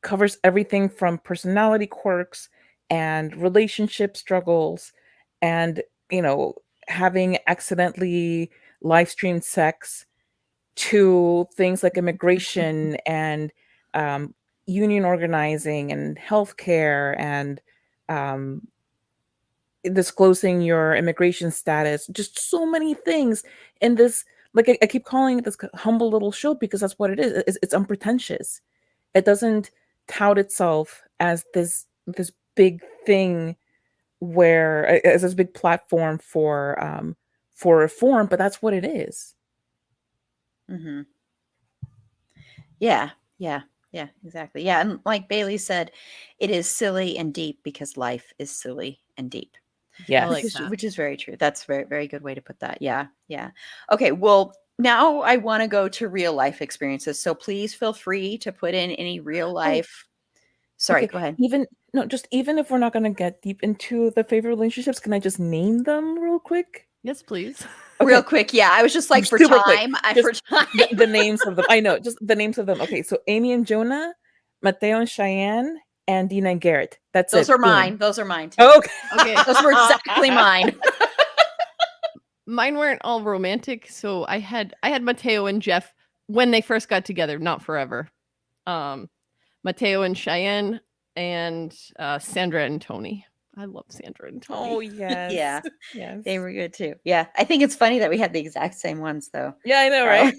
covers everything from personality quirks and relationship struggles and, you know, having accidentally live streamed sex, to things like immigration and um, union organizing and healthcare and um, disclosing your immigration status. Just so many things in this. Like I keep calling it this humble little show because that's what it is. It's unpretentious. It doesn't tout itself as this big thing, where as this big platform for reform, but that's what it is.
Mhm. Yeah. Yeah. Yeah, exactly. Yeah, and like Bailey said, it is silly and deep because life is silly and deep.
I like
Yes.
that.
Which is very true. That's very, very good way to put that. Yeah. Yeah. Okay. Well, now I want to go to real life experiences. So please feel free to put in any real
Oh,
life. Sorry,
okay.
go ahead.
Even no, just even if we're not gonna get deep into the favorite relationships, can I just name them real quick?
Yes, please.
Real
Okay,
quick. Yeah. I was just like for
super quick.
time. I for
Just
time.
the names of them. I know, just the names of them. Okay, so Amy and Jonah, Mateo and Cheyenne, and Dina and Garrett. That's
Those are
it. Boom.
mine. Those are mine too.
Okay.
Okay.
Those were exactly mine.
Mine weren't all romantic, so I had Mateo and Jeff when they first got together, not forever. Mateo and Cheyenne and Sandra and Tony. I love Sandra and Tony.
Oh yes.
Yeah.
Yes.
They were good too. Yeah. I think it's funny that we had the exact same ones though.
Yeah, I know,
Carla.
right?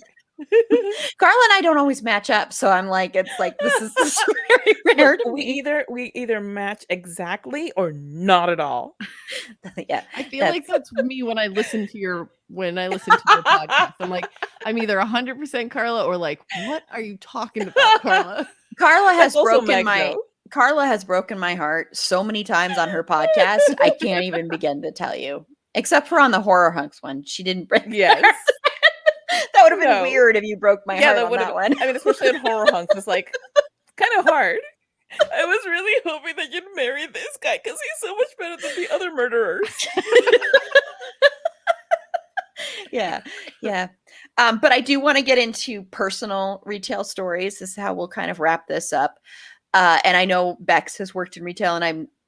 Carla and I don't always match up. So I'm like, it's like, this is very rare to
we
me.
either match exactly or not at all.
Yeah.
I feel like that's me when I listen to your podcast. I'm like, I'm either 100% Carla or like, what are you talking about, Carla?
Carla has
That's also
broken
Meg,
my
though.
Carla has broken my heart so many times on her podcast. I can't even begin to tell you. Except for on the horror hunks one. She didn't break.
Yes.
That would have been
No.
weird if you broke my heart on
would
that
have.
one.
I mean, especially in horror hunks, it's like kind of hard. I was really hoping that you'd marry this guy because he's so much better than the other murderers.
Yeah. Yeah. But I do want to get into personal retail stories. This is how we'll kind of wrap this up. And I know Bex has worked in retail,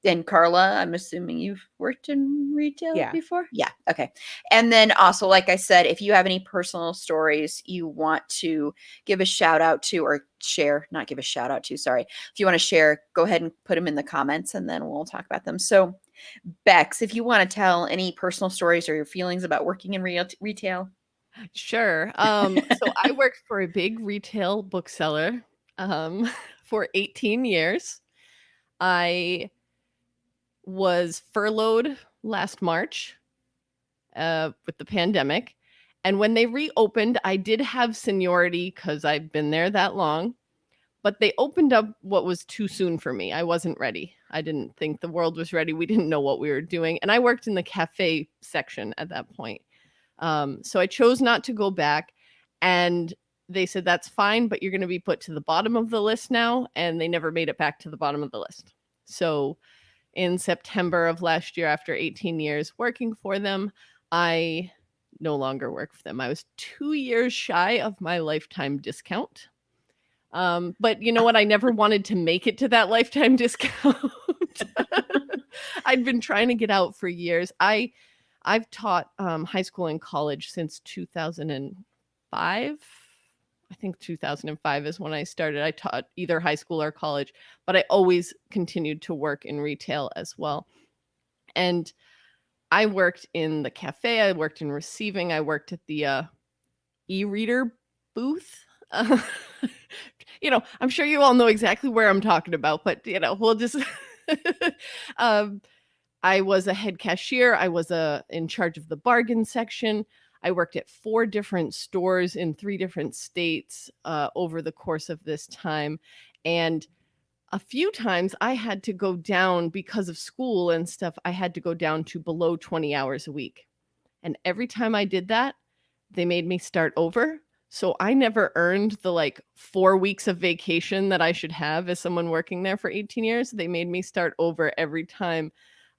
and Carla, I'm assuming you've worked in retail
Yeah.
before? Yeah. Okay. And then also, like I said, if you have any personal stories you want to give a shout out to or share, not give a shout out to, sorry. If you want to share, go ahead and put them in the comments and then we'll talk about them. So, Bex, if you want to tell any personal stories or your feelings about working in retail.
Sure. So I worked for a big retail bookseller for 18 years. I was furloughed last March with the pandemic. And when they reopened, I did have seniority because I've been there that long. But they opened up what was too soon for me. I wasn't ready. I didn't think the world was ready. We didn't know what we were doing. And I worked in the cafe section at that point. So I chose not to go back. And they said, that's fine, but you're going to be put to the bottom of the list now. And they never made it back to the bottom of the list. So in September of last year, after 18 years working for them, I no longer work for them. I was 2 years shy of my lifetime discount. But you know what? I never wanted to make it to that lifetime discount. I'd been trying to get out for years. I've taught high school and college since 2005. I think 2005 is when I started. I taught either high school or college, but I always continued to work in retail as well. And I worked in the cafe. I worked in receiving. I worked at the e-reader booth. I'm sure you all know exactly where I'm talking about, but we'll just um, I was a head cashier. I was in charge of the bargain section. I worked at 4 different stores in 3 different states over the course of this time. And a few times I had to go down because of school and stuff. I had to go down to below 20 hours a week. And every time I did that, they made me start over. So I never earned the like 4 weeks of vacation that I should have as someone working there for 18 years. They made me start over every time.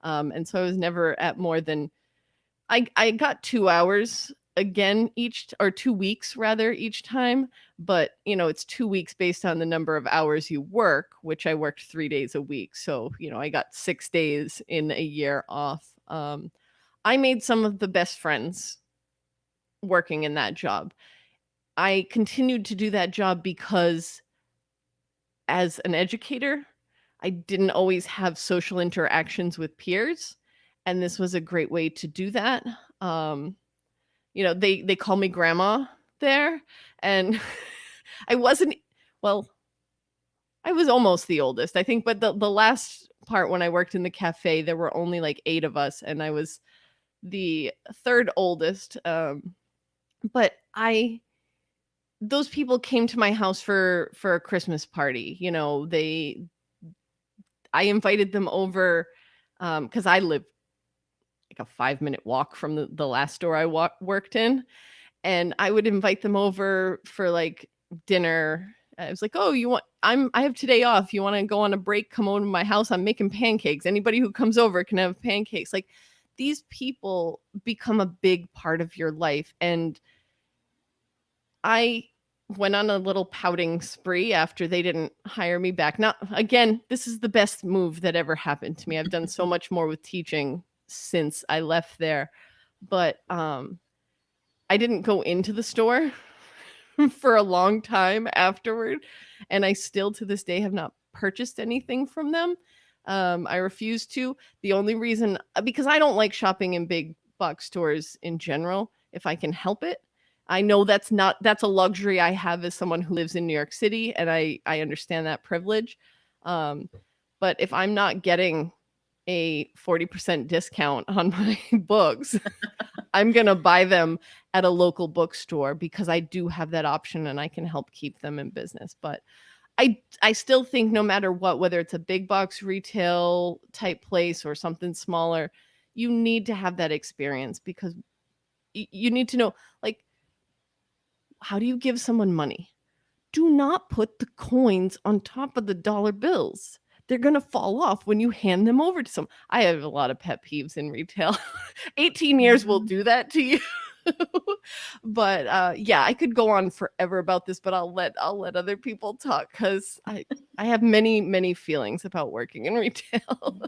And so I was never at more than, I got 2 hours again or 2 weeks rather each time. But, it's 2 weeks based on the number of hours you work, which I worked 3 days a week. So, I got 6 days in a year off. I made some of the best friends working in that job. I continued to do that job because as an educator, I didn't always have social interactions with peers, and this was a great way to do that. They call me grandma there, and I wasn't, well, I was almost the oldest, I think, but the last part when I worked in the cafe, there were only like 8 of us, and I was the 3rd oldest. But those people came to my house for a Christmas party. I invited them over because I live like a 5-minute walk from the last store I worked in, and I would invite them over for like dinner. I was like, "Oh, I have today off. You want to go on a break? Come over to my house. I'm making pancakes. Anybody who comes over can have pancakes." Like, these people become a big part of your life, and I went on a little pouting spree after they didn't hire me back. Now, again, this is the best move that ever happened to me. I've done so much more with teaching since I left there, but I didn't go into the store for a long time afterward, and I still to this day have not purchased anything from them. I refuse to. The only reason, because I don't like shopping in big box stores in general, if I can help it. I know that's a luxury I have as someone who lives in New York City, and I understand that privilege. But if I'm not getting a 40% discount on my books, I'm going to buy them at a local bookstore because I do have that option and I can help keep them in business. But I still think no matter what, whether it's a big box retail type place or something smaller, you need to have that experience because you need to know, like, how do you give someone money? Do not put the coins on top of the dollar bills. They're going to fall off when you hand them over to someone. I have a lot of pet peeves in retail. 18 years will do that to you. But yeah, I could go on forever about this, but I'll let other people talk because I have many feelings about working in retail.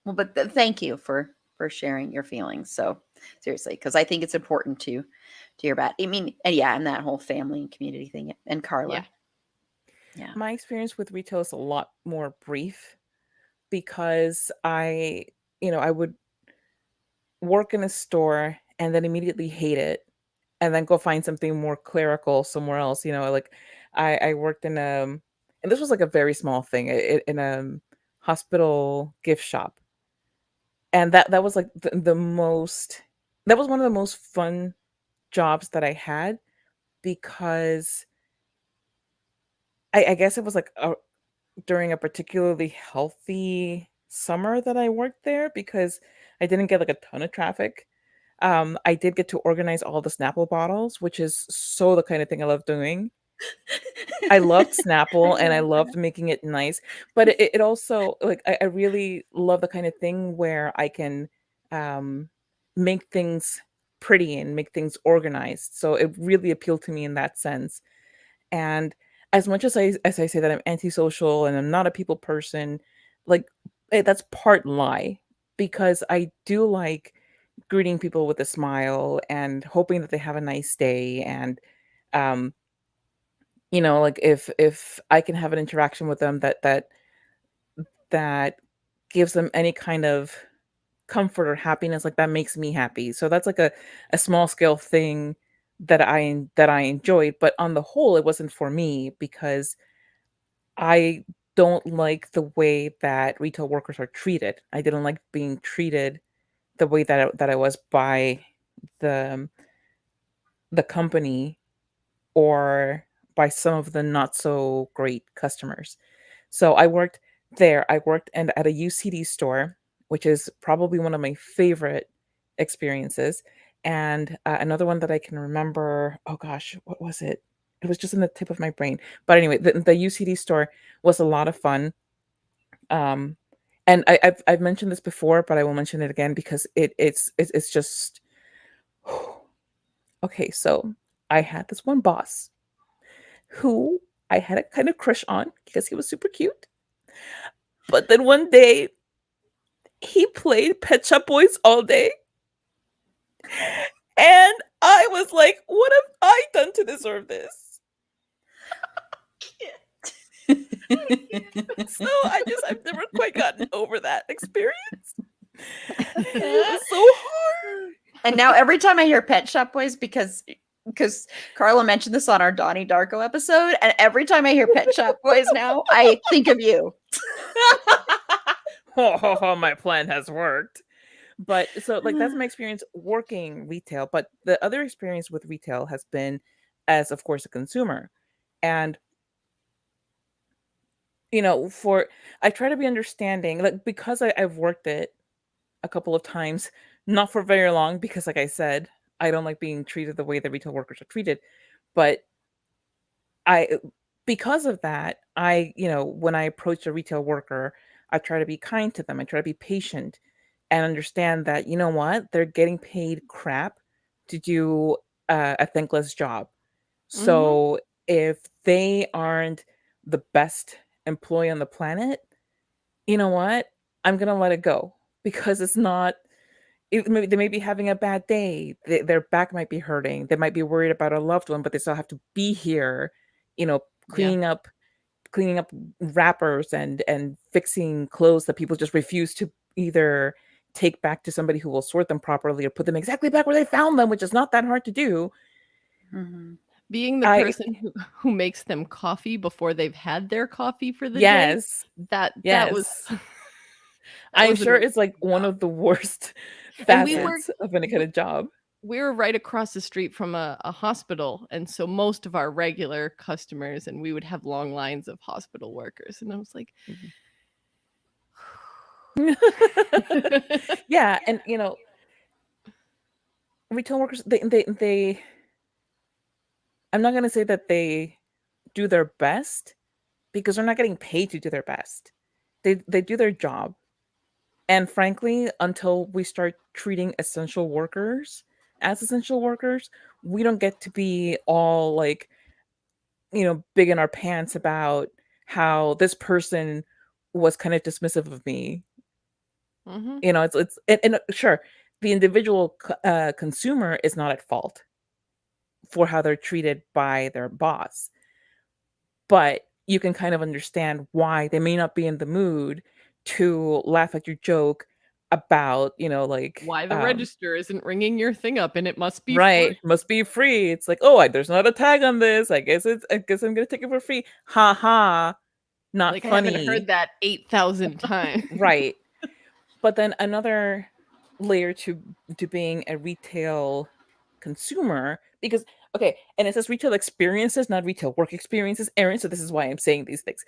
Well, but thank you for sharing your feelings. So seriously, because I think it's important to hear about. I mean, and yeah, and that whole family and community thing. And Carla, yeah.
My experience with retail is a lot more brief because I would work in a store and then immediately hate it and then go find something more clerical somewhere else. Like I worked in and this was like a very small thing in a hospital gift shop. And that was like the most, that was one of the most fun jobs that I had because I guess it was like during a particularly healthy summer that I worked there because I didn't get like a ton of traffic. I did get to organize all the Snapple bottles, which is so the kind of thing I love doing. I loved Snapple and I loved making it nice, but it also like I really love the kind of thing where I can make things pretty and make things organized. So it really appealed to me in that sense. And as much as I say that I'm antisocial and I'm not a people person, like that's part lie because I do like greeting people with a smile and hoping that they have a nice day and um like if I can have an interaction with them that gives them any kind of comfort or happiness, like that makes me happy. So that's like a small scale thing that I enjoyed, but on the whole it wasn't for me because I don't like the way that retail workers are treated. I didn't like being treated the way that I was by the the company or by some of the not so great customers. So I worked there. I worked and at a UCD store, which is probably one of my favorite experiences. And another one that I can remember, oh gosh, what was it? It was just in the tip of my brain. But anyway, the UCD store was a lot of fun. Um, and I've mentioned this before, but I will mention it again because it's just okay. So I had this one boss who I had a kind of crush on because he was super cute. But then one day he played Pet Shop Boys all day. And I was like, what have I done to deserve this? So I've never quite gotten over that experience. It was so hard.
And now every time I hear Pet Shop Boys, because Carla mentioned this on our Donnie Darko episode, and every time I hear Pet Shop Boys now, I think of you.
My plan has worked. But so like that's my experience working retail. But the other experience with retail has been as, of course, a consumer. And for I try to be understanding, like because I've worked it a couple of times, not for very long, because like I said, I don't like being treated the way that retail workers are treated. But I because of that, when I approach a retail worker, I try to be kind to them. I try to be patient and understand that, you know what, they're getting paid crap to do a thankless job.
Mhm.
So if they aren't the best employee on the planet, you know what? I'm gonna let it go because it's not. They may be having a bad day. Their back might be hurting. They might be worried about a loved one, but they still have to be here, you know,
Yeah.
cleaning up cleaning up wrappers and fixing clothes that people just refuse to either take back to somebody who will sort them properly or put them exactly back where they found them, which is not that hard to do.
Mhm.
Being the
I
person who makes them coffee before they've had their coffee for the day,
Yes,
that was
yes.
that
I'm
was an
sure it's like
amazing
one
job.
of the worst
And we were
facets of any kind of job.
we were right across the street from a hospital, and so most of our regular customers, and we would have long lines of hospital workers, and I was like,
Mhm. Yeah, and retail workers, they I'm not gonna say that they do their best because they're not getting paid to do their best. They do their job. And frankly, until we start treating essential workers as essential workers, we don't get to be all like, big in our pants about how this person was kind of dismissive of me.
Mhm.
And sure, the individual consumer is not at fault for how they're treated by their boss, but you can kind of understand why they may not be in the mood to laugh at your joke about,
Why the register isn't ringing your thing up, and it must be free.
right, must be free. It's like, oh, there's not a tag on this. I guess I'm gonna take it for free. Ha ha, not
Like, I haven't heard
funny.
that 8,000 times.
Right. But then another layer to being a retail consumer, because okay, and it says retail experiences, not retail work experiences, Erin. So this is why I'm saying these things.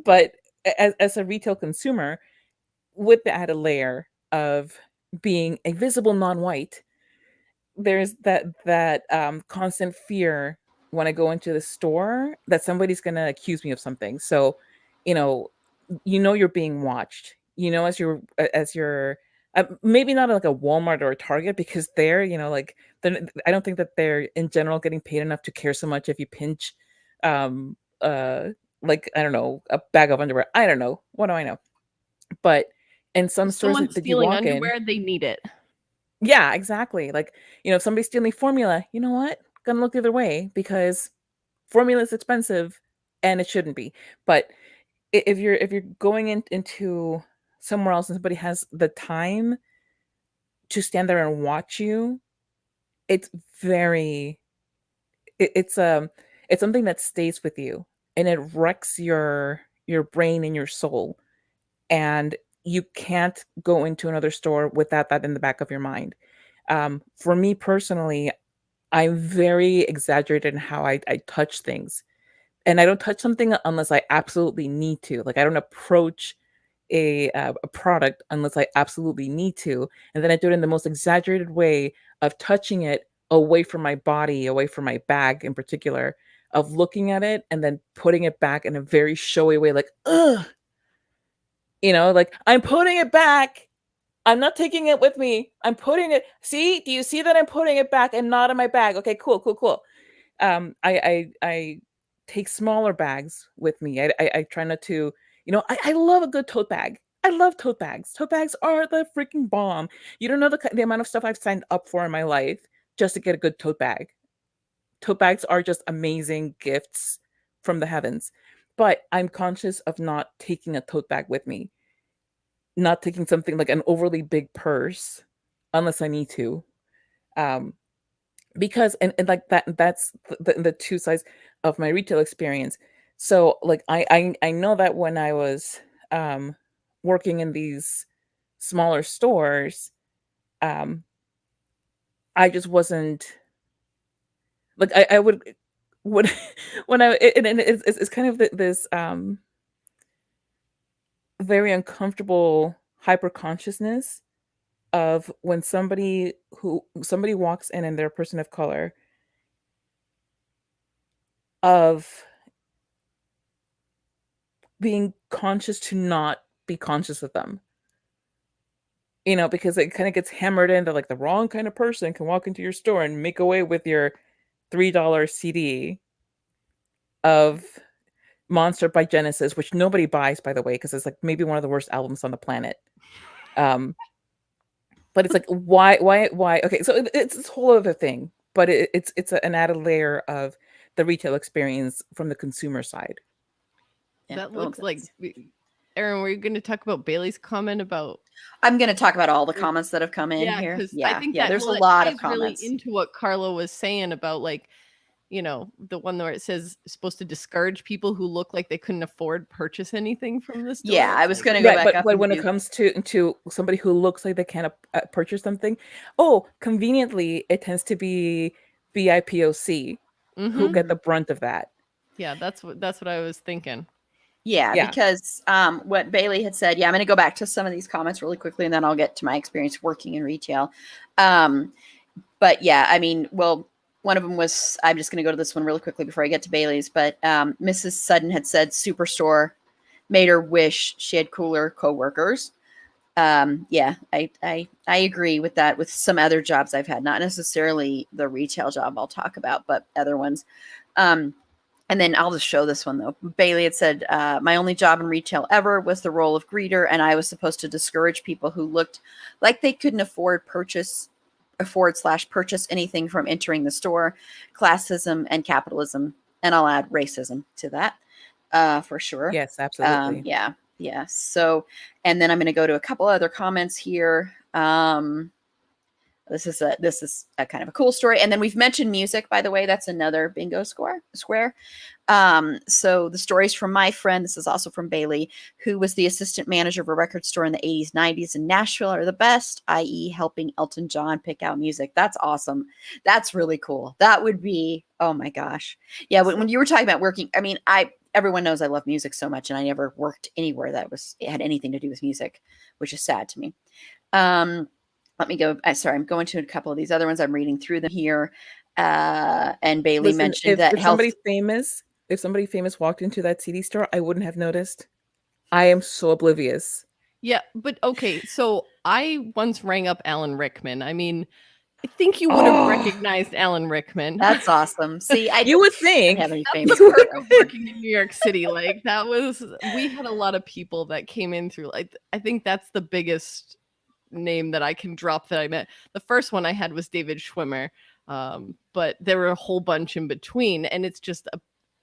But as a retail consumer, with the added layer of being a visible non-white, there's that constant fear when I go into the store that somebody's gonna accuse me of something. So, you know, you're being watched. As you're maybe not like a Walmart or a Target because like I don't think that they're in general getting paid enough to care so much if you pinch, um, uh, like I don't know, a bag of underwear. I don't know. What do I know? But in some
If
stores
someone's
that you
stealing
walk in,
underwear, they need it.
yeah, exactly. Like, if somebody's stealing formula, you know what? Gonna look the other way because formula is expensive and it shouldn't be. But if you're going into somewhere else and somebody has the time to stand there and watch you, it's very it's it's something that stays with you. and it wrecks your brain and your soul. And you can't go into another store without that in the back of your mind. For me personally, I'm very exaggerated in how I touch things. And I don't touch something unless I absolutely need to. Like, I don't approach a product unless I absolutely need to. And then I do it in the most exaggerated way of touching it away from my body, away from my bag in particular, of looking at it and then putting it back in a very showy way, like, ugh, like, I'm putting it back. I'm not taking it with me. I'm putting it. See, do you see that I'm putting it back and not in my bag? Okay, cool, cool, cool. I take smaller bags with me. I try not to, I love a good tote bag. I love tote bags. Tote bags are the freaking bomb. You don't know the amount of stuff I've signed up for in my life just to get a good tote bag. Tote bags are just amazing gifts from the heavens. But I'm conscious of not taking a tote bag with me, not taking something like an overly big purse unless I need to. Um, because and like that's the two sides of my retail experience. So like I know that when I was working in these smaller stores, um I just wasn't like I would when and it's kind of this very uncomfortable hyper consciousness of when somebody walks in and they're a person of color, of being conscious to not be conscious of them. Because it kind of gets hammered into like the wrong kind of person can walk into your store and make away with your $3 CD of Monster by Genesis, which nobody buys, by the way, because it's like maybe one of the worst albums on the planet. But it's like, why? Okay, so it's this whole other thing, but it's an added layer of the retail experience from the consumer side.
Yeah,
That
well,
looks like, Erin, were you going to talk about Bailey's comment about?
I'm going to talk about all the comments that have come in
Yeah,
here.
because
Yeah,
I think
yeah,
that,
there's
well,
a
it
lot of
ties really
comments.
into what Carla was saying about, like, the one where it says supposed to discourage people who look like they couldn't afford purchase anything from the store.
Yeah, I
It's
was
like,
going to go
Yeah,
back
but
up
when it
into
comes to somebody who looks like they can't purchase something, conveniently it tends to be BIPOC who get the brunt of that.
yeah, that's what I was thinking.
Yeah,
Yeah.
because what Bailey had said, yeah, I'm going to go back to some of these comments really quickly, and then I'll get to my experience working in retail. But yeah, I mean, well, one of them was, I'm just going to go to this one really quickly before I get to Bailey's, but Mrs. Sutton had said Superstore made her wish she had cooler coworkers. Yeah, I agree with that, with some other jobs I've had, not necessarily the retail job I'll talk about, but other ones. And then I'll just show this one though. Bailey had said, my only job in retail ever was the role of greeter, and I was supposed to discourage people who looked like they couldn't afford/purchase anything from entering the store. Classism and capitalism, and I'll add racism to that for sure.
Yes, absolutely.
Yeah. So, and then I'm going to go to a couple other comments here. This is a kind of a cool story. And then we've mentioned music, by the way. That's another bingo square. So the stories from my friend, this is also from Bailey, who was the assistant manager of a record store in the 80s, 90s in Nashville, are the best, i.e. helping Elton John pick out music. That's awesome. That's really cool. That would be, oh my gosh. Yeah, when you were talking about working, I mean, everyone knows I love music so much, and I never worked anywhere that had anything to do with music, which is sad to me. Let me go. Sorry, I'm going to a couple of these other ones. I'm reading through them here. And Bailey mentioned that
if somebody famous walked into that CD store, I wouldn't have noticed. I am so oblivious.
Yeah, but okay, so I once rang up Alan Rickman. I mean, I think you would have recognized Alan Rickman.
That's awesome. See,
you would think.
Have any
That's
famous
the perk of working in New York City. Like, we had a lot of people that came in through, like, I think that's the biggest name that I can drop that I met. The first one I had was David Schwimmer, but there were a whole bunch in between, and it's just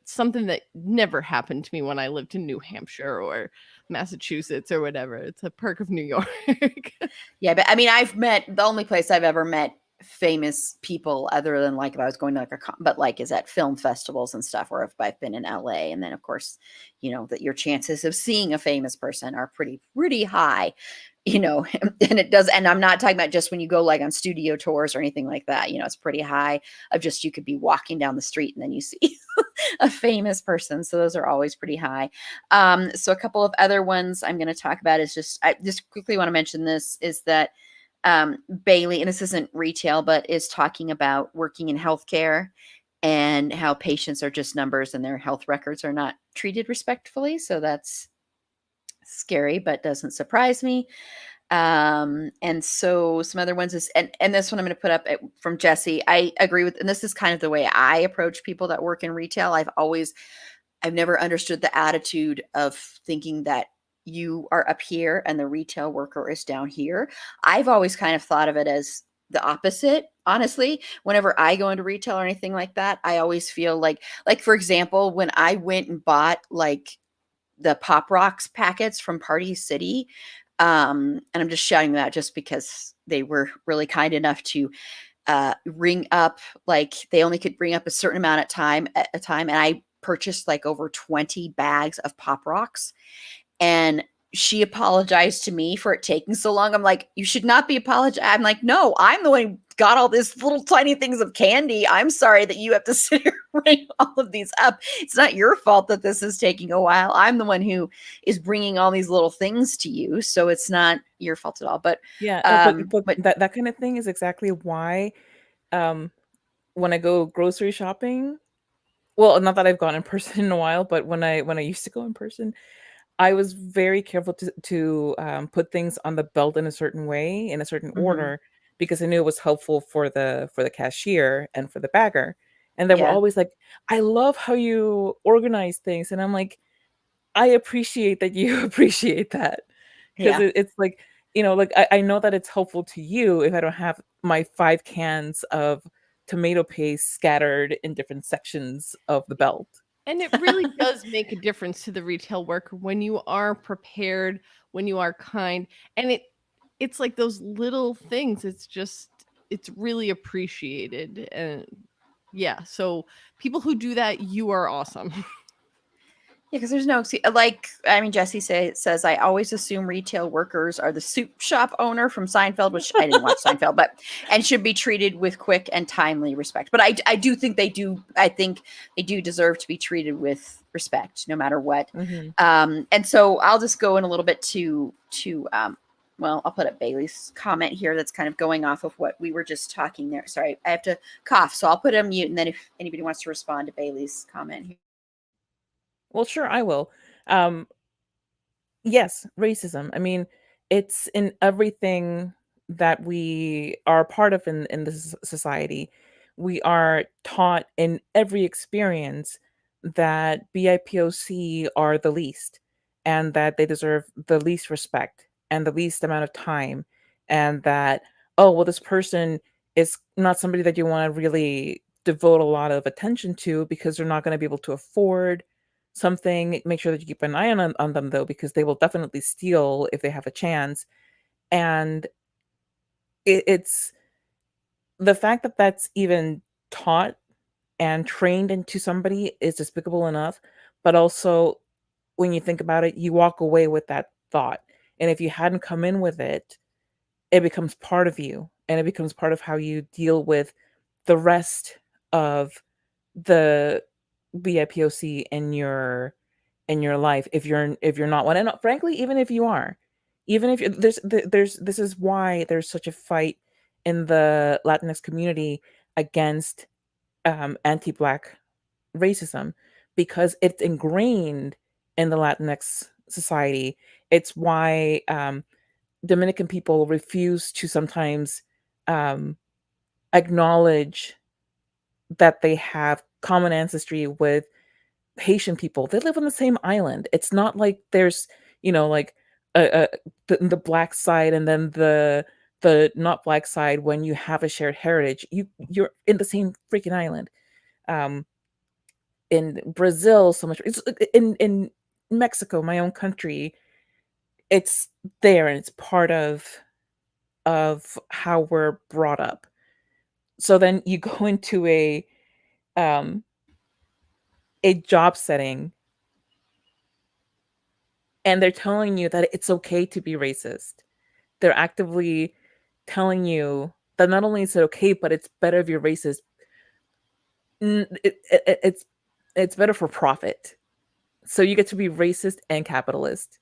something that never happened to me when I lived in New Hampshire or Massachusetts or whatever. It's a perk of New York.
Yeah, but I mean, the only place I've ever met famous people other than like if I was going to like but like is at film festivals and stuff, or if I've been in LA. And then of course, that your chances of seeing a famous person are pretty high, and it does. And I'm not talking about just when you go like on studio tours or anything like that, it's pretty high of just, you could be walking down the street and then you see a famous person. So those are always pretty high. So a couple of other ones I'm going to talk about is I just quickly want to mention this, is that Bailey, and this isn't retail, but is talking about working in healthcare and how patients are just numbers and their health records are not treated respectfully. So that's scary, but doesn't surprise me. And so some other ones is, and this one I'm going to put up from Jesse. I agree with, and this is kind of the way I approach people that work in retail. I've never understood the attitude of thinking that you are up here and the retail worker is down here. I've always kind of thought of it as the opposite. Honestly, whenever I go into retail or anything like that, I always feel like for example, when I went and bought like the Pop Rocks packets from Party City, and I'm just shouting that just because they were really kind enough to ring up, like they only could bring up a certain amount at a time, and I purchased like over 20 bags of Pop Rocks, and she apologized to me for it taking so long. I'm like, you should not be apologizing. I'm like, no, I'm the one who got all these little tiny things of candy. I'm sorry that you have to sit here and ring all of these up. It's not your fault that this is taking a while. I'm the one who is bringing all these little things to you. So it's not your fault at all. But
Yeah, but that kind of thing is exactly why when I go grocery shopping, well, not that I've gone in person in a while, but when I used to go in person, I was very careful to put things on the belt in a certain way, in a certain
mhm,
order, because I knew it was helpful for the cashier and for the bagger. And they were
yeah,
always like, "I love how you organize things," and I'm like, "I appreciate that you appreciate that," because
yeah.
it's like, like I know that it's helpful to you if I don't have my 5 cans of tomato paste scattered in different sections of the belt.
And it really does make a difference to the retail worker when you are prepared, when you are kind, and it's like those little things. It's really appreciated, and yeah. So people who do that, you are awesome.
Yeah, because there's no Jesse says I always assume retail workers are the soup shop owner from Seinfeld, which I didn't watch Seinfeld, but and should be treated with quick and timely respect. But I do think they do. I think they do deserve to be treated with respect, no matter what.
Hmm.
And so I'll just go in a little bit well, I'll put up Bailey's comment here that's kind of going off of what we were just talking there. Sorry, I have to cough, so I'll put it on mute, and then if anybody wants to respond to Bailey's comment here.
Well, sure, I will. Um, yes, racism. I mean, it's in everything that we are a part of in this society. We are taught in every experience that BIPOC are the least, and that they deserve the least respect and the least amount of time, and that, oh, well, this person is not somebody that you want to really devote a lot of attention to because they're not going to be able to afford something. Make sure that you keep an eye on them, though, because they will definitely steal if they have a chance. And it's the fact that that's even taught and trained into somebody is despicable enough. But also, when you think about it, you walk away with that thought. And if you hadn't come in with it, it becomes part of you, and it becomes part of how you deal with the rest of the BIPOC in your life, if you're not one. And frankly, even if you are, even if there's this is why there's such a fight in the Latinx community against anti-black racism, because it's ingrained in the Latinx society. It's why Dominican people refuse to sometimes um, acknowledge that they have common ancestry with Haitian people. They live on the same island. It's not like there's, like the black side and then the not black side. When you have a shared heritage, you're in the same freaking island. Um, in Brazil, so much. It's in Mexico, my own country. It's there, and it's part of how we're brought up. So then you go into um, a job setting, and they're telling you that it's okay to be racist. They're actively telling you that not only is it okay, but it's better if you're racist. It's better for profit. So you get to be racist and capitalist.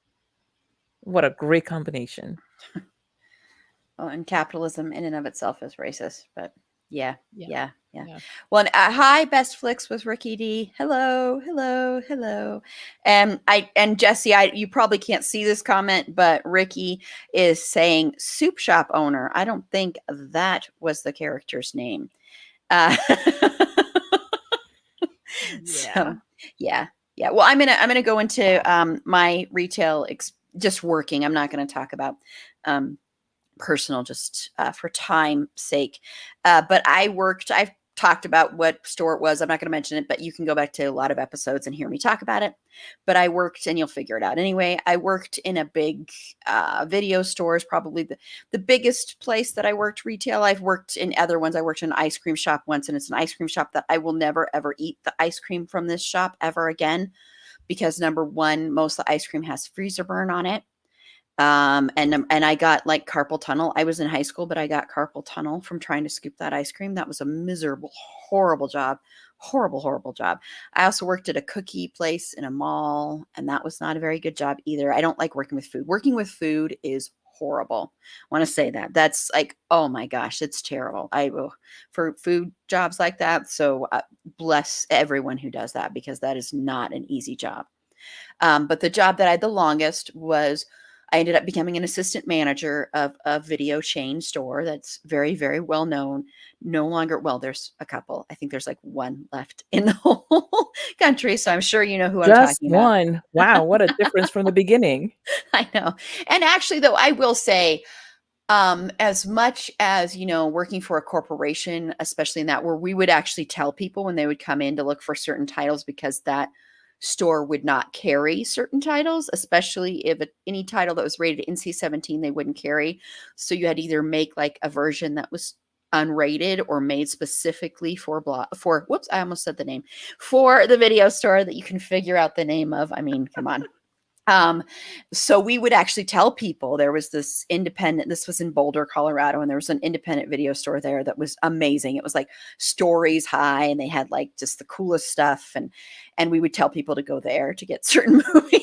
What a great combination.
Well, and capitalism in and of itself is racist, but yeah.
Yeah.
Well, hi, Best Flicks with Ricky D. Hello. And Jesse, you probably can't see this comment, but Ricky is saying soup shop owner. I don't think that was the character's name. So yeah. Well, I'm gonna go into my retail just working. I'm not gonna talk about personal, just for time's sake. But I've talked about what store it was. I'm not going to mention it, but you can go back to a lot of episodes and hear me talk about it. But I worked, and you'll figure it out anyway. I worked in a big video stores, probably the biggest place that I worked retail. I've worked in other ones. I worked in an ice cream shop once, and it's an ice cream shop that I will never, ever eat the ice cream from this shop ever again. Because number one, most of the ice cream has freezer burn on it. And I got like carpal tunnel. I was in high school, but I got carpal tunnel from trying to scoop that ice cream. That was a miserable, horrible job. Horrible job. I also worked at a cookie place in a mall, and that was not a very good job either. I don't like working with food. Working with food is horrible. I want to say that. That's like, oh my gosh, it's terrible. I will for food jobs like that. So bless everyone who does that, because that is not an easy job. But the job that I had the longest was I ended up becoming an assistant manager of a video chain store that's very, very well known. No longer, well, there's a couple. I think there's like one left in the whole country. So I'm sure you know who I'm
Just
talking about.
one. Wow, what a difference from the beginning.
I know. And actually, though, I will say, as much as, working for a corporation, especially in that, where we would actually tell people when they would come in to look for certain titles, because that store would not carry certain titles, especially if any title that was rated NC-17, they wouldn't carry. So you had to either make like a version that was unrated or made specifically for whoops, I almost said the name, for the video store that you can figure out the name of. I mean, come on. So we would actually tell people there was this was in Boulder, Colorado, and there was an independent video store there that was amazing. It was like stories high, and they had like just the coolest stuff. And we would tell people to go there to get certain movies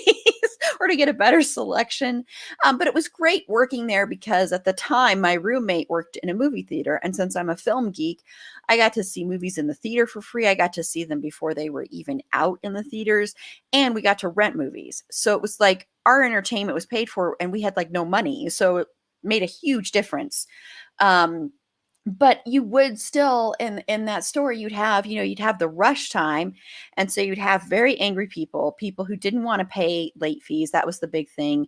or to get a better selection. But it was great working there, because at the time my roommate worked in a movie theater. And since I'm a film geek, I got to see movies in the theater for free. I got to see them before they were even out in the theaters, and we got to rent movies. So it was like our entertainment was paid for, and we had like no money. So it made a huge difference. But you would still in that store, you'd have the rush time. And so you'd have very angry people who didn't want to pay late fees. That was the big thing.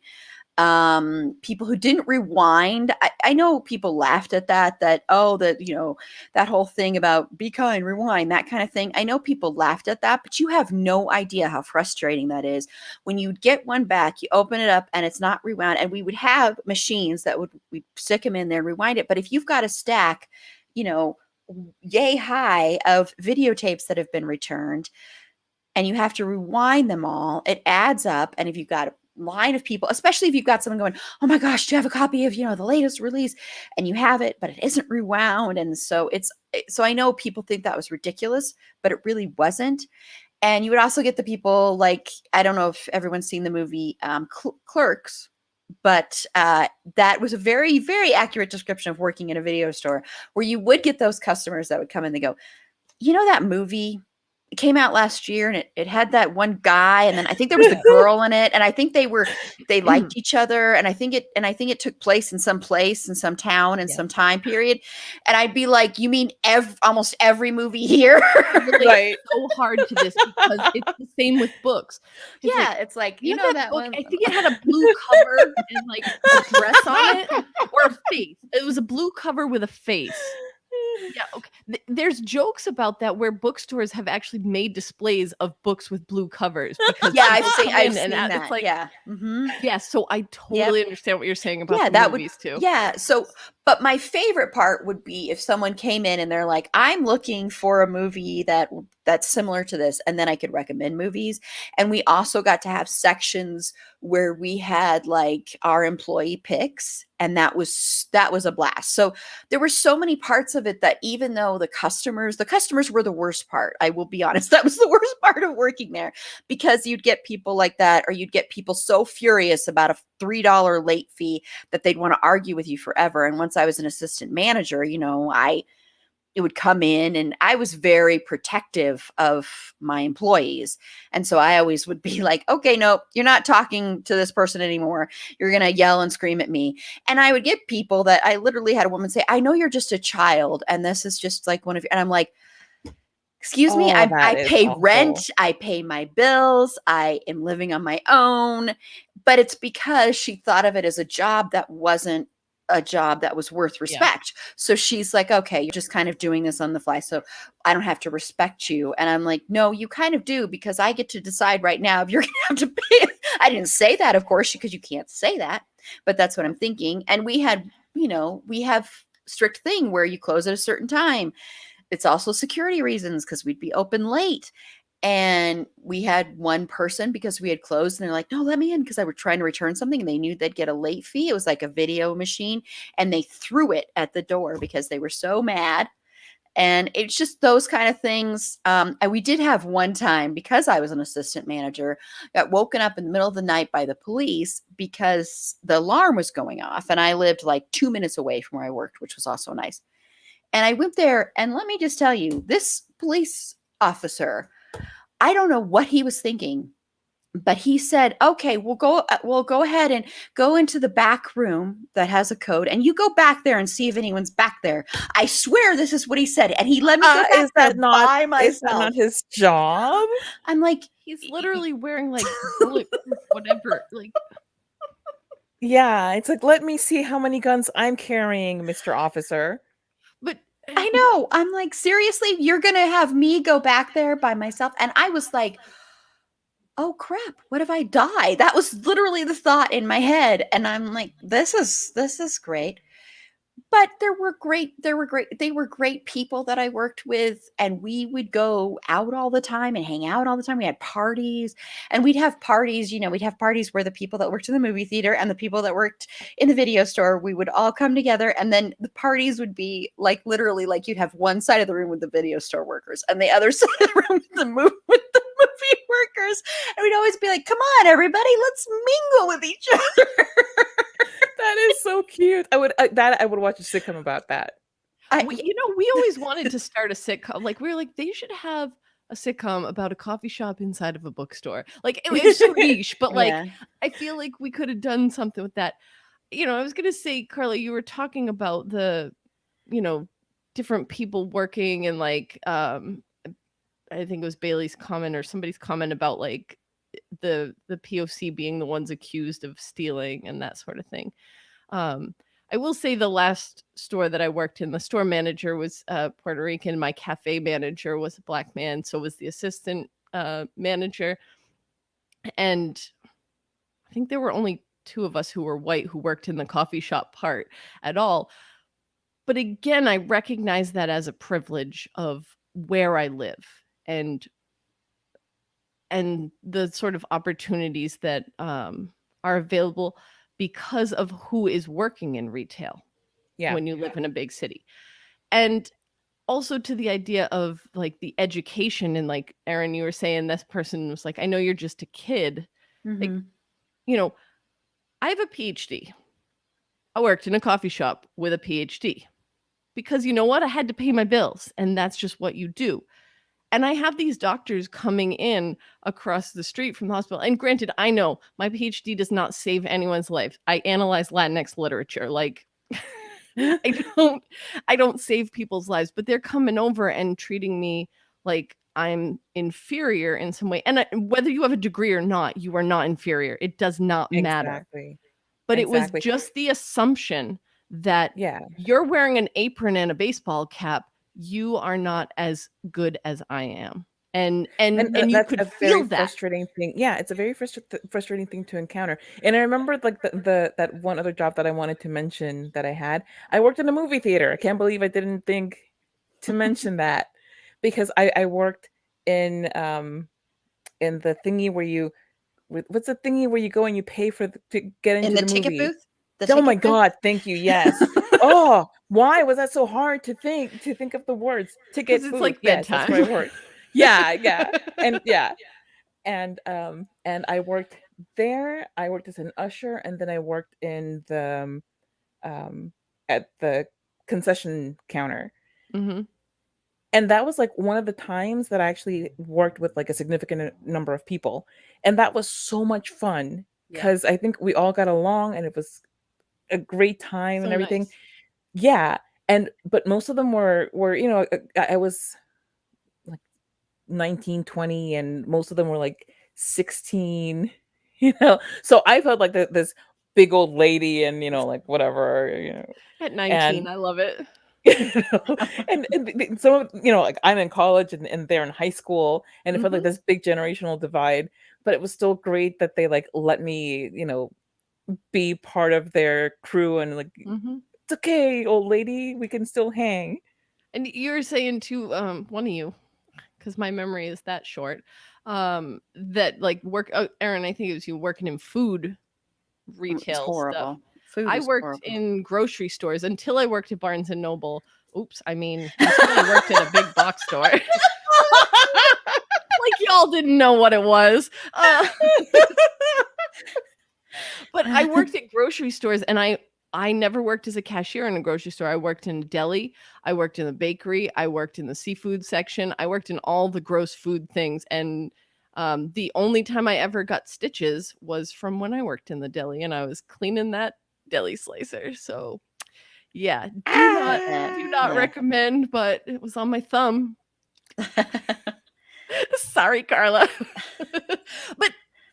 People who didn't rewind. I know people laughed at that whole thing about be kind, rewind, that kind of thing. I know people laughed at that, but you have no idea how frustrating that is. When you get one back, you open it up and it's not rewound. And we would have machines that we'd stick them in there and rewind it. But if you've got a stack, yay high of videotapes that have been returned, and you have to rewind them all, it adds up. And if you've got line of people, especially if you've got someone going, oh my gosh, do you have a copy of the latest release, and you have it but it isn't rewound, and so I know people think that was ridiculous, but it really wasn't. And you would also get the people like, I don't know if everyone's seen the movie Clerks, but that was a very, very accurate description of working in a video store, where you would get those customers that would come in, they go, that movie, it came out last year, and it had that one guy, and then I think there was a girl in it, and I think they liked each other, and I think it took place in some town in some time period. And I'd be like, you mean almost every movie here?
Right. So hard to this, because it's the same with books.
It's like that
book,
one.
I think it had a blue cover and like a dress on it, or a face. It was a blue cover with a face. Yeah, okay. There's jokes about that, where bookstores have actually made displays of books with blue covers. Because
I've seen that.
It's like,
yeah. Mm-hmm.
Yeah, so I totally understand what you're saying about the movies too.
Yeah, so But my favorite part would be if someone came in and they're like, I'm looking for a movie that's similar to this, and then I could recommend movies. And we also got to have sections where we had like our employee picks, and that was a blast. So there were so many parts of it that even though the customers were the worst part, I will be honest, that was the worst part of working there, because you'd get people like that, or you'd get people so furious about a $3 late fee that they'd want to argue with you forever. And once I was an assistant manager, it would come in, and I was very protective of my employees. And so I always would be like, okay, no, you're not talking to this person anymore. You're going to yell and scream at me. And I would get people that I literally had a woman say, I know you're just a child, and this is just like one of your, and I'm like, excuse me, I pay rent, I pay my bills, I am living on my own. But it's because she thought of it as a job that wasn't a job that was worth respect. Yeah. So she's like, okay, you're just kind of doing this on the fly, so I don't have to respect you. And I'm like, no, you kind of do, because I get to decide right now if you're gonna have to pay. I didn't say that, of course, because you can't say that, but that's what I'm thinking. And we have strict thing where you close at a certain time. It's also security reasons, because we'd be open late. And we had one person, because we had closed, and they're like, no, let me in, because I were trying to return something, and they knew they'd get a late fee. It was like a video machine, and they threw it at the door because they were so mad. And it's just those kind of things. And we did have one time, because I was an assistant manager, got woken up in the middle of the night by the police because the alarm was going off. And I lived like 2 minutes away from where I worked, which was also nice. And I went there, and let me just tell you, this police officer, I don't know what he was thinking, but he said, okay, we'll go ahead and go into the back room that has a code, and you go back there and see if anyone's back there. I swear this is what he said. And he let me go back there by myself.
Is that not his job?
I'm like,
he's literally wearing like bulletproof whatever. Like,
yeah, it's like, let me see how many guns I'm carrying, Mr. Officer.
But
I know. I'm like, seriously, you're going to have me go back there by myself? And I was like, oh crap, what if I die? That was literally the thought in my head. And I'm like, this is great. But they were great people that I worked with, and we would go out all the time and hang out all the time. We had parties, and we'd have parties where the people that worked in the movie theater and the people that worked in the video store, we would all come together. And then the parties would be like, literally, like, you'd have one side of the room with the video store workers and the other side of the room with the movie workers. And we'd always be like, come on, everybody, let's mingle with each other.
That is so cute. I would watch a sitcom about that.
We always wanted to start a sitcom. Like, we were like, they should have a sitcom about a coffee shop inside of a bookstore. Like, it was so niche, but like, yeah. I feel like we could have done something with that. I was gonna say, Carla, you were talking about the, different people working, and like, I think it was Bailey's comment or somebody's comment about like the POC being the ones accused of stealing and that sort of thing. I will say the last store that I worked in, the store manager was Puerto Rican. My cafe manager was a Black man. So was the assistant manager. And I think there were only 2 of us who were white who worked in the coffee shop part at all. But again, I recognize that as a privilege of where I live and the sort of opportunities that are available because of who is working in retail when you live in a big city. And also to the idea of like the education, and like, Erin, you were saying this person was like, I know you're just a kid. Mm-hmm. Like, I have a PhD. I worked in a coffee shop with a PhD because you know what? I had to pay my bills, and that's just what you do. And I have these doctors coming in across the street from the hospital. And granted, I know my PhD does not save anyone's life. I analyze Latinx literature. Like, I don't save people's lives, but they're coming over and treating me like I'm inferior in some way. And whether you have a degree or not, you are not inferior. It does not matter. But it was just the assumption that you're wearing an apron and a baseball cap, you are not as good as I am. and you
that's
could
a very
feel that.
frustrating thing. Yeah, it's a very frustrating thing to encounter. And I remember like the that one other job that I wanted to mention that I had. I worked in a movie theater. I can't believe I didn't think to mention that, because I worked in the thingy where you what's the thingy where you go and you pay for to get
In
into
the
the
ticket
movie.
booth? The
Oh my
ticket booth?
God, thank you. Yes. Oh, why was that so hard to think of the words?
Because
Ticket
it's
booth.
like
Yes, that's where I
bedtime.
worked. Yeah, yeah. And yeah. And I worked there. I worked as an usher, and then I worked in the at the concession counter.
Hmm.
And that was like one of the times that I actually worked with like a significant number of people. And that was so much fun
Yeah.
because I think we all got along and it was a great time
So
and everything.
nice.
Yeah. And but most of them were, I was like 19, 20, and most of them were like 16, you know. So I felt like this big old lady and like whatever,
At 19,
and
I love it.
you know, and some of like I'm in college and they're in high school, and it felt like
Hmm.
this big generational divide. But it was still great that they like let me be part of their crew, and like
Hmm.
it's okay, old lady, we can still hang.
And you were saying too, one of you, because my memory is that short, that like Aaron, I think it was you working in food
It's
retail stuff.
horrible. Food
I
is
worked
horrible.
in grocery stores until I worked at Barnes and Noble. Oops, I mean until I worked at a big box store. Like y'all didn't know what it was. But I worked at grocery stores, and I never worked as a cashier in a grocery store. I worked in a deli, I worked in the bakery, I worked in the seafood section, I worked in all the gross food things. And the only time I ever got stitches was from when I worked in the deli and I was cleaning that deli slicer. So yeah, do not
Yeah.
recommend, but it was on my thumb. Sorry, Carla. But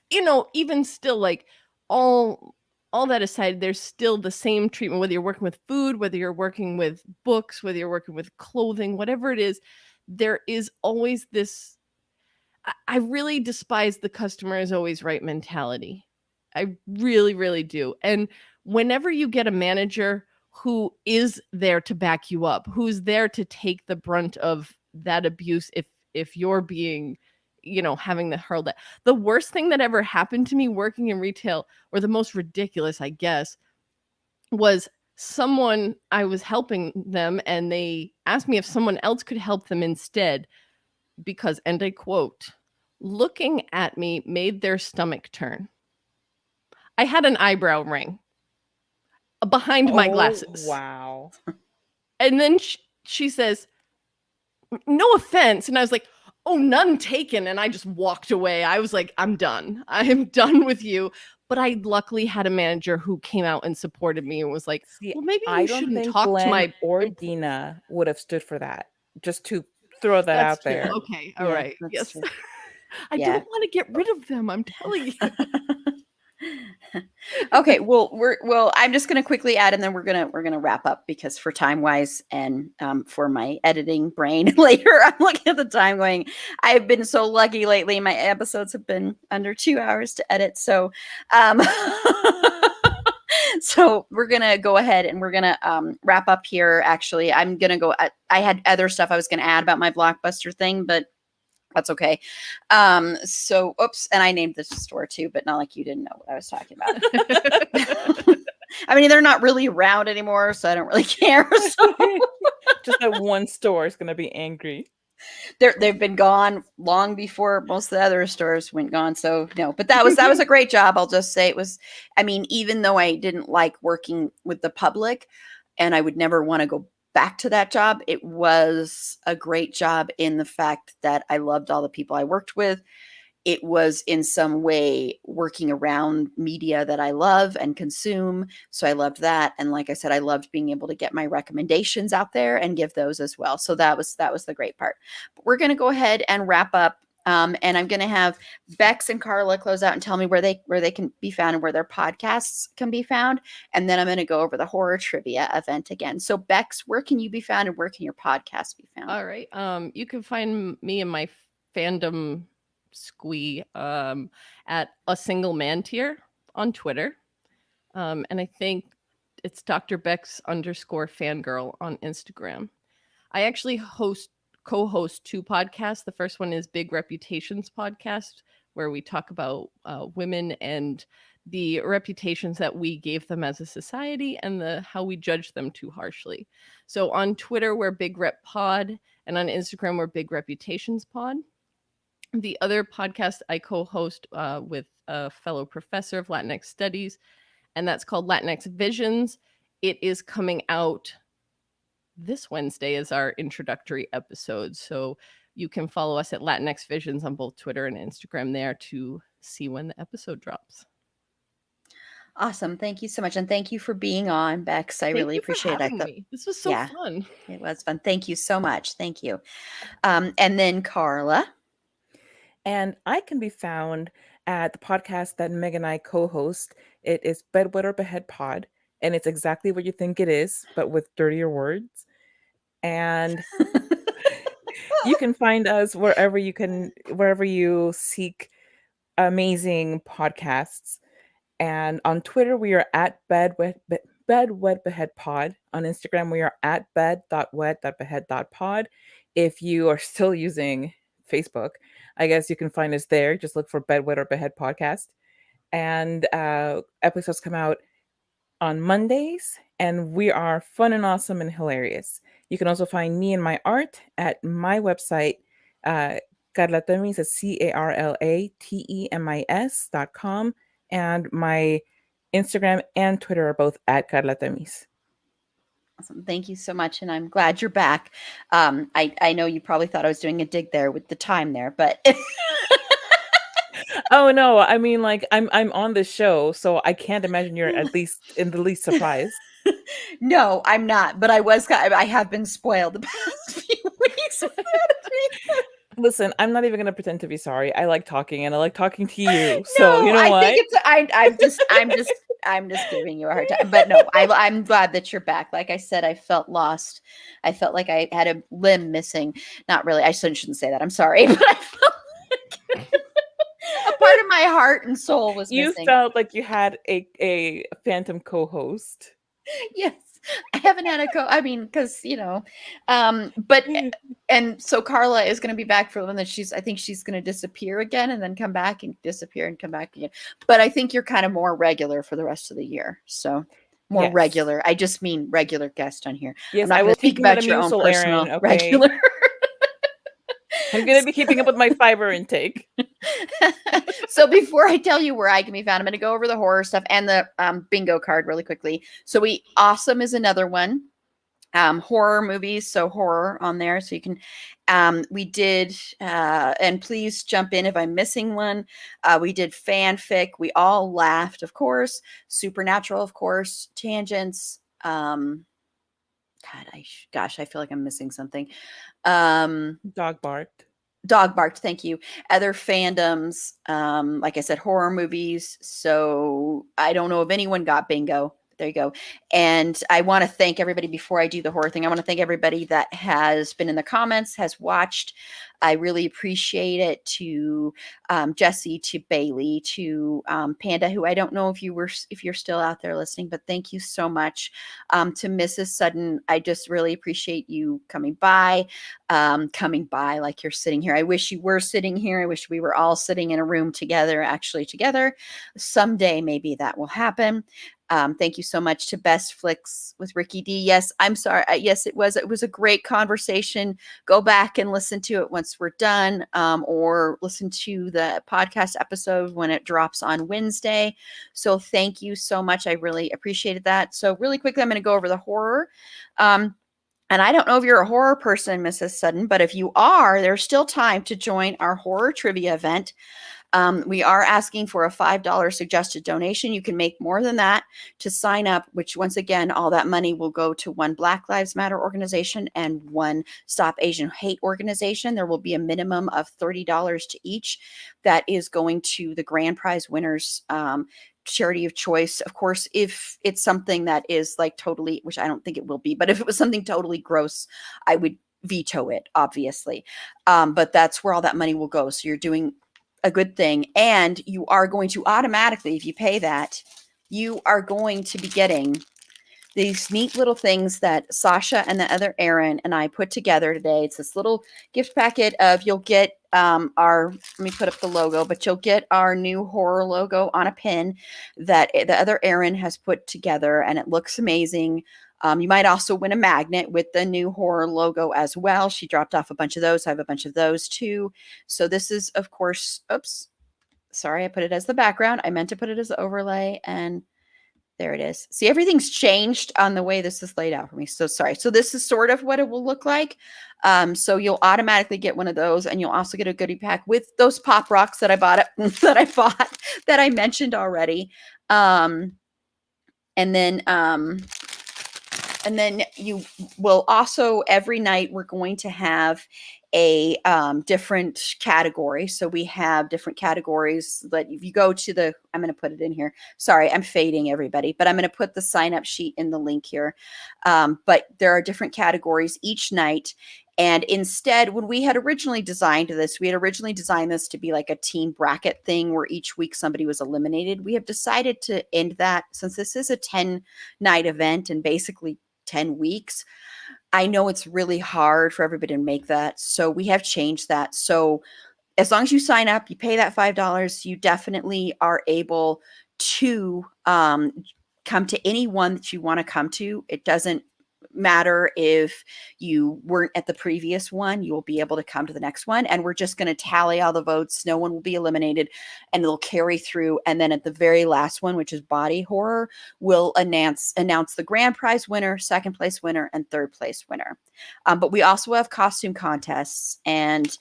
even still, like all all that aside, there's still the same treatment, whether you're working with food, whether you're working with books, whether you're working with clothing, whatever it is, there is always this. I really despise the customer is always right mentality. I really, really do. And whenever you get a manager who is there to back you up, who's there to take the brunt of that abuse, if you're being, having the hurled at. The worst thing that ever happened to me working in retail, or the most ridiculous, I guess, was someone, I was helping them and they asked me if someone else could help them instead because, and I quote, looking at me made their stomach turn. I had an eyebrow ring behind my
Oh,
glasses.
wow.
And then she says, no offense. And I was like, oh, none taken. And I just walked away. I was like, I'm done. I am done with you. But I luckily had a manager who came out and supported me and was like,
See,
well, maybe
I
you
don't
shouldn't
think
talk to
Glenn
my
or
employee.
Dina would have stood for that. Just to throw that
That's
out
true.
there.
Okay. All
Yeah,
right.
that's
Yes.
true.
I
Yeah.
don't want to get rid of them. I'm telling you.
Okay, well I'm just going to quickly add, and then we're gonna wrap up, because for time wise and for my editing brain later, I'm looking at the time going, I've been so lucky lately, my episodes have been under 2 hours to edit, so so we're gonna go ahead and we're gonna wrap up here. Actually, I'm gonna go, I had other stuff I was gonna add about my Blockbuster thing, but that's okay. So, oops, and I named this store too, but not like you didn't know what I was talking about. I mean, they're not really around anymore, so I don't really care. So
Just that one store is gonna be angry.
they've been gone long before most of the other stores went gone. So no, but that was a great job. I'll just say it was. I mean, even though I didn't like working with the public, and I would never want to go back to that job, it was a great job in the fact that I loved all the people I worked with. It was in some way working around media that I love and consume. So I loved that. And like I said, I loved being able to get my recommendations out there and give those as well. So that was the great part. But we're going to go ahead and wrap up. And I'm going to have Bex and Carla close out and tell me where they can be found and where their podcasts can be found. And then I'm going to go over the horror trivia event again. So Bex, where can you be found and where can your podcast be found?
All right. You can find me and my fandom squee at a single man tier on Twitter. And I think it's Dr. Bex _ fangirl on Instagram. I actually co-host 2 podcasts. The first one is Big Reputations podcast, where we talk about women and the reputations that we gave them as a society and how we judge them too harshly. So on Twitter, we're Big Rep Pod, and on Instagram, we're Big Reputations Pod. The other podcast I co-host with a fellow professor of Latinx studies, and that's called Latinx Visions. It is coming out this Wednesday as our introductory episode. So you can follow us at Latinx Visions on both Twitter and Instagram there to see when the episode drops.
Awesome. Thank you so much. And thank you for being on, Bex. I really appreciate it.
Me. This was so fun.
It was fun. Thank you so much. Thank you. And then Carla.
And I can be found at the podcast that Meg and I co-host. It is Bedwetter Behead Pod, and it's exactly what you think it is, but with dirtier words. And you can find us wherever you seek amazing podcasts. And on Twitter, we are at bedwetbeheadpod. On Instagram, we are at bed.wet.behead.pod. If you are still using Facebook, I guess you can find us there. Just look for Bedwet or Behead Podcast. And episodes come out on Mondays, and we are fun and awesome and hilarious. You can also find me and my art at my website, Carlatemis, at CarlaTemis.com. And my Instagram and Twitter are both at Carlatemis.
Awesome. Thank you so much. And I'm glad you're back. I know you probably thought I was doing a dig there with the time there, but
oh no, I mean, like I'm on this show, so I can't imagine you're at least in the least surprised.
No, I'm not, but I have been spoiled the past few weeks.
Listen, I'm not even gonna pretend to be sorry. I like talking, and I like talking to you.
No,
So you know what?
I think I'm just giving you a hard time. But no, I'm glad that you're back. Like I said, I felt lost. I felt like I had a limb missing. Not really. I shouldn't say that. I'm sorry, but I felt like a part of my heart and soul was missing.
You felt like you had a phantom co-host.
Yes. I haven't had because but and so Carla is going to be back for when I think she's going to disappear again and then come back and disappear and come back again. But I think you're kind of more regular for the rest of the year. So more regular. I just mean regular guest on here.
Yes, I will speak about your own personal regular. I'm going to be keeping up with my fiber intake.
So before I tell you where I can be found, I'm going to go over the horror stuff and the bingo card really quickly. So Awesome is another one. Horror movies, so horror on there. So you can, we did, and please jump in if I'm missing one. We did fanfic. We all laughed, of course. Supernatural, of course. Tangents. I feel like I'm missing something.
Dog barked.
Thank you. Other fandoms, like I said, horror movies. So I don't know if anyone got bingo. There you go. And I want to thank everybody before I do the horror thing. I want to thank everybody that has been in the comments, has watched. I really appreciate it. To Jesse, to Bailey, to Panda, who I don't know if you're still out there listening, but thank you so much. To Mrs. Sutton, I just really appreciate you coming by like you're sitting here. I wish you were sitting here. I wish we were all sitting in a room together. Someday, maybe that will happen. Thank you so much to Best Flicks with Ricky D. Yes, I'm sorry. Yes, it was a great conversation. Go back and listen to it once we're done, or listen to the podcast episode when it drops on Wednesday. So thank you so much. I really appreciated that. So really quickly, I'm going to go over the horror. And I don't know if you're a horror person, Mrs. Sutton, but if you are, there's still time to join our horror trivia event. We are asking for a $5 suggested donation. You can make more than that to sign up, which once again, all that money will go to one Black Lives Matter organization and one Stop Asian Hate organization. There will be a minimum of $30 to each. That is going to the grand prize winners, charity of choice. Of course, if it's something that is like totally, which I don't think it will be, but if it was something totally gross, I would veto it, obviously. But that's where all that money will go. So you're doing a good thing. And you are going to automatically, if you pay that, you are going to be getting these neat little things that Sasha and the other Erin and I put together today. It's this little gift packet of, you'll get our, let me put up the logo, but you'll get our new horror logo on a pin that the other Erin has put together, and it looks amazing. You might also win a magnet with the new horror logo as well. She dropped off a bunch of those. I have a bunch of those too. So this is, of course, oops, sorry, I put it as the background. I meant to put it as the overlay, and there it is. See, everything's changed on the way this is laid out for me. So sorry. So this is sort of what it will look like. So you'll automatically get one of those, and you'll also get a goodie pack with those pop rocks that I bought that I mentioned already. And then you will also, every night we're going to have a different category. So we have different categories that if you go to the, I'm going to put it in here. Sorry, I'm fading everybody, but I'm going to put the sign up sheet in the link here. But there are different categories each night. And instead, when we had originally designed this, to be like a team bracket thing where each week somebody was eliminated. We have decided to end that, since this is a 10-night event and basically 10 weeks. I know it's really hard for everybody to make that. So we have changed that. So as long as you sign up, you pay that $5, you definitely are able to come to any one that you want to come to. It doesn't matter if you weren't at the previous one, you will be able to come to the next one. And we're just going to tally all the votes. No one will be eliminated, and it'll carry through. And then at the very last one, which is body horror, we'll announce the grand prize winner, second place winner, and third place winner. But we also have costume contests, and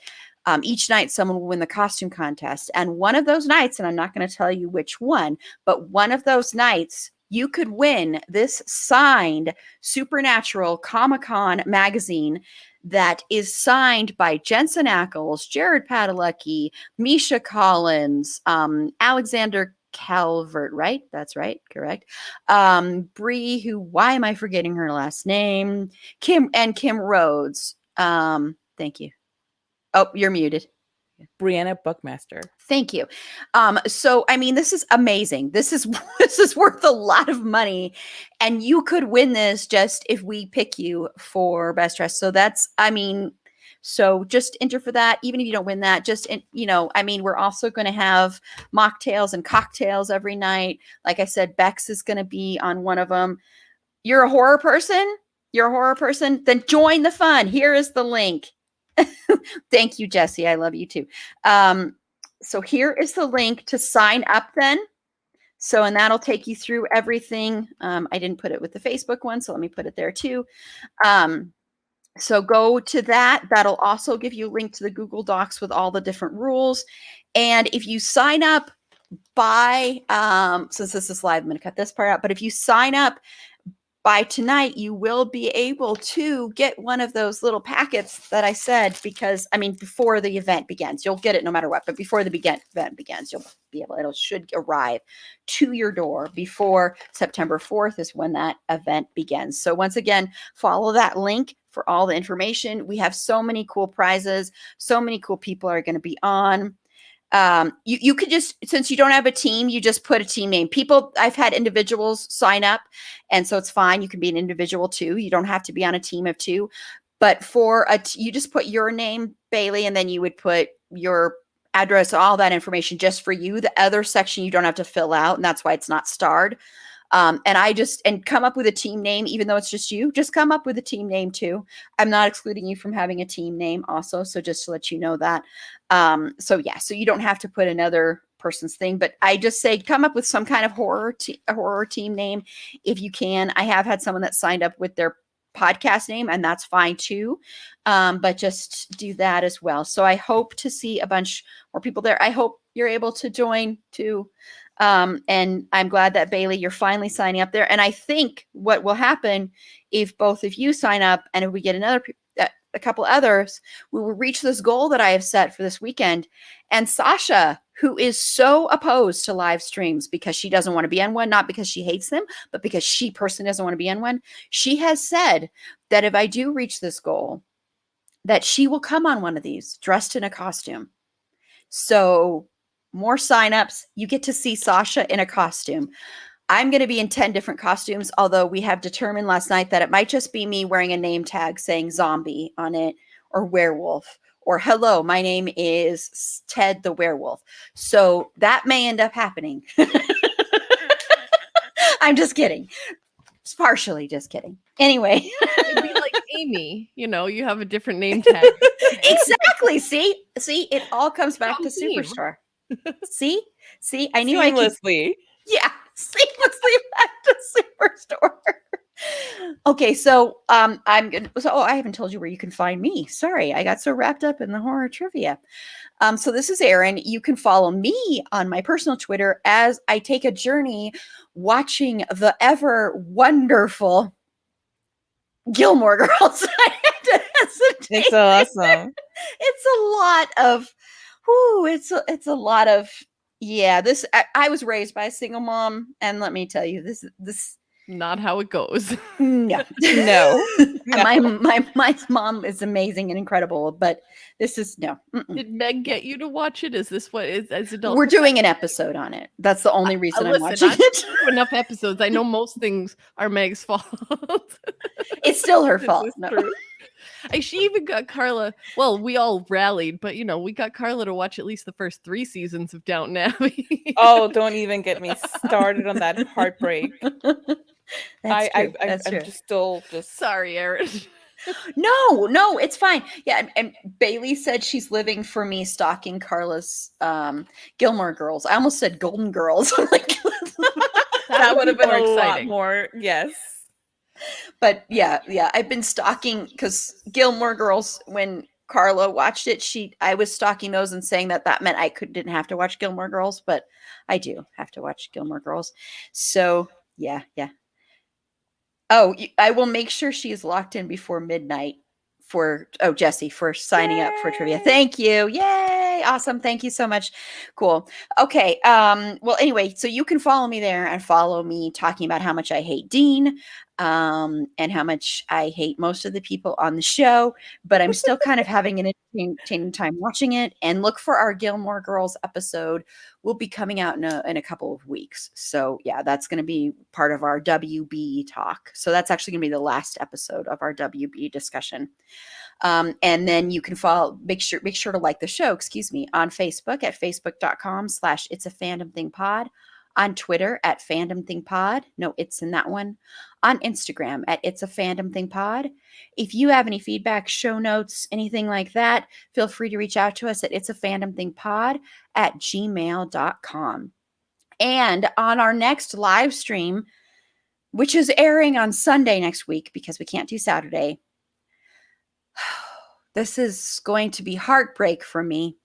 each night someone will win the costume contest. And one of those nights, and I'm not going to tell you which one, but one of those nights, you could win this signed Supernatural Comic-Con magazine that is signed by Jensen Ackles, Jared Padalecki, Misha Collins, Alexander Calvert, right? That's right. Correct. Bree, why am I forgetting her last name? Kim Rhodes. Thank you. Oh, you're muted.
Brianna Buckmaster.
Thank you. So, I mean, this is amazing. This is worth a lot of money, and you could win this just if we pick you for best dress. So so just enter for that. Even if you don't win that, we're also going to have mocktails and cocktails every night. Like I said, Bex is going to be on one of them. You're a horror person? Then join the fun. Here is the link. Thank you, Jesse. I love you too. So here is the link to sign up then. And that'll take you through everything. I didn't put it with the Facebook one, so let me put it there too. So go to that. That'll also give you a link to the Google Docs with all the different rules. And if you sign up by, since this is live, I'm going to cut this part out, but if you sign up by tonight, you will be able to get one of those little packets that I said, because before the event begins, you'll get it no matter what, but before the event begins, you'll be able, it should arrive to your door before September 4th is when that event begins. So once again, follow that link for all the information. We have so many cool prizes. So many cool people are going to be on. You could just, since you don't have a team, you just put a team name. I've had individuals sign up, and so it's fine. You can be an individual too. You don't have to be on a team of two, but you just put your name, Bailey, and then you would put your address, all that information just for you. The other section you don't have to fill out, and that's why it's not starred. And come up with a team name, even though it's just you, just come up with a team name too. I'm not excluding you from having a team name also. So just to let you know that. So you don't have to put another person's thing, but I just say, come up with some kind of horror team name if you can. I have had someone that signed up with their podcast name, and that's fine too. But just do that as well. So I hope to see a bunch more people there. I hope you're able to join too. And I'm glad that, Bailey, you're finally signing up there. And I think what will happen if both of you sign up, and if we get a couple others, we will reach this goal that I have set for this weekend. And Sasha, who is so opposed to live streams because she doesn't want to be on one, not because she hates them, but because she personally doesn't want to be on one, she has said that if I do reach this goal, that she will come on one of these dressed in a costume. So more signups. You get to see Sasha in a costume. I'm going to be in 10 different costumes, although we have determined last night that it might just be me wearing a name tag saying zombie on it, or werewolf, or hello, my name is Ted the werewolf. So that may end up happening. I'm just kidding. It's partially just kidding. Anyway.
It'd be like Amy, you have a different name tag.
Exactly. See, it all comes back to
Theme.
Superstore. See, I knew I could.
Seamlessly.
Yeah, seamlessly back to Superstore. Okay, so I'm gonna. So I haven't told you where you can find me. Sorry, I got so wrapped up in the horror trivia. So this is Erin. You can follow me on my personal Twitter as I take a journey watching the ever wonderful Gilmore Girls. I had to hesitate.
It's so awesome.
It's a lot of, it's a lot of, yeah. This I was raised by a single mom, and let me tell you, this
Not how it goes.
no.
No.
My mom is amazing and incredible, but this is no.
Did Meg get you to watch it? Is this what is as adults?
We're doing an episode on it. That's the only reason I'm watching
I've
it.
listened to enough episodes. I know most things are Meg's fault.
It's still her
This
fault.
is
No.
true. She even got Carla. Well, we all rallied, but we got Carla to watch at least the first 3 seasons of Downton Abbey.
Oh, don't even get me started on that heartbreak.
That's true. That's
I'm
true.
just still
Sorry, Erin.
No, it's fine. Yeah, and Bailey said she's living for me stalking Carla's Gilmore Girls. I almost said Golden Girls. Like,
that would have been
more
a lot
exciting.
more. Yes.
but yeah, I've been stalking because Gilmore Girls, when Carla watched it, I was stalking those and saying that meant I didn't have to watch Gilmore Girls, but I do have to watch Gilmore Girls. So yeah. Oh, I will make sure she is locked in before midnight for Jesse for signing up for trivia. Thank you. Yay. Awesome. Thank you so much. Cool. Okay. Well, anyway, so you can follow me there and follow me talking about how much I hate Dean, and how much I hate most of the people on the show, but I'm still kind of having an entertaining time watching it. And look for our Gilmore Girls episode. Will be coming out in a couple of weeks. So yeah, that's going to be part of our WB talk. So that's actually going to be the last episode of our WB discussion. And then you can make sure to like the show, on Facebook at facebook.com/itsafandom-thing-pod, on Twitter at fandom-thing-pod. No, it's in that one. On Instagram at itsafandom-thing-pod. If you have any feedback, show notes, anything like that, feel free to reach out to us at itsafandom-thing-pod@gmail.com. And on our next live stream, which is airing on Sunday next week because we can't do Saturday, this is going to be heartbreak for me.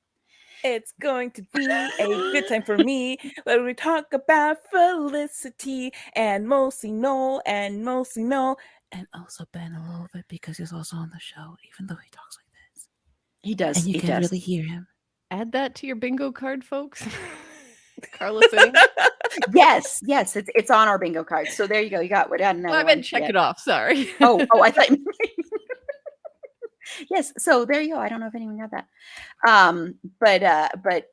It's going to be a good time for me when we talk about Felicity and mostly Noel, and also Ben a little bit because he's also on the show, even though he talks like this.
He does.
And you
he
can
does.
really hear him.
Add that to your bingo card, folks. Carla saying.
Yes, it's on our bingo card. So there you go. You got what?
Well, I meant check it off. Sorry.
Oh, I thought. Yes. So there you go. I don't know if anyone got that. But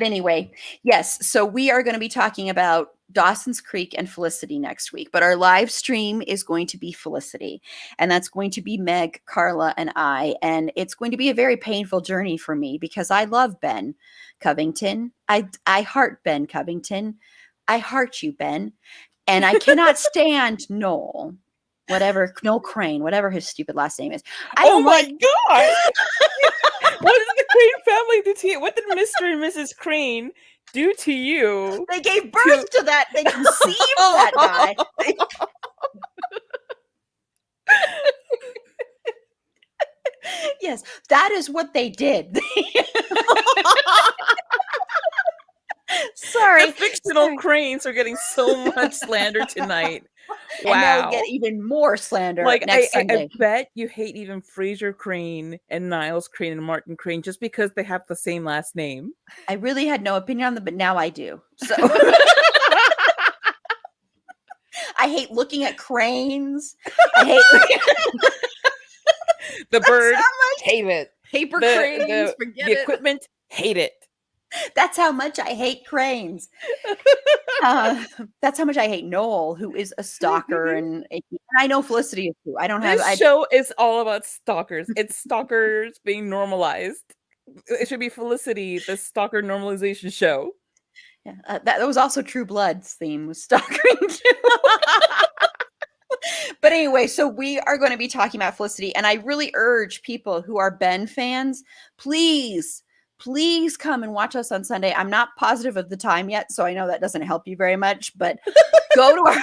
anyway, yes. So we are going to be talking about Dawson's Creek and Felicity next week, but our live stream is going to be Felicity, and that's going to be Meg, Carla, and I, and it's going to be a very painful journey for me because I love Ben Covington. I heart Ben Covington. I heart you, Ben, and I cannot stand Noel. Noel Crane, whatever his stupid last name is.
Oh my God! What did the Crane family do to you? What did Mr. and Mrs. Crane do to you?
They gave birth to that. They conceived that guy. Yes, that is what they did. Sorry.
The fictional Cranes are getting so much slander tonight. Wow.
And they'll get even more slander
Like
next Sunday.
I bet you hate even Fraser Crane and Niles Crane and Martin Crane just because they have the same last name.
I really had no opinion on them, but now I do. So I hate looking at cranes. I hate
The bird,
how much-
hate it.
Paper
The,
cranes,
the,
forget
the
it.
equipment, hate it.
That's how much I hate cranes. That's how much I hate Noel, who is a stalker, and I know Felicity is too. I don't have.
This show is all about stalkers. It's stalkers being normalized. It should be Felicity, the stalker normalization show.
Yeah, that was also True Blood's theme, was stalking too. But anyway, so we are going to be talking about Felicity, and I really urge people who are Ben fans, please come and watch us on Sunday. I'm not positive of the time yet, so I know that doesn't help you very much, but go to our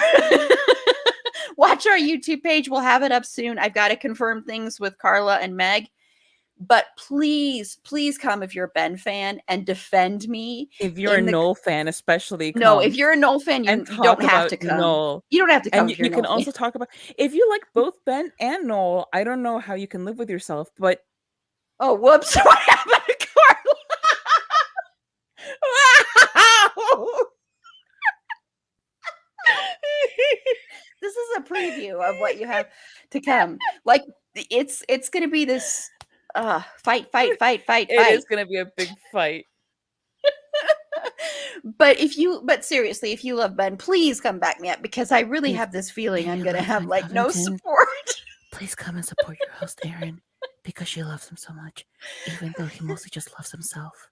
watch our YouTube page. We'll have it up soon. I've got to confirm things with Carla and Meg, but please come if you're a Ben fan and defend me.
If you're a
in the
Noel fan, especially
No,
come
if you're a Noel fan, you
and
don't
talk
have to
about
come.
Noel.
You don't have to come
And
if you're
you
a
can
Noel
also
fan.
talk about, if you like both Ben and Noel, I don't know how you can live with yourself, but
Oh, whoops. What happened to Carla? This is a preview of what you have to come. Like, it's going to be this fight.
it is going to be a big fight.
But seriously, if you love Ben, please come back me up, because I really have this feeling I'm going to have like no support.
Please come and support your host, Aaron, because she loves him so much, even though he mostly just loves himself.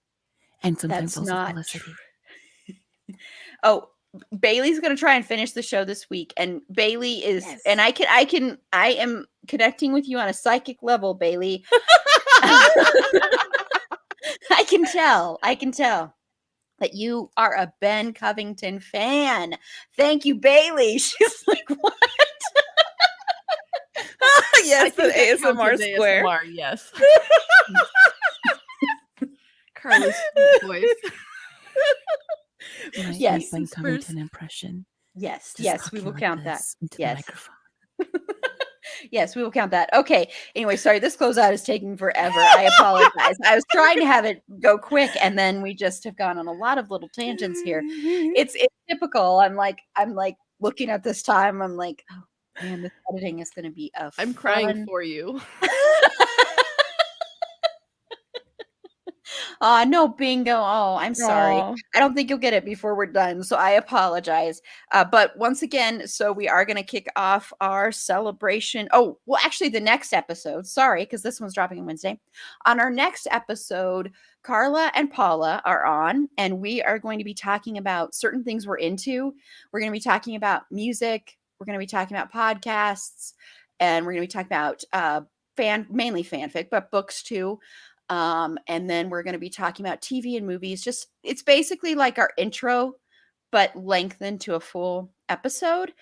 And sometimes
That's
also
not
Felicity.
Oh, Bailey's going to try and finish the show this week, and Bailey is,
Yes.
and I am connecting with you on a psychic level, Bailey. I can tell that you are a Ben Covington fan. Thank you, Bailey. She's like, what?
Yes, the
that counts
ASMR
as
square.
ASMR, yes. Carla's sweet voice.
Yes.
Ben
Whispers.
Covington impression.
Yes,
Just
yes, we
talking
will
like
count that.
this into the
Yes.
microphone.
Yes, we will count that. Okay. Anyway, sorry, this closeout is taking forever. I apologize. I was trying to have it go quick, and then we just have gone on a lot of little tangents here. It's typical. I'm like looking at this time. I'm like, oh man, this editing is going to be a
I'm
fun...
crying for you.
No, bingo. Oh, I'm sorry.
Aw.
I don't think you'll get it before we're done, so I apologize. But once again, so we are going to kick off our celebration. Oh, well, actually, the next episode, sorry, because this one's dropping on Wednesday. On our next episode, Carla and Paula are on, and we are going to be talking about certain things we're into. We're going to be talking about music. We're going to be talking about podcasts, and we're going to be talking about mainly fanfic, but books too. And then we're going to be talking about TV and movies. Just, it's basically like our intro, but lengthened to a full episode.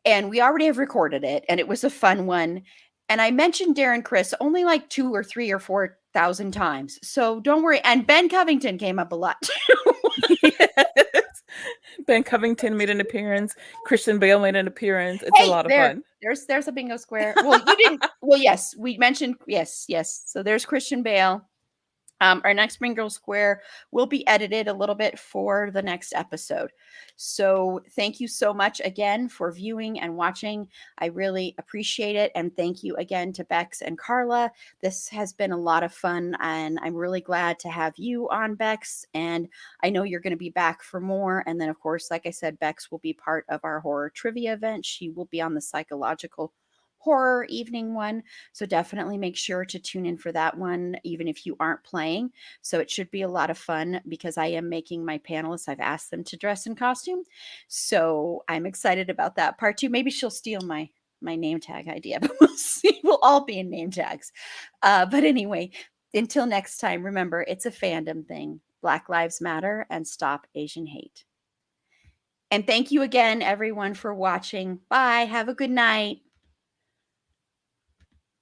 And we already have recorded it, and it was a fun one. And I mentioned Darren Criss only like 2 or 3 or 4,000 times. So don't worry. And Ben Covington came up a lot too.
Yes. Ben Covington made an appearance. Christian Bale made an appearance. It's a lot of fun.
There's a bingo square. Well, you didn't. Well, yes, we mentioned yes. So there's Christian Bale. Our next bingo square will be edited a little bit for the next episode. So thank you so much again for viewing and watching. I really appreciate it. And thank you again to Bex and Carla. This has been a lot of fun, and I'm really glad to have you on, Bex. And I know you're going to be back for more. And then, of course, like I said, Bex will be part of our horror trivia event. She will be on the psychological horror evening one, so definitely make sure to tune in for that one, even if you aren't playing. So it should be a lot of fun, because I am making my panelists, I've asked them to dress in costume, so I'm excited about that part too. Maybe she'll steal my name tag idea, but we'll see. We'll all be in name tags. But anyway, until next time, remember, it's a fandom thing. Black Lives Matter, and stop Asian hate. And thank you again, everyone, for watching. Bye. Have a good night.